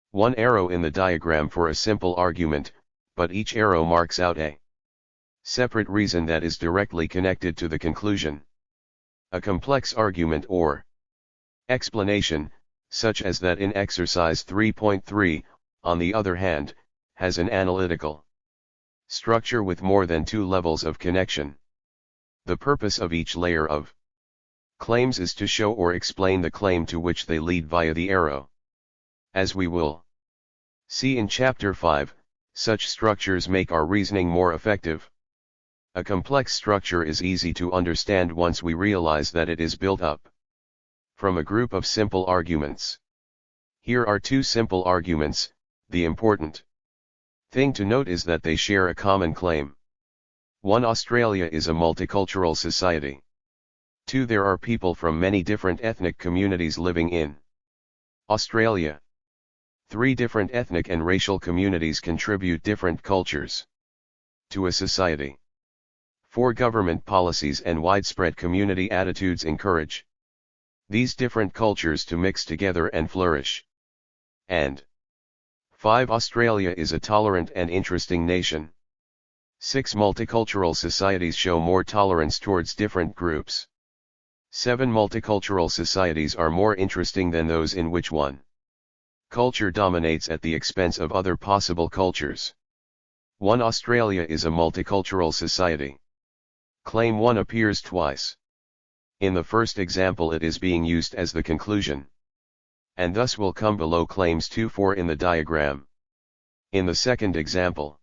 one arrow in the diagram for a simple argument, but each arrow marks out a separate reason that is directly connected to the conclusion. A complex argument or explanation, such as that in exercise 3.3, on the other hand, has an analytical structure with more than 2 levels of connection. The purpose of each layer of claims is to show or explain the claim to which they lead via the arrow. As we will see in Chapter 5, such structures make our reasoning more effective. A complex structure is easy to understand once we realize that it is built up from a group of simple arguments. Here are 2 simple arguments. The important thing to note is that they share a common claim. 1. Australia is a multicultural society. 2. There are people from many different ethnic communities living in Australia. 3. Different ethnic and racial communities contribute different cultures to a society. 4. Government policies and widespread community attitudes encourage these different cultures to mix together and flourish. And 5. Australia is a tolerant and interesting nation. 6. Multicultural societies show more tolerance towards different groups. 7. Multicultural societies are more interesting than those in which one culture dominates at the expense of other possible cultures. 1. Australia is a multicultural society. Claim 1 appears twice. In the first example it is being used as the conclusion, and thus will come below claims 2-4 in the diagram. In the second example,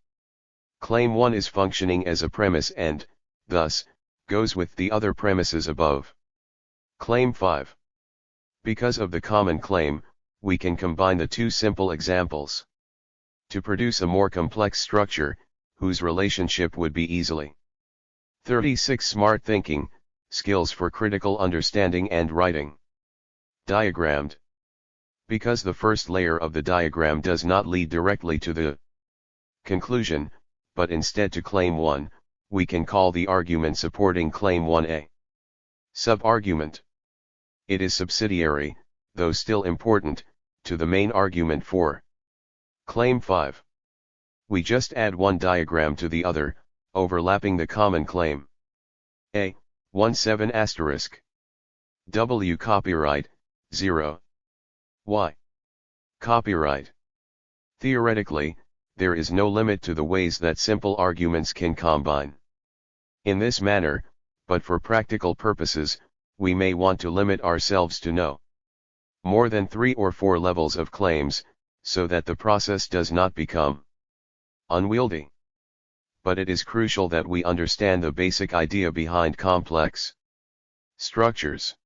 claim 1 is functioning as a premise and, thus, goes with the other premises above. Claim 5. Because of the common claim, we can combine the two simple examples to produce a more complex structure, whose relationship would be easily 36. Smart thinking, skills for critical understanding and writing. Diagrammed. Because the first layer of the diagram does not lead directly to the conclusion, but instead to claim 1, we can call the argument supporting claim 1 a subargument. It is subsidiary, though still important, to the main argument for claim 5. We just add one diagram to the other, overlapping the common claim. A. 17 asterisk. W. Copyright, 0. Y. Copyright. Theoretically, there is no limit to the ways that simple arguments can combine in this manner, but for practical purposes, we may want to limit ourselves to no more than 3 or 4 levels of claims, so that the process does not become unwieldy. But it is crucial that we understand the basic idea behind complex structures.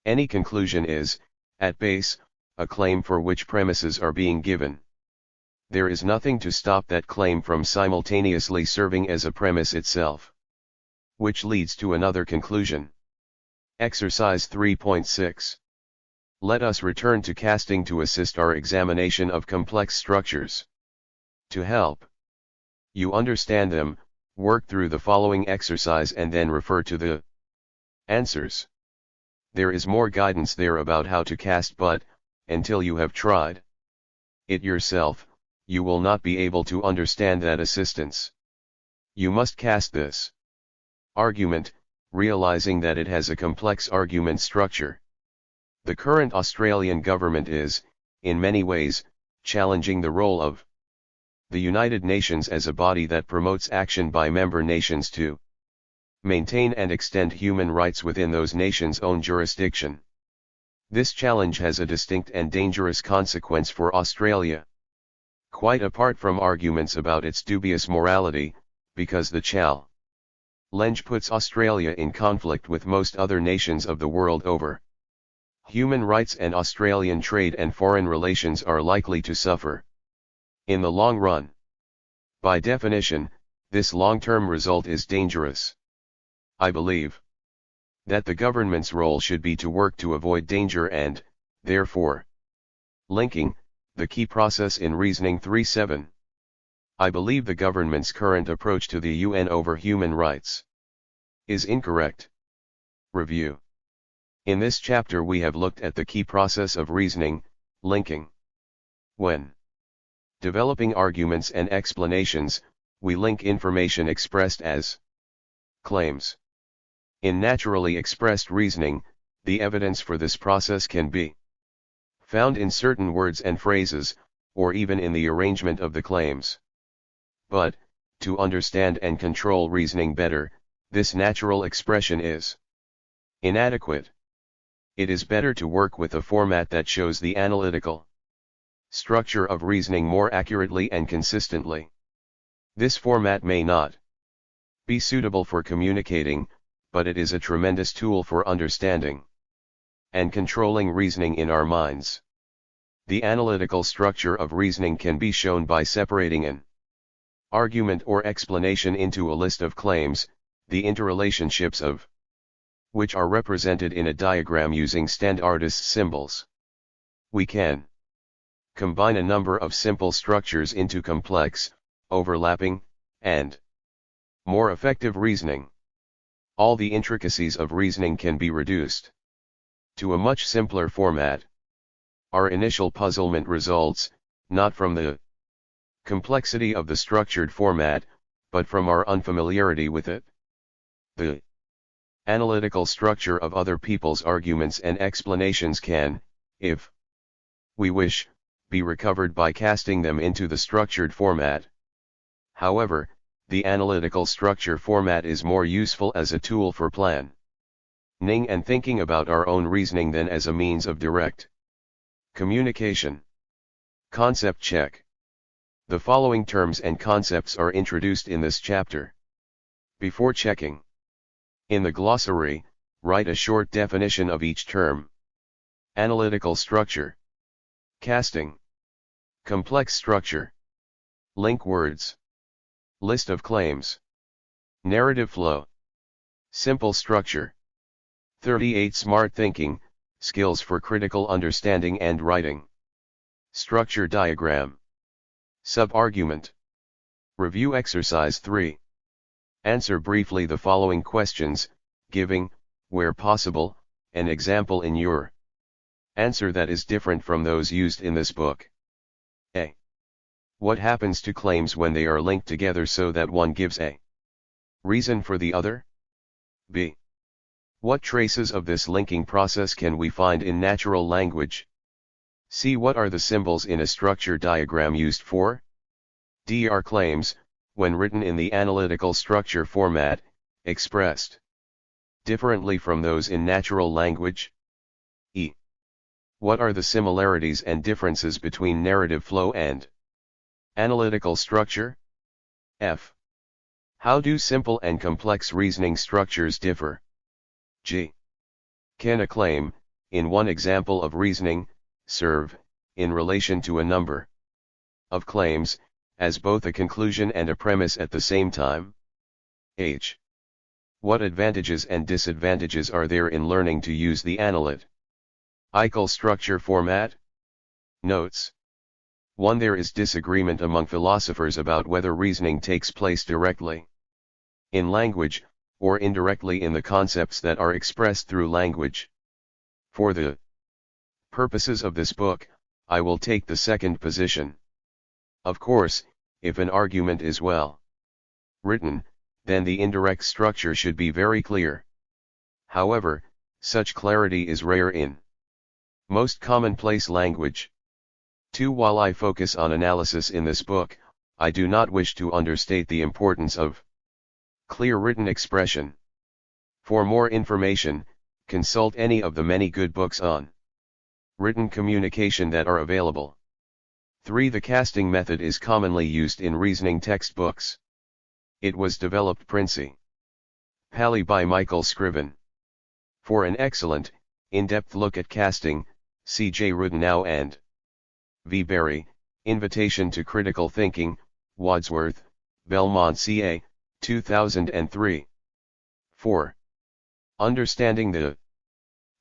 Any conclusion is, at base, a claim for which premises are being given. There is nothing to stop that claim from simultaneously serving as a premise itself, which leads to another conclusion. Exercise 3.6. Let us return to casting to assist our examination of complex structures. To help you understand them, work through the following exercise and then refer to the answers. There is more guidance there about how to cast, but, until you have tried it yourself, you will not be able to understand that assistance. You must cast this argument, realizing that it has a complex argument structure. The current Australian government is, in many ways, challenging the role of the United Nations as a body that promotes action by member nations to maintain and extend human rights within those nations' own jurisdiction. This challenge has a distinct and dangerous consequence for Australia. Quite apart from arguments about its dubious morality, because the challenge puts Australia in conflict with most other nations of the world over human rights, and Australian trade and foreign relations are likely to suffer in the long run. By definition, this long-term result is dangerous. I believe that the government's role should be to work to avoid danger and, therefore, linking, the key process in Reasoning 3.7. I believe the government's current approach to the UN over human rights is incorrect. Review. In this chapter we have looked at the key process of reasoning, linking. When developing arguments and explanations, we link information expressed as claims. In naturally expressed reasoning, the evidence for this process can be found in certain words and phrases, or even in the arrangement of the claims. But, to understand and control reasoning better, this natural expression is inadequate. It is better to work with a format that shows the analytical structure of reasoning more accurately and consistently. This format may not be suitable for communicating, but it is a tremendous tool for understanding and controlling reasoning in our minds. The analytical structure of reasoning can be shown by separating an argument or explanation into a list of claims, the interrelationships of which are represented in a diagram using standardist symbols. We can combine a number of simple structures into complex, overlapping, and more effective reasoning. All the intricacies of reasoning can be reduced to a much simpler format. Our initial puzzlement results, not from the complexity of the structured format, but from our unfamiliarity with it. The analytical structure of other people's arguments and explanations can, if we wish, be recovered by casting them into the structured format. However, the analytical structure format is more useful as a tool for planning and thinking about our own reasoning than as a means of direct communication. Concept check. The following terms and concepts are introduced in this chapter. Before checking, in the glossary, write a short definition of each term. Analytical structure. Casting. Complex structure. Link words. List of claims. Narrative flow. Simple structure. 38 Smart thinking, skills for critical understanding and writing. Structure diagram. Sub-argument. Review exercise 3. Answer briefly the following questions, giving, where possible, an example in your answer that is different from those used in this book. A. What happens to claims when they are linked together so that one gives a reason for the other? B. What traces of this linking process can we find in natural language? C. What are the symbols in a structure diagram used for? D. Are claims, when written in the analytical structure format, expressed differently from those in natural language? E. What are the similarities and differences between narrative flow and analytical structure? F. How do simple and complex reasoning structures differ? G. Can a claim, in one example of reasoning, serve, in relation to a number of claims, as both a conclusion and a premise at the same time? H. What advantages and disadvantages are there in learning to use the analytical structure format? Notes. 1. There is disagreement among philosophers about whether reasoning takes place directly in language, or indirectly in the concepts that are expressed through language. For the purposes of this book, I will take the second position. Of course, if an argument is well written, then the indirect structure should be very clear. However, such clarity is rare in most commonplace language. 2. While I focus on analysis in this book, I do not wish to understate the importance of clear written expression. For more information, consult any of the many good books on written communication that are available. 3. The casting method is commonly used in reasoning textbooks. It was developed principally by Michael Scriven. For an excellent, in-depth look at casting, see J. Rudenow and V. Berry, Invitation to Critical Thinking, Wadsworth, Belmont CA, 2003. 4. Understanding the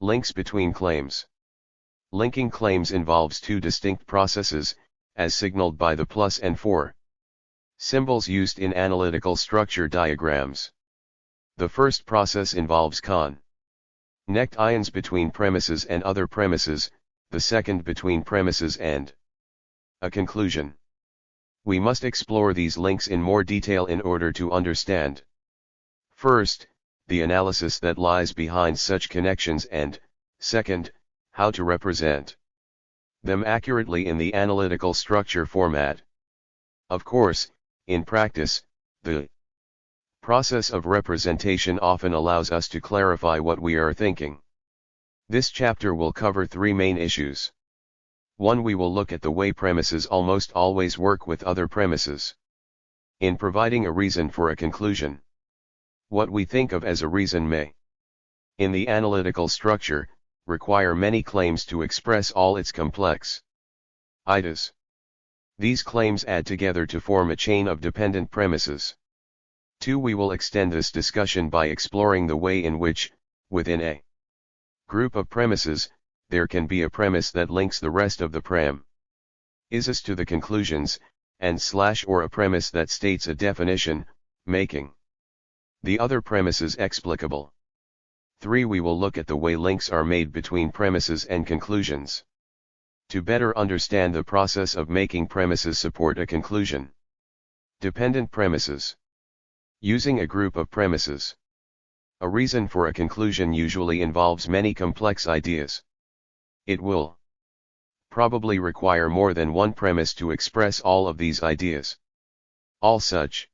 links between claims. Linking claims involves two distinct processes, as signaled by the plus and 4 symbols used in analytical structure diagrams. The first process involves connect ions between premises and other premises, the second between premises and a conclusion. We must explore these links in more detail in order to understand, first, the analysis that lies behind such connections and, second, how to represent them accurately in the analytical structure format. Of course, in practice, the process of representation often allows us to clarify what we are thinking. This chapter will cover 3 main issues. 1. We will look at the way premises almost always work with other premises in providing a reason for a conclusion. What we think of as a reason may, in the analytical structure, require many claims to express all its complex ideas. These claims add together to form a chain of dependent premises. 2. We will extend this discussion by exploring the way in which, within a group of premises, there can be a premise that links the rest of the premises to the conclusions, and or a premise that states a definition, making the other premises explicable. 3. We will look at the way links are made between premises and conclusions. To better understand the process of making premises support a conclusion. Dependent premises. Using a group of premises. A reason for a conclusion usually involves many complex ideas. It will probably require more than one premise to express all of these ideas. All such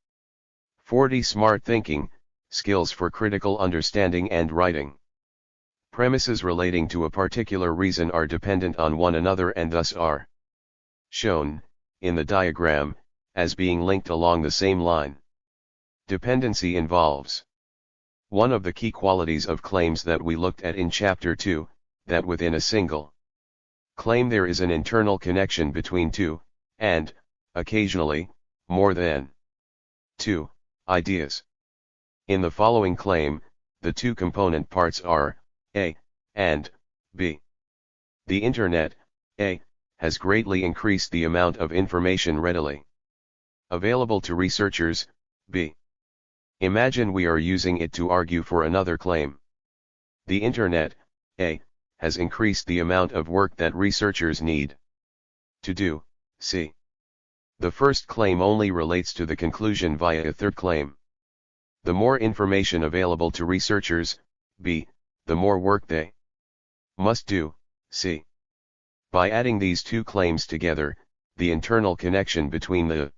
40 Smart thinking, skills for critical understanding and writing. Premises relating to a particular reason are dependent on one another and thus are shown, in the diagram, as being linked along the same line. Dependency involves one of the key qualities of claims that we looked at in Chapter 2, that within a single Claim there is an internal connection between two, and, occasionally, more than two, ideas. In the following claim, the two component parts are, A, and, B. The Internet, A, has greatly increased the amount of information readily available to researchers, B. Imagine we are using it to argue for another claim. The Internet, A, has increased the amount of work that researchers need to do, C. The first claim only relates to the conclusion via a third claim. The more information available to researchers, B, the more work they must do, C. By adding these two claims together, the internal connection between the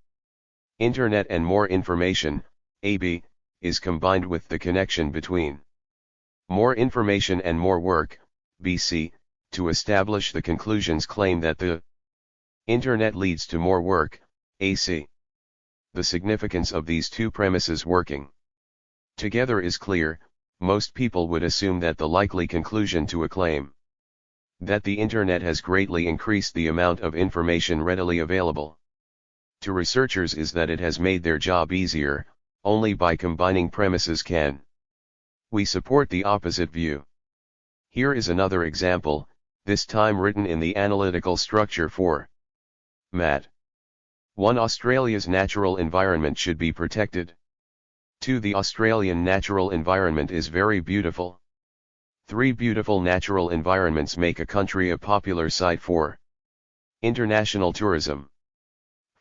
Internet and more information, AB, is combined with the connection between more information and more work, BC, to establish the conclusion's claim that the Internet leads to more work, AC. The significance of these two premises working together is clear. Most people would assume that the likely conclusion to a claim that the Internet has greatly increased the amount of information readily available to researchers is that it has made their job easier. Only by combining premises can we support the opposite view. Here is another example, this time written in the analytical structure for Mat. 1. Australia's natural environment should be protected. 2. The Australian natural environment is very beautiful. 3. Beautiful natural environments make a country a popular site for international tourism.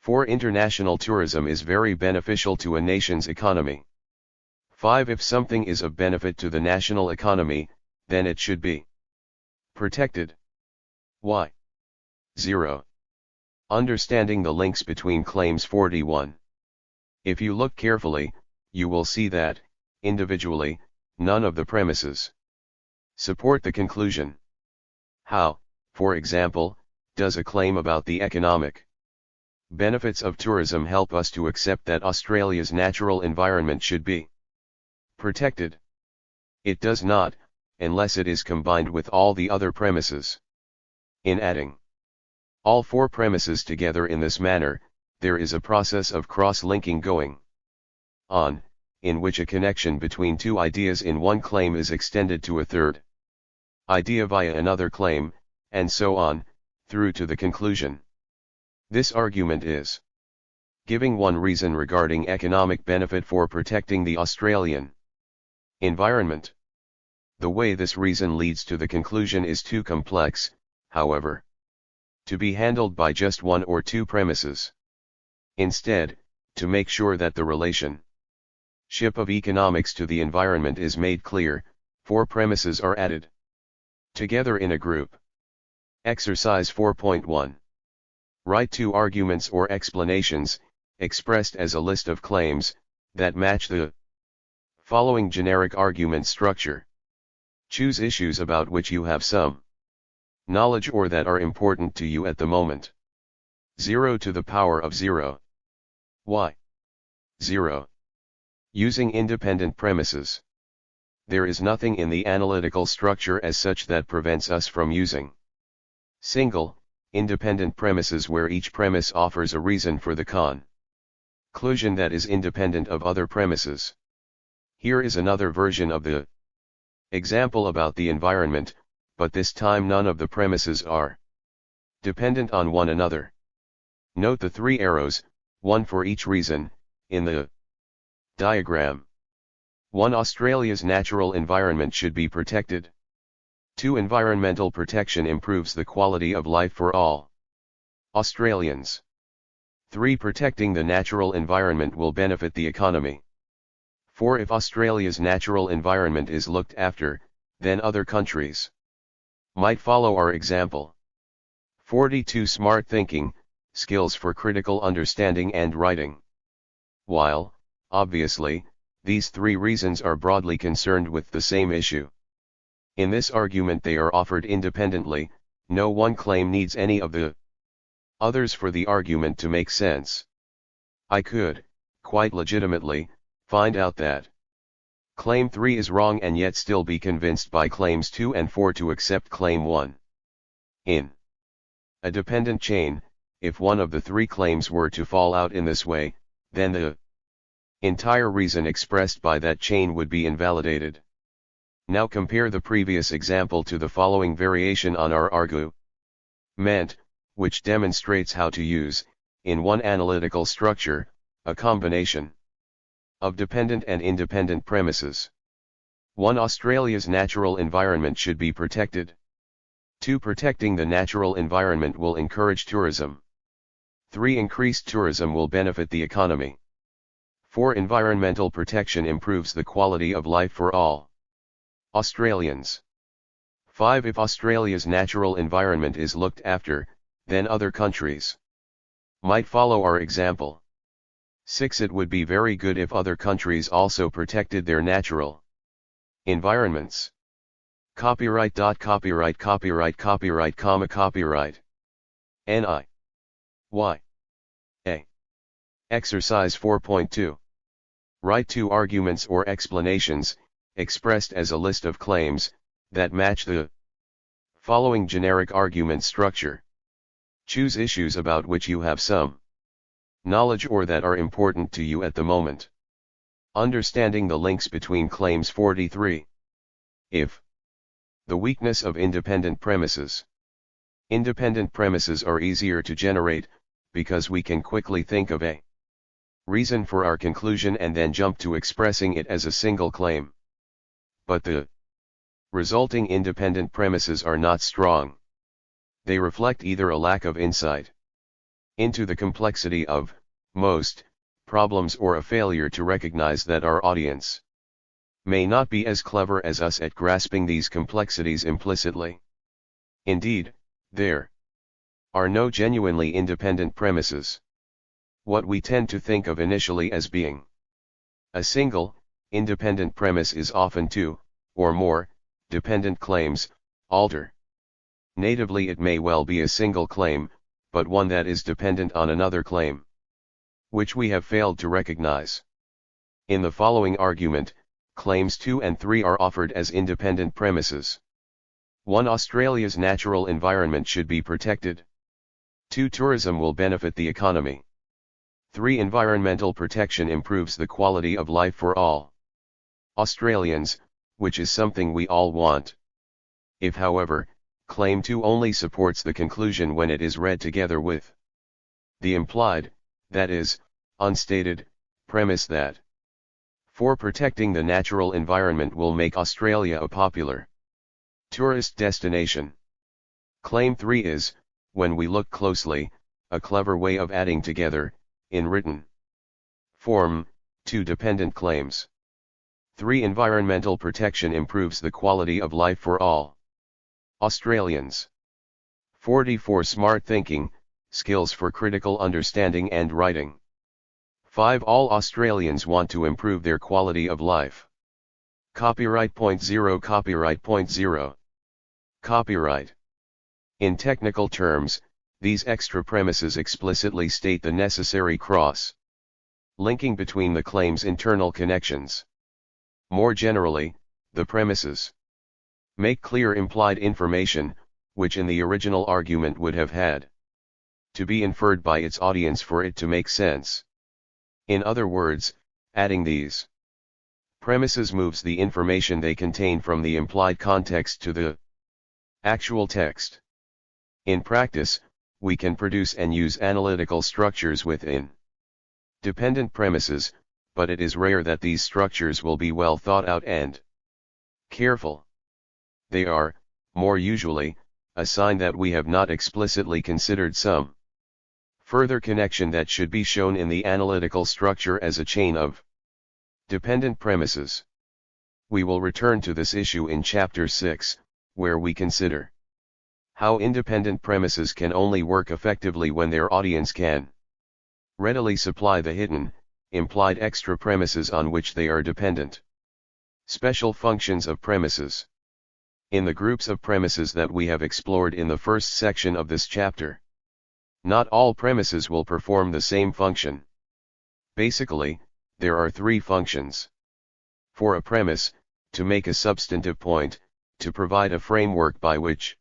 4. International tourism is very beneficial to a nation's economy. 5. If something is of benefit to the national economy, then it should be protected. Why? 0. Understanding the links between claims 41. If you look carefully, you will see that, individually, none of the premises support the conclusion. How, for example, does a claim about the economic benefits of tourism help us to accept that Australia's natural environment should be protected? It does not, unless it is combined with all the other premises. In adding all four premises together in this manner, there is a process of cross-linking going on, in which a connection between two ideas in one claim is extended to a third idea via another claim, and so on, through to the conclusion. This argument is giving one reason regarding economic benefit for protecting the Australian environment. The way this reason leads to the conclusion is too complex, however, to be handled by just one or two premises. Instead, to make sure that the relationship of economics to the environment is made clear, four premises are added together in a group. Exercise 4.1. Write two arguments or explanations, expressed as a list of claims, that match the following generic argument structure. Choose issues about which you have some knowledge or that are important to you at the moment. 0 to the power of 0. Why? 0. Using independent premises. There is nothing in the analytical structure as such that prevents us from using single, independent premises where each premise offers a reason for the conclusion that is independent of other premises. Here is another version of the example about the environment, but this time none of the premises are dependent on one another. Note the three arrows, one for each reason, in the diagram. 1. Australia's natural environment should be protected. 2. Environmental protection improves the quality of life for all Australians. 3. Protecting the natural environment will benefit the economy. 4. If Australia's natural environment is looked after, then other countries might follow our example. 42. Smart thinking, skills for critical understanding and writing. While, obviously, these three reasons are broadly concerned with the same issue, in this argument they are offered independently. No one claim needs any of the others for the argument to make sense. I could, quite legitimately, find out that claim 3 is wrong and yet still be convinced by claims 2 and 4 to accept claim 1. In A dependent chain, if one of the three claims were to fall out in this way, then the entire reason expressed by that chain would be invalidated. Now compare the previous example to the following variation on our argument, which demonstrates how to use, in one analytical structure, a combination of dependent and independent premises. 1. Australia's natural environment should be protected. 2. Protecting the natural environment will encourage tourism. 3. Increased tourism will benefit the economy. 4. Environmental protection improves the quality of life for all Australians. 5. If Australia's natural environment is looked after, then other countries might follow our example. 6. It would be very good if other countries also protected their natural environments. Copyright. Copyright. Copyright. Copyright. Copyright. N.I. Y. A. Exercise 4.2. Write two arguments or explanations, expressed as a list of claims, that match the following generic argument structure. Choose issues about which you have some knowledge or that are important to you at the moment. Understanding the links between claims 43. If the weakness of independent premises. Independent premises are easier to generate, because we can quickly think of a reason for our conclusion and then jump to expressing it as a single claim. But the resulting independent premises are not strong. They reflect either a lack of insight into the complexity of most problems or a failure to recognize that our audience may not be as clever as us at grasping these complexities implicitly. Indeed, there are no genuinely independent premises. What we tend to think of initially as being a single, independent premise is often two, or more, dependent claims. Natively it may well be a single claim, but one that is dependent on another claim, which we have failed to recognize. In the following argument, claims 2 and 3 are offered as independent premises. 1. Australia's natural environment should be protected. 2. Tourism will benefit the economy. 3. Environmental protection improves the quality of life for all Australians, which is something we all want. If, however, claim 2 only supports the conclusion when it is read together with the implied, that is, unstated, premise that 4. Protecting the natural environment will make Australia a popular tourist destination. Claim 3 is, when we look closely, a clever way of adding together, in written form, two dependent claims. 3. Environmental protection improves the quality of life for all Australians. 44. Smart thinking, skills for critical understanding and writing. 5. All Australians want to improve their quality of life. Copyright .0 Copyright .0 Copyright. In technical terms, these extra premises explicitly state the necessary cross-linking between the claim's internal connections. More generally, the premises make clear implied information, which in the original argument would have had to be inferred by its audience for it to make sense. In other words, adding these premises moves the information they contain from the implied context to the actual text. In practice, we can produce and use analytical structures within dependent premises, but it is rare that these structures will be well thought out and careful. They are, more usually, a sign that we have not explicitly considered some further connection that should be shown in the analytical structure as a chain of dependent premises. We will return to this issue in Chapter 6, where we consider how independent premises can only work effectively when their audience can readily supply the hidden, implied extra premises on which they are dependent. Special functions of premises. In the groups of premises that we have explored in the first section of this chapter, not all premises will perform the same function. Basically, there are three functions. For a premise, to make a substantive point, to provide a framework by which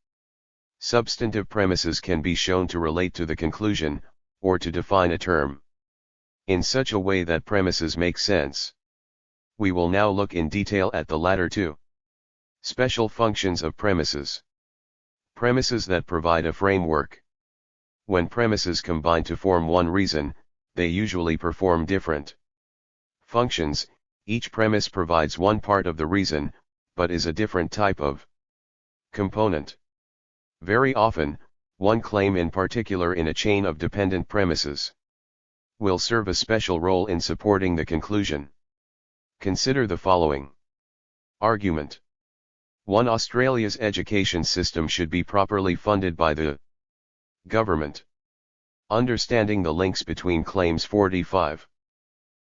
Substantive premises can be shown to relate to the conclusion, or to define a term, in such a way that premises make sense. We will now look in detail at the latter two. Special functions of premises. Premises that provide a framework. When premises combine to form one reason, they usually perform different functions. Each premise provides one part of the reason, but is a different type of component. Very often, one claim in particular in a chain of dependent premises will serve a special role in supporting the conclusion. Consider the following. Argument. 1. Australia's education system should be properly funded by the government. Understanding the links between claims 45.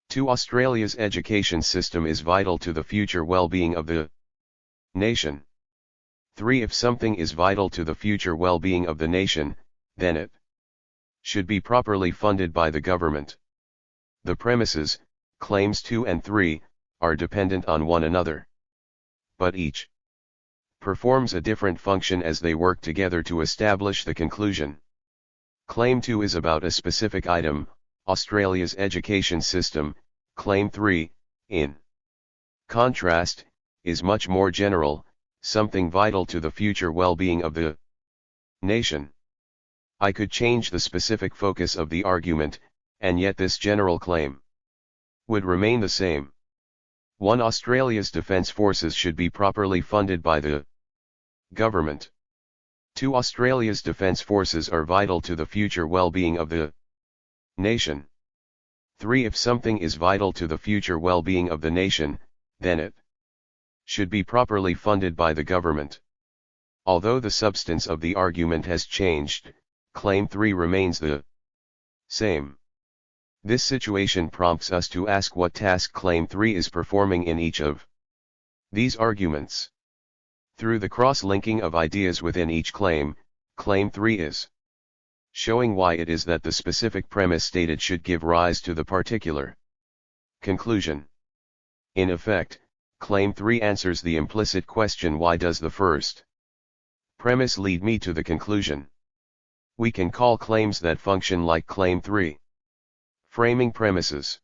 2. Australia's education system is vital to the future well-being of the nation. 3. If something is vital to the future well-being of the nation, then it should be properly funded by the government. The premises, claims 2 and 3, are dependent on one another, but each performs a different function as they work together to establish the conclusion. Claim 2 is about a specific item, Australia's education system. Claim 3, in contrast, is much more general, something vital to the future well-being of the nation. I could change the specific focus of the argument, and yet this general claim would remain the same. 1. Australia's defence forces should be properly funded by the government. 2. Australia's defence forces are vital to the future well-being of the nation. 3. If something is vital to the future well-being of the nation, then it should be properly funded by the government. Although the substance of the argument has changed, Claim 3 remains the same. This situation prompts us to ask what task Claim 3 is performing in each of these arguments. Through the cross-linking of ideas within each claim, Claim 3 is showing why it is that the specific premise stated should give rise to the particular conclusion. In effect, Claim 3 answers the implicit question, why does the first premise lead me to the conclusion? We can call claims that function like Claim 3 framing premises.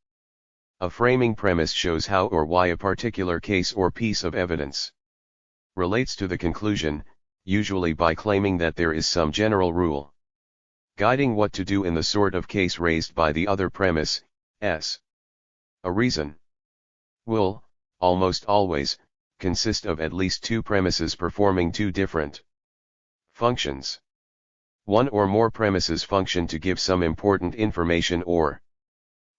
A framing premise shows how or why a particular case or piece of evidence relates to the conclusion, usually by claiming that there is some general rule guiding what to do in the sort of case raised by the other premise. A reason will, almost always, consist of at least two premises performing two different functions. One or more premises function to give some important information or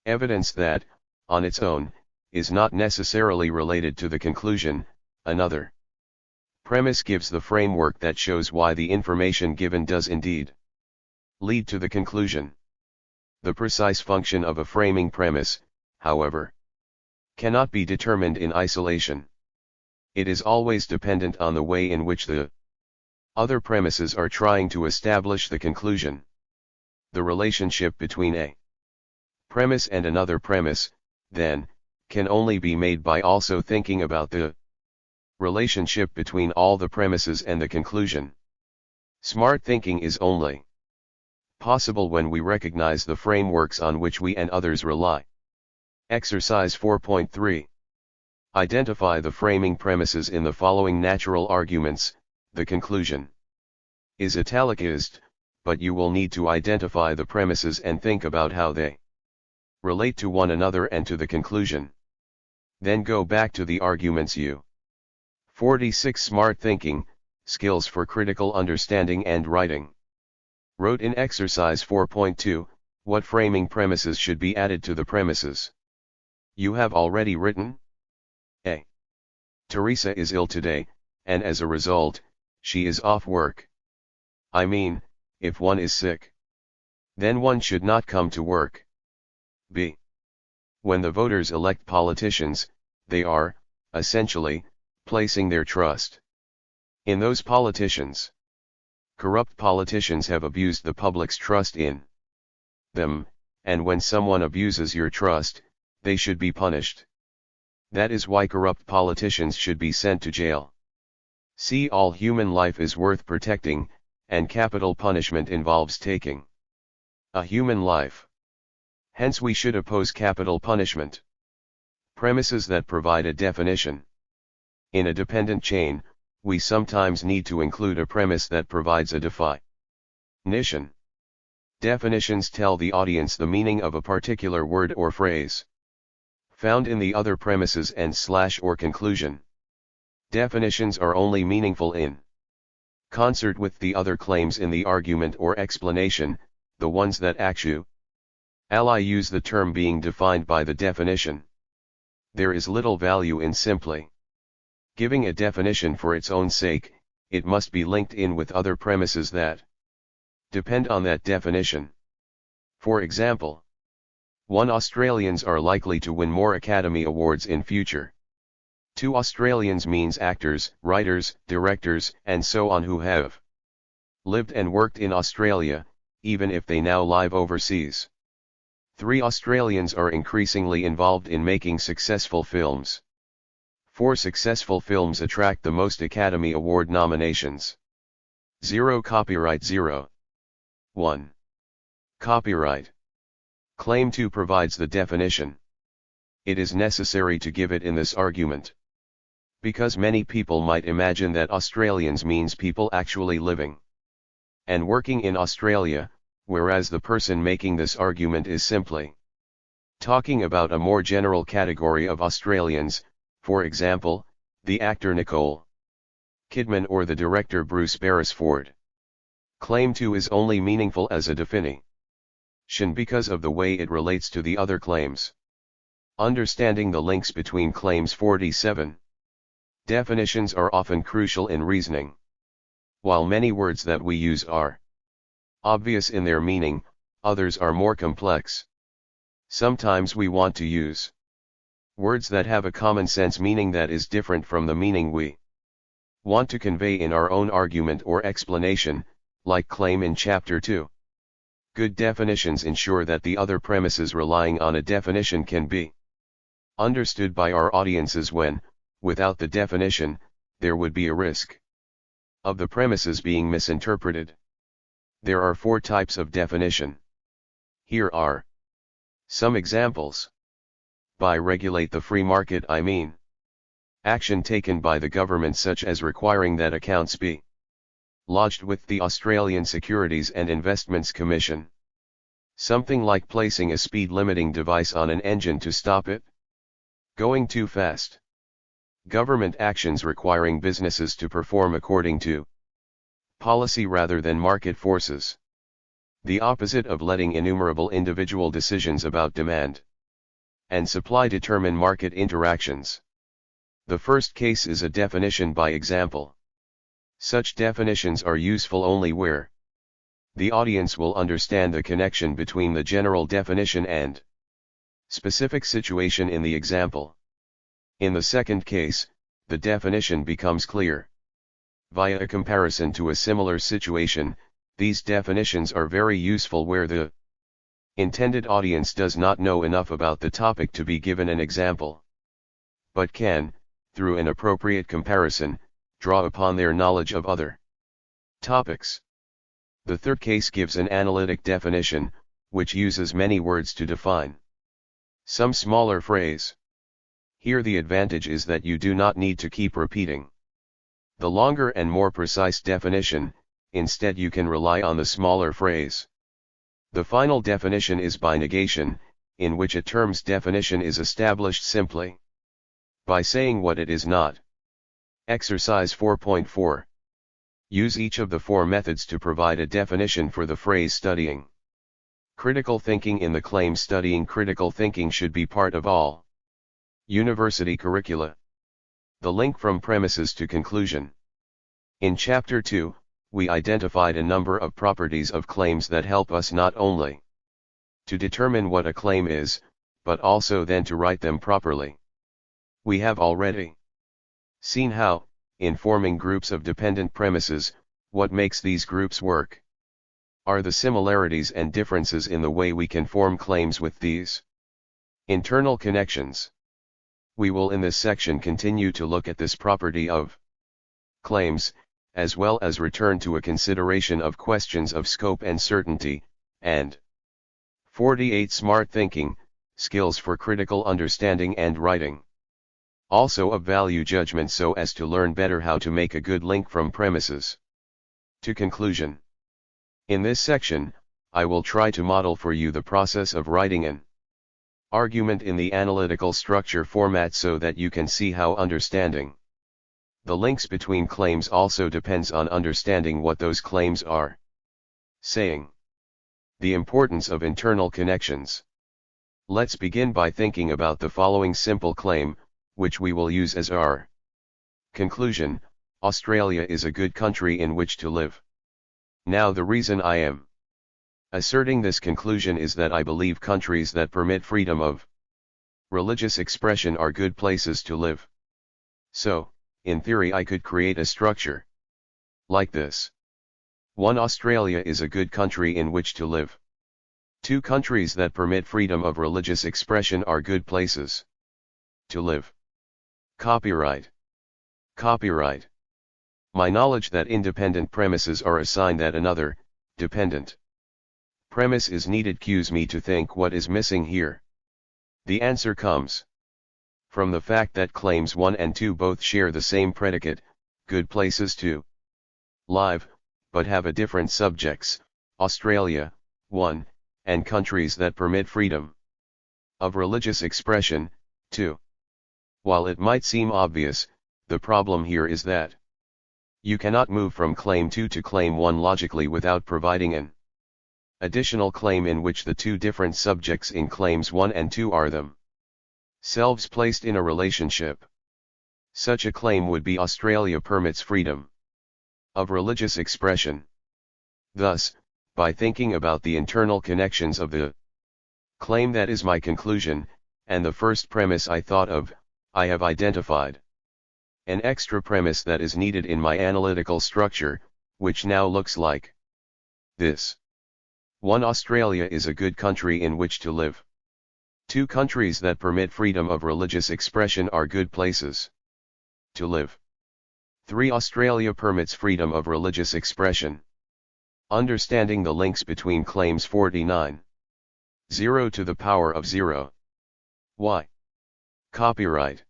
evidence that, on its own, is not necessarily related to the conclusion. Another premise gives the framework that shows why the information given does indeed lead to the conclusion. The precise function of a framing premise, however, cannot be determined in isolation. It is always dependent on the way in which the other premises are trying to establish the conclusion. The relationship between a premise and another premise, then, can only be made by also thinking about the relationship between all the premises and the conclusion. Smart thinking is only possible when we recognize the frameworks on which we and others rely. Exercise 4.3. Identify the framing premises in the following natural arguments. The conclusion is italicized, but you will need to identify the premises and think about how they relate to one another and to the conclusion. Then go back to the arguments. 46. Smart thinking, skills for critical understanding and writing. Wrote in exercise 4.2, what framing premises should be added to the premises? You have already written A. Teresa is ill today, and as a result, she is off work. I mean, if one is sick, then one should not come to work. B. When the voters elect politicians, they are, essentially, placing their trust in those politicians. Corrupt politicians have abused the public's trust in them, and when someone abuses your trust, they should be punished. That is why corrupt politicians should be sent to jail. C. All human life is worth protecting, and capital punishment involves taking a human life. Hence we should oppose capital punishment. Premises that provide a definition. In a dependent chain, we sometimes need to include a premise that provides a definition. Definitions tell the audience the meaning of a particular word or phrase found in the other premises and / or conclusion. Definitions are only meaningful in concert with the other claims in the argument or explanation, the ones that actually use the term being defined by the definition. There is little value in simply giving a definition for its own sake. It must be linked in with other premises that depend on that definition. For example, 1 Australians are likely to win more Academy Awards in future. 2 Australians means actors, writers, directors, and so on who have lived and worked in Australia, even if they now live overseas. 3 Australians are increasingly involved in making successful films. 4 successful films attract the most Academy Award nominations. 0 Copyright 0. 1. Copyright. Claim 2 provides the definition. It is necessary to give it in this argument, because many people might imagine that Australians means people actually living and working in Australia, whereas the person making this argument is simply talking about a more general category of Australians, for example, the actor Nicole Kidman or the director Bruce Beresford. Claim 2 is only meaningful as a definition because of the way it relates to the other claims. Understanding the links between claims 47. Definitions are often crucial in reasoning. While many words that we use are obvious in their meaning, others are more complex. Sometimes we want to use words that have a common sense meaning that is different from the meaning we want to convey in our own argument or explanation, like claim in Chapter 2. Good definitions ensure that the other premises relying on a definition can be understood by our audiences when, without the definition, there would be a risk of the premises being misinterpreted. There are 4 types of definition. Here are some examples. By regulate the free market I mean action taken by the government such as requiring that accounts be lodged with the Australian Securities and Investments Commission. Something like placing a speed limiting device on an engine to stop it going too fast. Government actions requiring businesses to perform according to policy rather than market forces. The opposite of letting innumerable individual decisions about demand and supply determine market interactions. The first case is a definition by example. Such definitions are useful only where the audience will understand the connection between the general definition and specific situation in the example. In the second case, the definition becomes clear via a comparison to a similar situation. These definitions are very useful where the intended audience does not know enough about the topic to be given an example, but can, through an appropriate comparison, draw upon their knowledge of other topics. The third case gives an analytic definition, which uses many words to define some smaller phrase. Here the advantage is that you do not need to keep repeating the longer and more precise definition, instead you can rely on the smaller phrase. The final definition is by negation, in which a term's definition is established simply by saying what it is not. Exercise 4.4. Use each of the 4 methods to provide a definition for the phrase studying. Critical thinking. In the claim studying critical thinking should be part of all university curricula. The link from premises to conclusion. In Chapter 2, we identified a number of properties of claims that help us not only to determine what a claim is, but also then to write them properly. We have already seen how, in forming groups of dependent premises, what makes these groups work are the similarities and differences in the way we can form claims with these internal connections. We will in this section continue to look at this property of claims, as well as return to a consideration of questions of scope and certainty, and 48. Smart thinking, skills for critical understanding and writing. Also of value judgment so as to learn better how to make a good link from premises to conclusion. In this section, I will try to model for you the process of writing an argument in the analytical structure format so that you can see how understanding the links between claims also depends on understanding what those claims are saying. The importance of internal connections. Let's begin by thinking about the following simple claim, which we will use as our conclusion: Australia is a good country in which to live. Now the reason I am asserting this conclusion is that I believe countries that permit freedom of religious expression are good places to live. So, in theory I could create a structure like this. 1. Australia is a good country in which to live. 2. Countries that permit freedom of religious expression are good places to live. Copyright. Copyright. My knowledge that independent premises are a sign that another, dependent premise is needed cues me to think what is missing here. The answer comes from the fact that claims 1 and 2 both share the same predicate, good places to live, but have a different subjects, Australia, 1, and countries that permit freedom of religious expression, 2. While it might seem obvious, the problem here is that you cannot move from claim 2 to claim 1 logically without providing an additional claim in which the two different subjects in claims 1 and 2 are themselves placed in a relationship. Such a claim would be Australia permits freedom of religious expression. Thus, by thinking about the internal connections of the claim that is my conclusion, and the first premise I thought of, I have identified an extra premise that is needed in my analytical structure, which now looks like this. 1. Australia is a good country in which to live. 2. Countries that permit freedom of religious expression are good places to live. 3. Australia permits freedom of religious expression. Understanding the links between claims 49. 0 to the power of 0. Why? Copyright.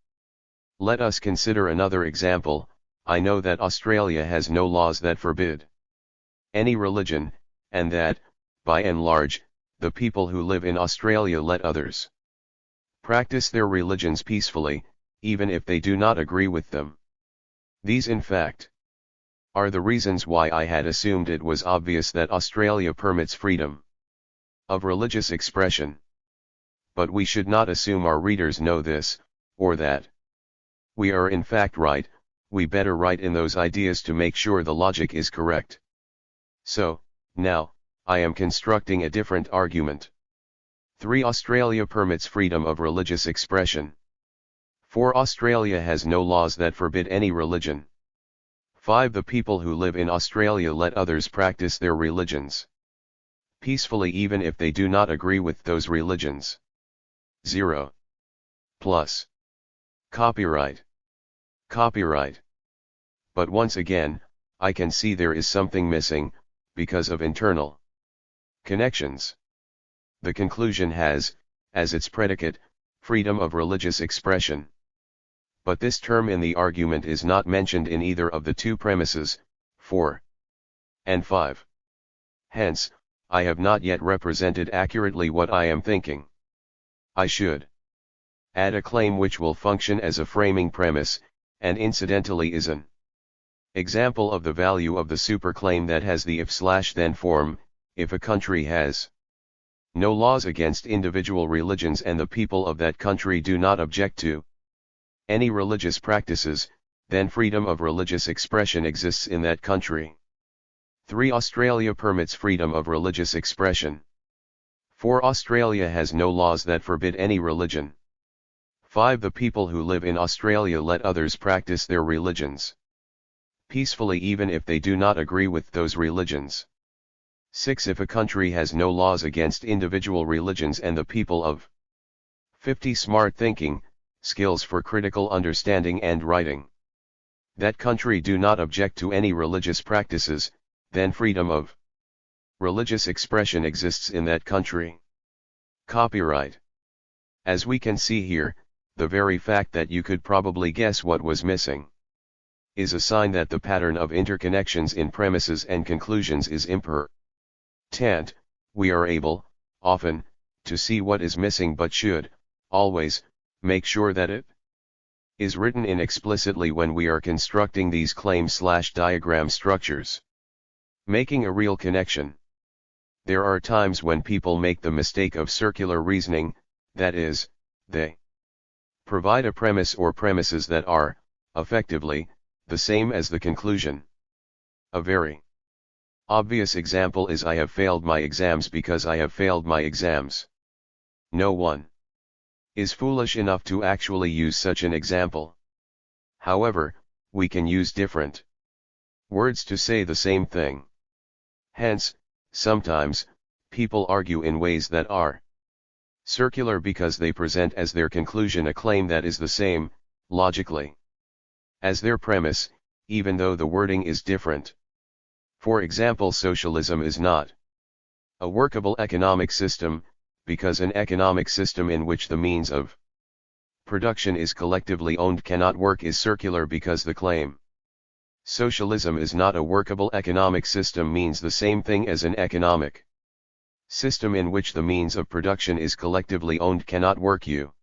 Let us consider another example. I know that Australia has no laws that forbid any religion, and that, by and large, the people who live in Australia let others practice their religions peacefully, even if they do not agree with them. These in fact are the reasons why I had assumed it was obvious that Australia permits freedom of religious expression. But we should not assume our readers know this, or that we are in fact right. We better write in those ideas to make sure the logic is correct. So, now, I am constructing a different argument. 3. Australia permits freedom of religious expression. 4. Australia has no laws that forbid any religion. 5. The people who live in Australia let others practice their religions peacefully even if they do not agree with those religions. 0. Plus. Copyright. Copyright. But once again, I can see there is something missing, because of internal connections. The conclusion has, as its predicate, freedom of religious expression. But this term in the argument is not mentioned in either of the two premises, 4 and 5. Hence, I have not yet represented accurately what I am thinking. I should add a claim which will function as a framing premise, and incidentally is an example of the value of the superclaim that has the if/then form. If a country has no laws against individual religions and the people of that country do not object to any religious practices, then freedom of religious expression exists in that country. 3. Australia permits freedom of religious expression. 4. Australia has no laws that forbid any religion. 5. The people who live in Australia let others practice their religions peacefully even if they do not agree with those religions. 6. If a country has no laws against individual religions and the people of 50. Smart thinking, skills for critical understanding and writing. That country do not object to any religious practices, then freedom of religious expression exists in that country. Copyright. As we can see here, the very fact that you could probably guess what was missing is a sign that the pattern of interconnections in premises and conclusions is important. We are able, often, to see what is missing but should, always, make sure that it is written in explicitly when we are constructing these claim/diagram structures. Making a real connection. There are times when people make the mistake of circular reasoning, that is, they provide a premise or premises that are, effectively, the same as the conclusion. A very obvious example is I have failed my exams because I have failed my exams. No one is foolish enough to actually use such an example. However, we can use different words to say the same thing. Hence, sometimes, people argue in ways that are circular because they present as their conclusion a claim that is the same, logically, as their premise, even though the wording is different. For example, socialism is not a workable economic system, because an economic system in which the means of production is collectively owned cannot work is circular because the claim socialism is not a workable economic system means the same thing as an economic system in which the means of production is collectively owned cannot work. You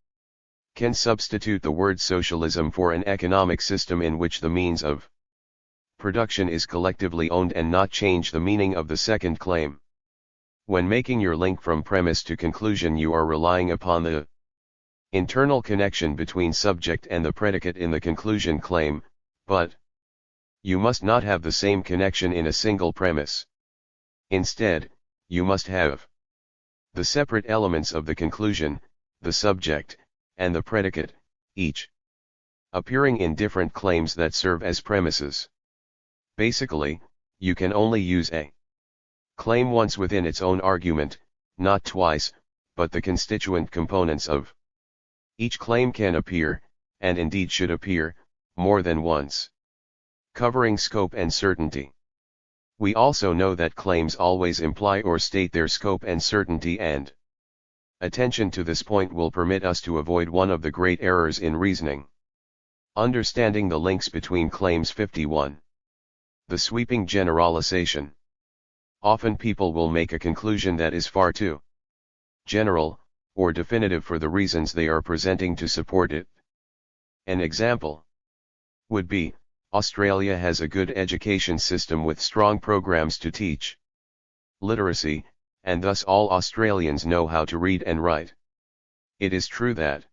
can substitute the word socialism for an economic system in which the means of production is collectively owned and not change the meaning of the second claim. When making your link from premise to conclusion, you are relying upon the internal connection between subject and the predicate in the conclusion claim, but you must not have the same connection in a single premise. Instead, you must have the separate elements of the conclusion, the subject, and the predicate, each appearing in different claims that serve as premises. Basically, you can only use a claim once within its own argument, not twice, but the constituent components of each claim can appear, and indeed should appear, more than once. Covering scope and certainty. We also know that claims always imply or state their scope and certainty, and attention to this point will permit us to avoid one of the great errors in reasoning. Understanding the links between claims. 51. The sweeping generalization. Often people will make a conclusion that is far too general, or definitive for the reasons they are presenting to support it. An example would be, Australia has a good education system with strong programs to teach literacy, and thus all Australians know how to read and write. It is true that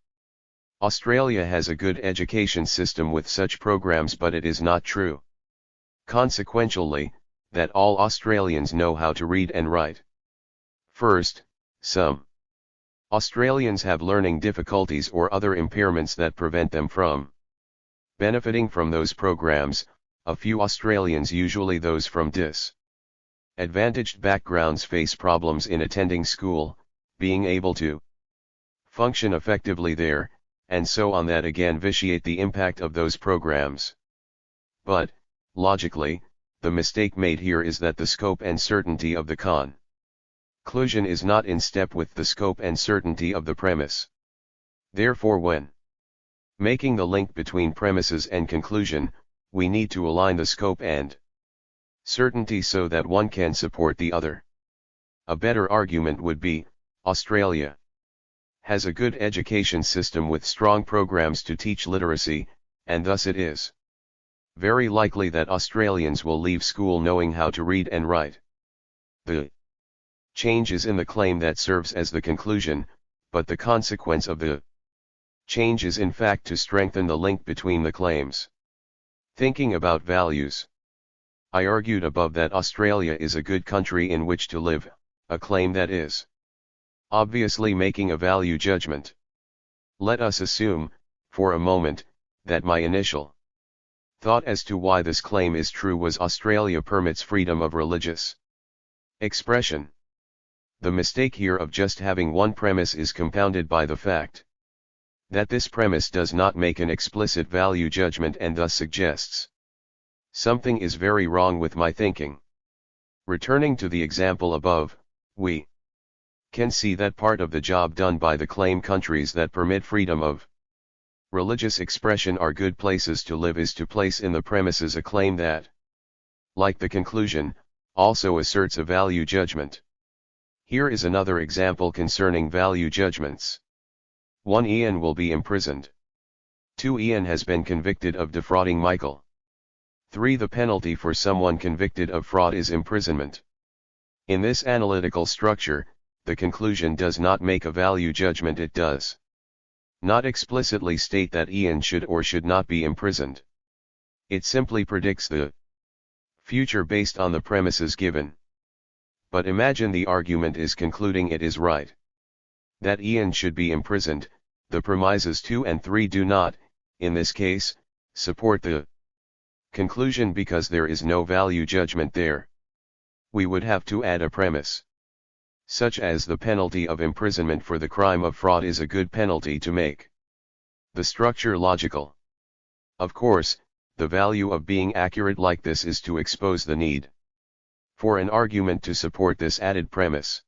Australia has a good education system with such programs, but it is not true, consequentially, that all Australians know how to read and write. First, some Australians have learning difficulties or other impairments that prevent them from benefiting from those programs. A few Australians, usually those from disadvantaged backgrounds, face problems in attending school, being able to function effectively there, and so on, that again vitiate the impact of those programs. But, logically, the mistake made here is that the scope and certainty of the conclusion is not in step with the scope and certainty of the premise. Therefore, when making the link between premises and conclusion, we need to align the scope and certainty so that one can support the other. A better argument would be, Australia has a good education system with strong programs to teach literacy, and thus it is very likely that Australians will leave school knowing how to read and write. The change is in the claim that serves as the conclusion, but the consequence of the change is in fact to strengthen the link between the claims. Thinking about values. I argued above that Australia is a good country in which to live, a claim that is obviously making a value judgment. Let us assume, for a moment, that my initial thought as to why this claim is true was Australia permits freedom of religious expression. The mistake here of just having one premise is compounded by the fact that this premise does not make an explicit value judgment and thus suggests something is very wrong with my thinking. Returning to the example above, we can see that part of the job done by the claim countries that permit freedom of religious expression are good places to live is to place in the premises a claim that, like the conclusion, also asserts a value judgment. Here is another example concerning value judgments. 1. Ian will be imprisoned. 2. Ian has been convicted of defrauding Michael. 3. The penalty for someone convicted of fraud is imprisonment. In this analytical structure, the conclusion does not make a value judgment, it does not explicitly state that Ian should or should not be imprisoned. It simply predicts the future based on the premises given. But imagine the argument is concluding it is right that Ian should be imprisoned. The premises 2 and 3 do not, in this case, support the conclusion because there is no value judgment there. We would have to add a premise, such as the penalty of imprisonment for the crime of fraud is a good penalty to make the structure logical. Of course, the value of being accurate like this is to expose the need for an argument to support this added premise.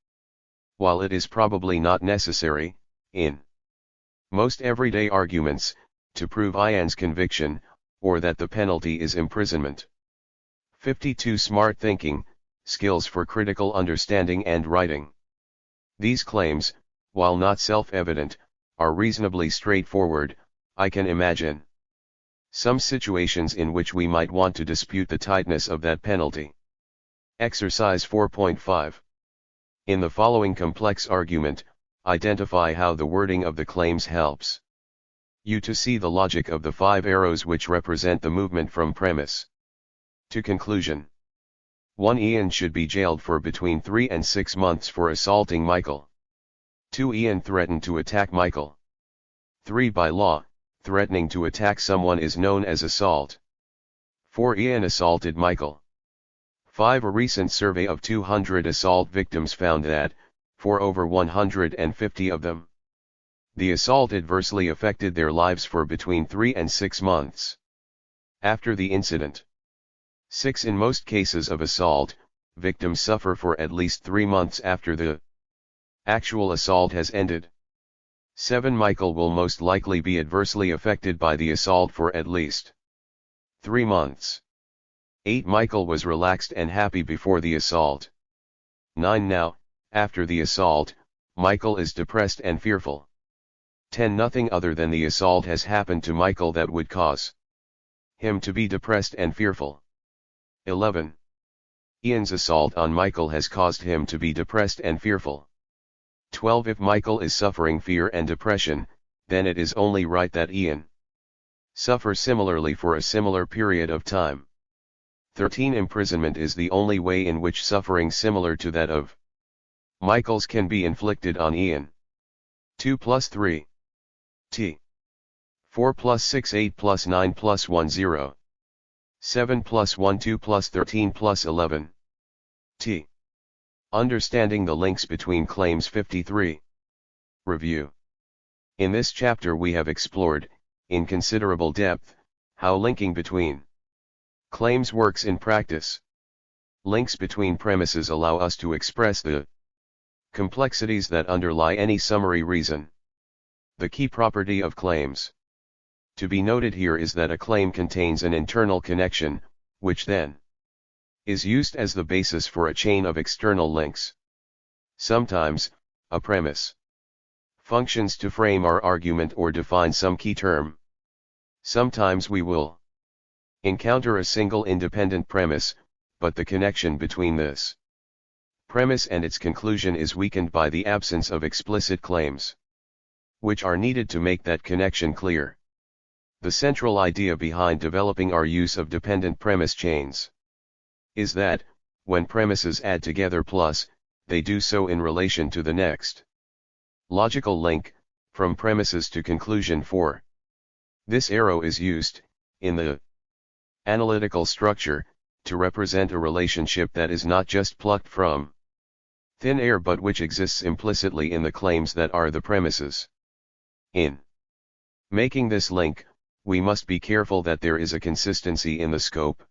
While it is probably not necessary, in most everyday arguments, to prove Ian's conviction, or that the penalty is imprisonment. 52. Smart thinking, skills for critical understanding and writing. These claims, while not self-evident, are reasonably straightforward. I can imagine some situations in which we might want to dispute the tightness of that penalty. Exercise 4.5. In the following complex argument, identify how the wording of the claims helps you to see the logic of the 5 arrows which represent the movement from premise to conclusion. 1. Ian should be jailed for between 3 and 6 months for assaulting Michael. 2. Ian threatened to attack Michael. 3. By law, threatening to attack someone is known as assault. 4. Ian assaulted Michael. 5. A recent survey of 200 assault victims found that, for over 150 of them, the assault adversely affected their lives for between 3 and 6 months after the incident. 6. In most cases of assault, victims suffer for at least 3 months after the actual assault has ended. 7. Michael will most likely be adversely affected by the assault for at least 3 months. 8. Michael was relaxed and happy before the assault. 9. Now, after the assault, Michael is depressed and fearful. 10. Nothing other than the assault has happened to Michael that would cause him to be depressed and fearful. 11. Ian's assault on Michael has caused him to be depressed and fearful. 12. If Michael is suffering fear and depression, then it is only right that Ian suffer similarly for a similar period of time. 13. Imprisonment is the only way in which suffering similar to that of Michael's can be inflicted on Ian. 2 plus 3. T. 4 plus 6 8 plus 9 plus 1 0. 7 plus 1 2 plus 13 plus 11. T. Understanding the links between claims 53. Review. In this chapter we have explored, in considerable depth, how linking between claims works in practice. Links between premises allow us to express the complexities that underlie any summary reason. The key property of claims to be noted here is that a claim contains an internal connection, which then is used as the basis for a chain of external links. Sometimes, a premise functions to frame our argument or define some key term. Sometimes we will encounter a single independent premise, but the connection between this premise and its conclusion is weakened by the absence of explicit claims, which are needed to make that connection clear. The central idea behind developing our use of dependent premise chains is that, when premises add together plus, they do so in relation to the next logical link, from premises to conclusion 4. This arrow is used, in the analytical structure, to represent a relationship that is not just plucked from thin air but which exists implicitly in the claims that are the premises. In Making this link, we must be careful that there is a consistency in the scope,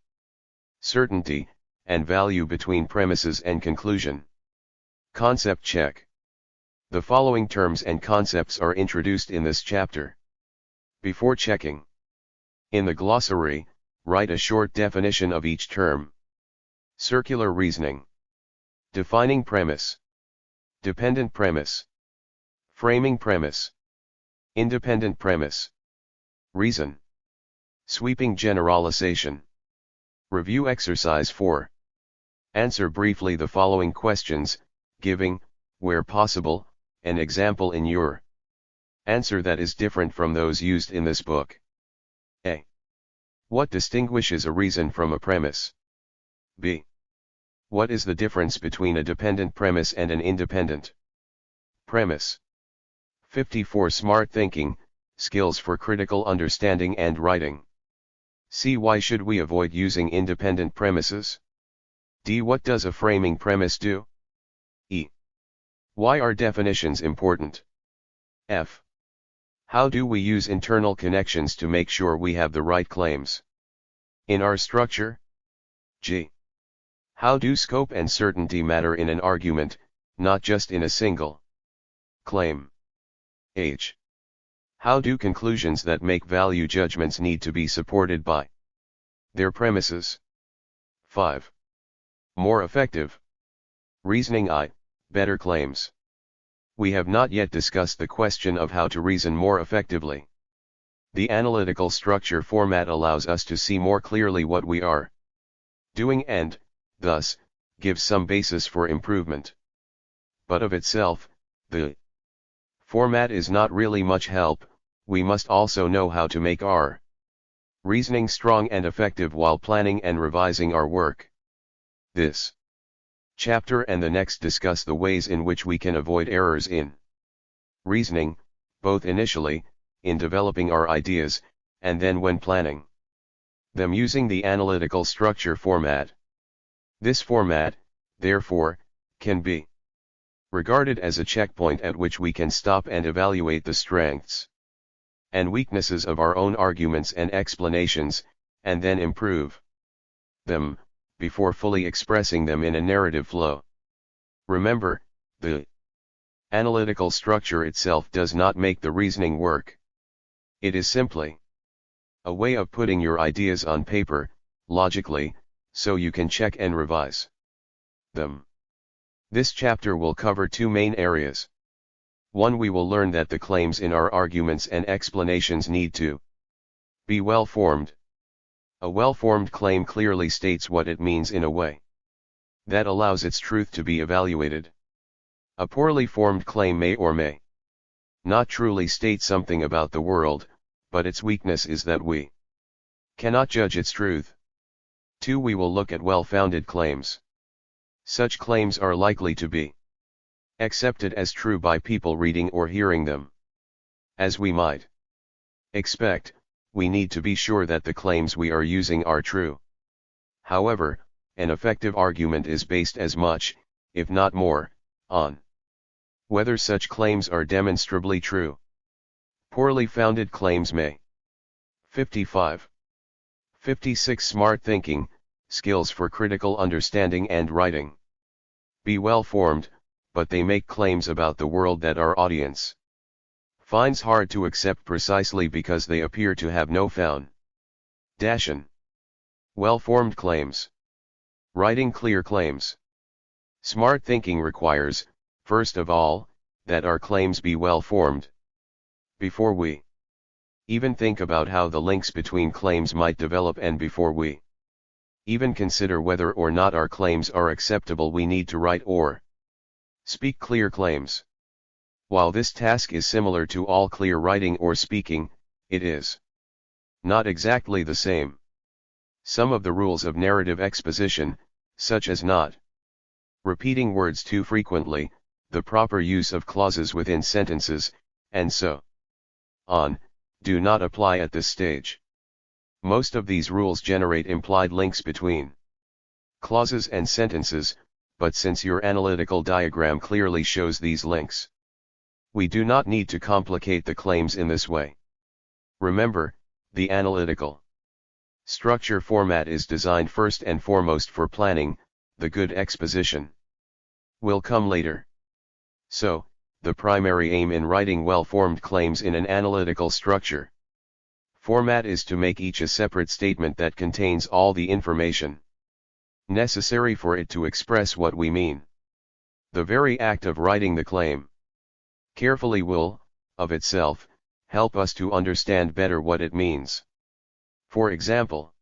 certainty, and value between premises and conclusion. Concept check. The following terms and concepts are introduced in this chapter. Before checking, in the glossary, write a short definition of each term. Circular reasoning. Defining premise. Dependent premise. Framing premise. Independent premise. Reason. Sweeping generalization. Review exercise 4. Answer briefly the following questions, giving, where possible, an example in your answer that is different from those used in this book. A. What distinguishes a reason from a premise? B. What is the difference between a dependent premise and an independent premise? 54 Smart thinking, skills for critical understanding and writing. C. Why should we avoid using independent premises? D. What does a framing premise do? E. Why are definitions important? F. How do we use internal connections to make sure we have the right claims in our structure? G. How do scope and certainty matter in an argument, not just in a single claim? H. How do conclusions that make value judgments need to be supported by their premises? 5. More effective reasoning. I. Better claims. We have not yet discussed the question of how to reason more effectively. The analytical structure format allows us to see more clearly what we are doing and, thus, gives some basis for improvement. But of itself, the format is not really much help. We must also know how to make our reasoning strong and effective while planning and revising our work. This chapter and the next discuss the ways in which we can avoid errors in reasoning, both initially, in developing our ideas, and then when planning them using the analytical structure format. This format, therefore, can be regarded as a checkpoint at which we can stop and evaluate the strengths and weaknesses of our own arguments and explanations, and then improve them, before fully expressing them in a narrative flow. Remember, the analytical structure itself does not make the reasoning work. It is simply a way of putting your ideas on paper, logically, so you can check and revise them. This chapter will cover two main areas. 1. We will learn that the claims in our arguments and explanations need to be well-formed. A well-formed claim clearly states what it means in a way that allows its truth to be evaluated. A poorly formed claim may or may not truly state something about the world, but its weakness is that we cannot judge its truth. 2. We will look at well-founded claims. Such claims are likely to be accepted as true by people reading or hearing them. As we might expect, we need to be sure that the claims we are using are true. However, an effective argument is based as much, if not more, on whether such claims are demonstrably true. Poorly founded claims may. 55. 56 Smart thinking, skills for critical understanding and writing. Be well-formed, but they make claims about the world that our audience finds hard to accept precisely because they appear to have no foundation. Well-formed claims. Writing clear claims. Smart thinking requires, first of all, that our claims be well-formed. Before we even think about how the links between claims might develop and before we even consider whether or not our claims are acceptable, we need to write or speak clear claims. While this task is similar to all clear writing or speaking, it is not exactly the same. Some of the rules of narrative exposition, such as not repeating words too frequently, the proper use of clauses within sentences, and so on, do not apply at this stage. Most of these rules generate implied links between clauses and sentences, but since your analytical diagram clearly shows these links, we do not need to complicate the claims in this way. Remember, the analytical structure format is designed first and foremost for planning, the good exposition will come later. So, the primary aim in writing well-formed claims in an analytical structure format is to make each a separate statement that contains all the information necessary for it to express what we mean. The very act of writing the claim carefully will, of itself, help us to understand better what it means. For example,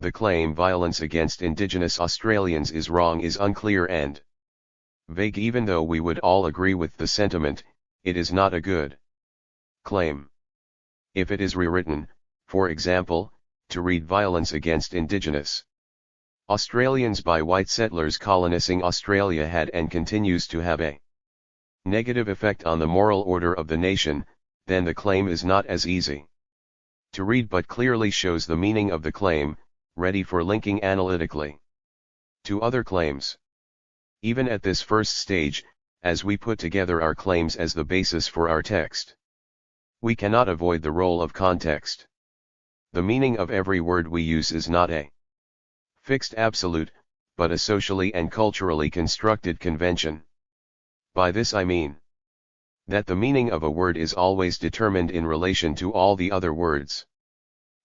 the claim violence against Indigenous Australians is wrong is unclear and vague. Even though we would all agree with the sentiment, it is not a good claim. If it is rewritten, for example, to read violence against Indigenous Australians by white settlers colonising Australia had and continues to have a negative effect on the moral order of the nation, then the claim is not as easy to read but clearly shows the meaning of the claim, ready for linking analytically to other claims. Even at this first stage, as we put together our claims as the basis for our text, we cannot avoid the role of context. The meaning of every word we use is not a fixed absolute, but a socially and culturally constructed convention. By this I mean that the meaning of a word is always determined in relation to all the other words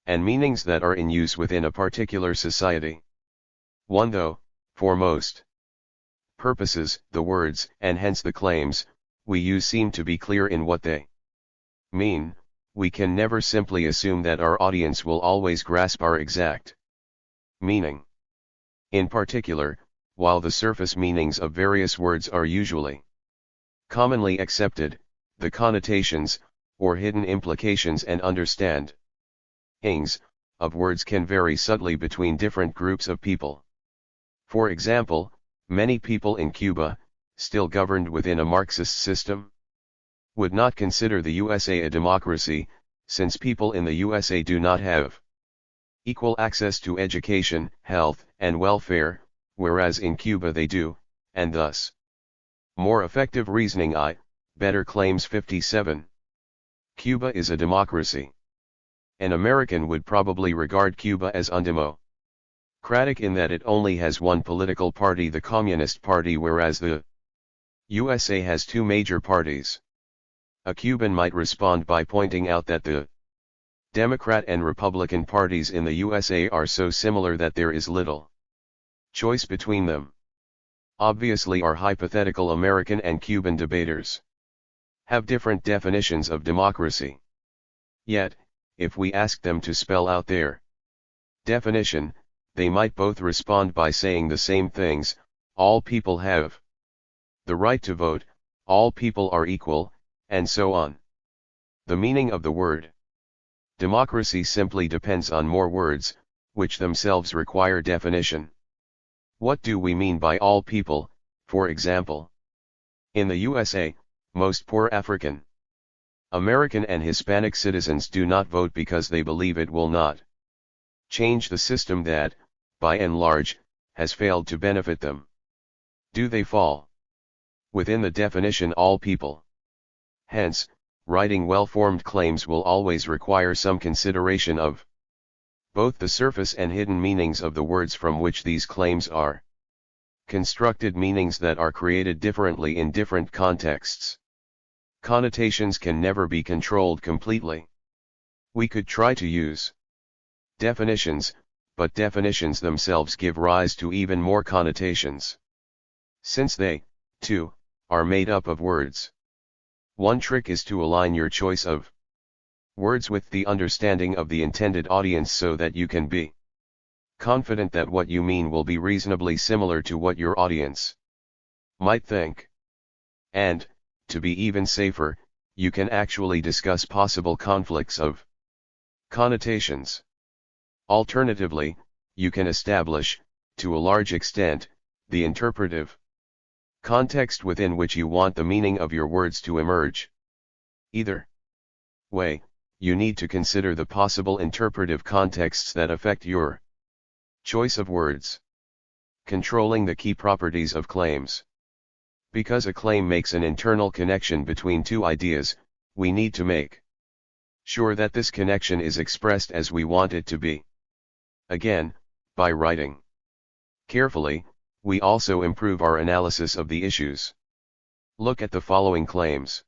and meanings that are in use within a particular society. One though, for most purposes, the words, and hence the claims, we use seem to be clear in what they mean, we can never simply assume that our audience will always grasp our exact meaning. In particular, while the surface meanings of various words are usually commonly accepted, the connotations, or hidden implications and understandings of words can vary subtly between different groups of people. For example, many people in Cuba, still governed within a Marxist system, would not consider the USA a democracy, since people in the USA do not have equal access to education, health, and welfare, whereas in Cuba they do, and thus more effective reasoning better claims 57. Cuba is a democracy. An American would probably regard Cuba as undemocratic in that it only has one political party, the Communist Party, whereas the USA has two major parties. A Cuban might respond by pointing out that the Democrat and Republican parties in the USA are so similar that there is little choice between them. Obviously, our hypothetical American and Cuban debaters have different definitions of democracy. Yet, if we ask them to spell out their definition, they might both respond by saying the same things: all people have the right to vote, all people are equal, and so on. The meaning of the word democracy simply depends on more words, which themselves require definition. What do we mean by all people, for example? In the USA, most poor African American and Hispanic citizens do not vote because they believe it will not change the system that, by and large, has failed to benefit them. Do they fall within the definition all people? Hence, writing well-formed claims will always require some consideration of both the surface and hidden meanings of the words from which these claims are constructed, meanings that are created differently in different contexts. Connotations can never be controlled completely. We could try to use definitions, but definitions themselves give rise to even more connotations, since they, too, are made up of words. One trick is to align your choice of words with the understanding of the intended audience so that you can be confident that what you mean will be reasonably similar to what your audience might think. And, to be even safer, you can actually discuss possible conflicts of connotations. Alternatively, you can establish, to a large extent, the interpretive context within which you want the meaning of your words to emerge. Either way, you need to consider the possible interpretive contexts that affect your choice of words. Controlling the key properties of claims. Because a claim makes an internal connection between two ideas, we need to make sure that this connection is expressed as we want it to be. Again, by writing carefully, we also improve our analysis of the issues. Look at the following claims.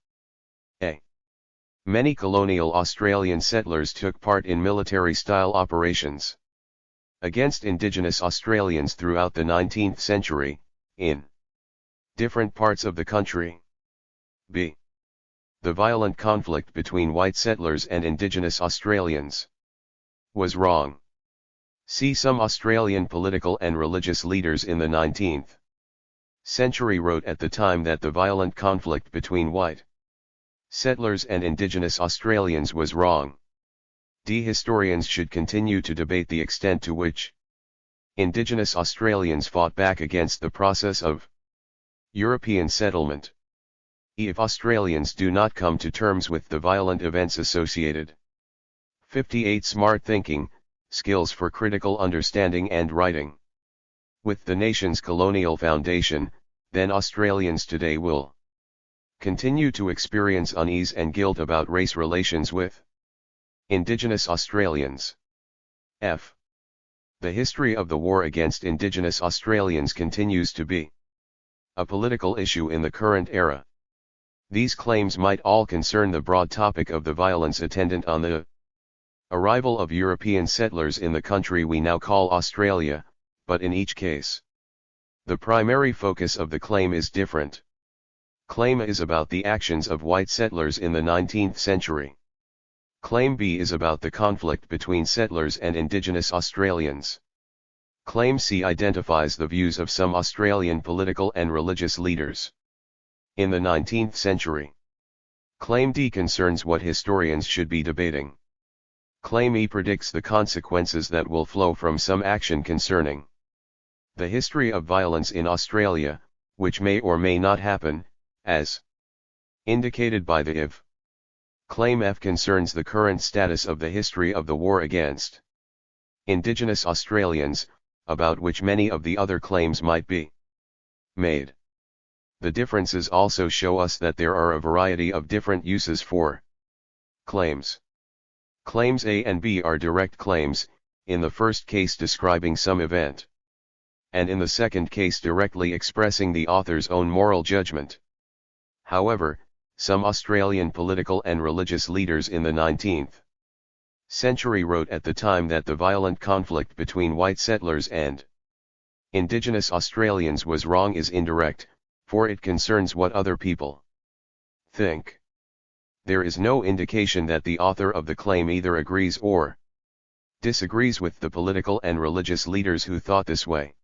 A. Many colonial Australian settlers took part in military-style operations against Indigenous Australians throughout the 19th century, in different parts of the country. B. The violent conflict between white settlers and Indigenous Australians was wrong. See, some Australian political and religious leaders in the 19th century wrote at the time that the violent conflict between white settlers and Indigenous Australians was wrong. D. Historians should continue to debate the extent to which Indigenous Australians fought back against the process of European settlement. E. If Australians do not come to terms with the violent events associated. 58. Smart thinking, skills for critical understanding and writing. With the nation's colonial foundation, then Australians today will continue to experience unease and guilt about race relations with Indigenous Australians. F. The history of the war against Indigenous Australians continues to be a political issue in the current era. These claims might all concern the broad topic of the violence attendant on the arrival of European settlers in the country we now call Australia, but in each case, the primary focus of the claim is different. Claim A is about the actions of white settlers in the 19th century. Claim B is about the conflict between settlers and Indigenous Australians. Claim C identifies the views of some Australian political and religious leaders in the 19th century. Claim D concerns what historians should be debating. Claim E predicts the consequences that will flow from some action concerning the history of violence in Australia, which may or may not happen, as indicated by the if. Claim F concerns the current status of the history of the war against Indigenous Australians, about which many of the other claims might be made. The differences also show us that there are a variety of different uses for claims. Claims A and B are direct claims, in the first case describing some event, and in the second case directly expressing the author's own moral judgment. However, some Australian political and religious leaders in the 19th century wrote at the time that the violent conflict between white settlers and Indigenous Australians was wrong is indirect, for it concerns what other people think. There is no indication that the author of the claim either agrees or disagrees with the political and religious leaders who thought this way.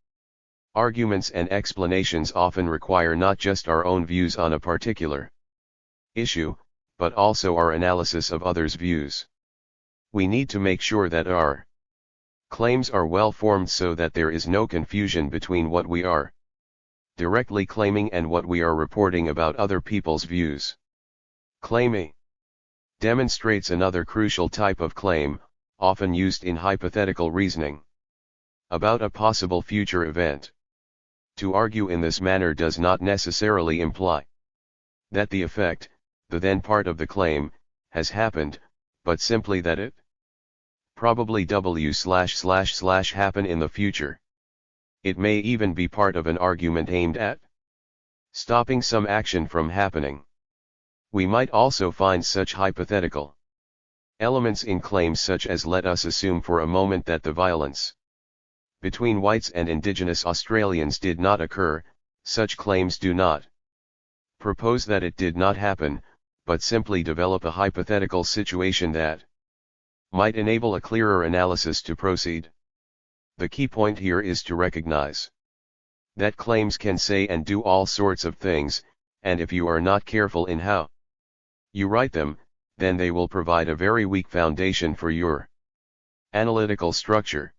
Arguments and explanations often require not just our own views on a particular issue, but also our analysis of others' views. We need to make sure that our claims are well formed so that there is no confusion between what we are directly claiming and what we are reporting about other people's views. Claim A demonstrates another crucial type of claim, often used in hypothetical reasoning about a possible future event. To argue in this manner does not necessarily imply that the effect, the then part of the claim, has happened, but simply that it probably happen in the future. It may even be part of an argument aimed at stopping some action from happening. We might also find such hypothetical elements in claims such as let us assume for a moment that the violence between whites and Indigenous Australians did not occur. Such claims do not propose that it did not happen, but simply develop a hypothetical situation that might enable a clearer analysis to proceed. The key point here is to recognize that claims can say and do all sorts of things, and if you are not careful in how you write them, then they will provide a very weak foundation for your analytical structure.